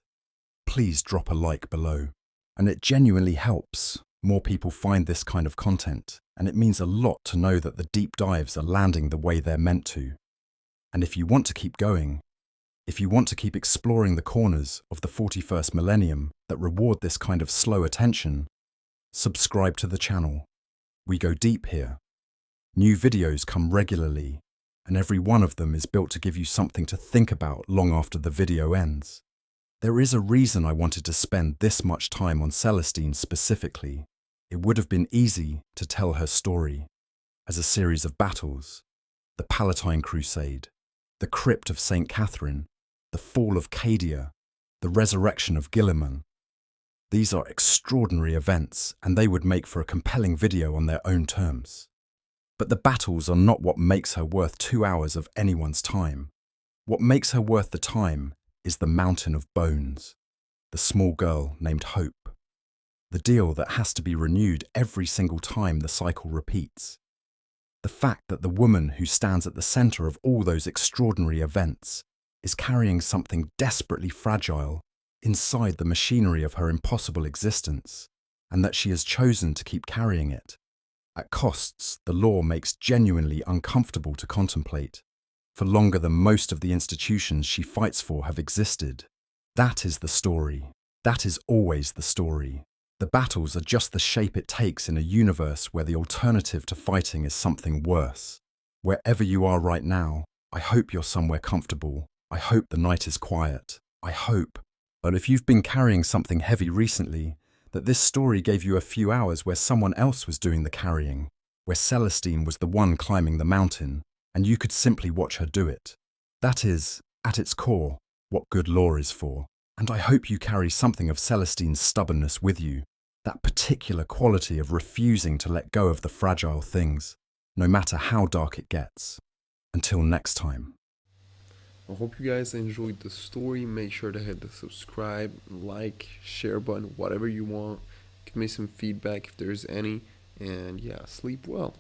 please drop a like below. And it genuinely helps more people find this kind of content, and it means a lot to know that the deep dives are landing the way they're meant to. And if you want to keep going, if you want to keep exploring the corners of the 41st millennium that reward this kind of slow attention, subscribe to the channel. We go deep here. New videos come regularly, and every one of them is built to give you something to think about long after the video ends. There is a reason I wanted to spend this much time on Celestine specifically. It would have been easy to tell her story as a series of battles: the Palatine Crusade, the Crypt of St. Catherine, the fall of Cadia, the resurrection of Guilliman. These are extraordinary events, and they would make for a compelling video on their own terms. But the battles are not what makes her worth 2 hours of anyone's time. What makes her worth the time is the mountain of bones, the small girl named Hope, the deal that has to be renewed every single time the cycle repeats. The fact that the woman who stands at the center of all those extraordinary events is carrying something desperately fragile inside the machinery of her impossible existence, and that she has chosen to keep carrying it. At costs the law makes genuinely uncomfortable to contemplate, for longer than most of the institutions she fights for have existed. That is the story. That is always the story. The battles are just the shape it takes in a universe where the alternative to fighting is something worse. Wherever you are right now, I hope you're somewhere comfortable. I hope the night is quiet. I hope. But if you've been carrying something heavy recently, that this story gave you a few hours where someone else was doing the carrying, where Celestine was the one climbing the mountain, and you could simply watch her do it. That is, at its core, what good law is for. And I hope you carry something of Celestine's stubbornness with you, that particular quality of refusing to let go of the fragile things, no matter how dark it gets. Until next time. I hope you guys enjoyed the story. Make sure to hit the subscribe, like, share button, whatever you want. Give me some feedback if there's any. And yeah, sleep well.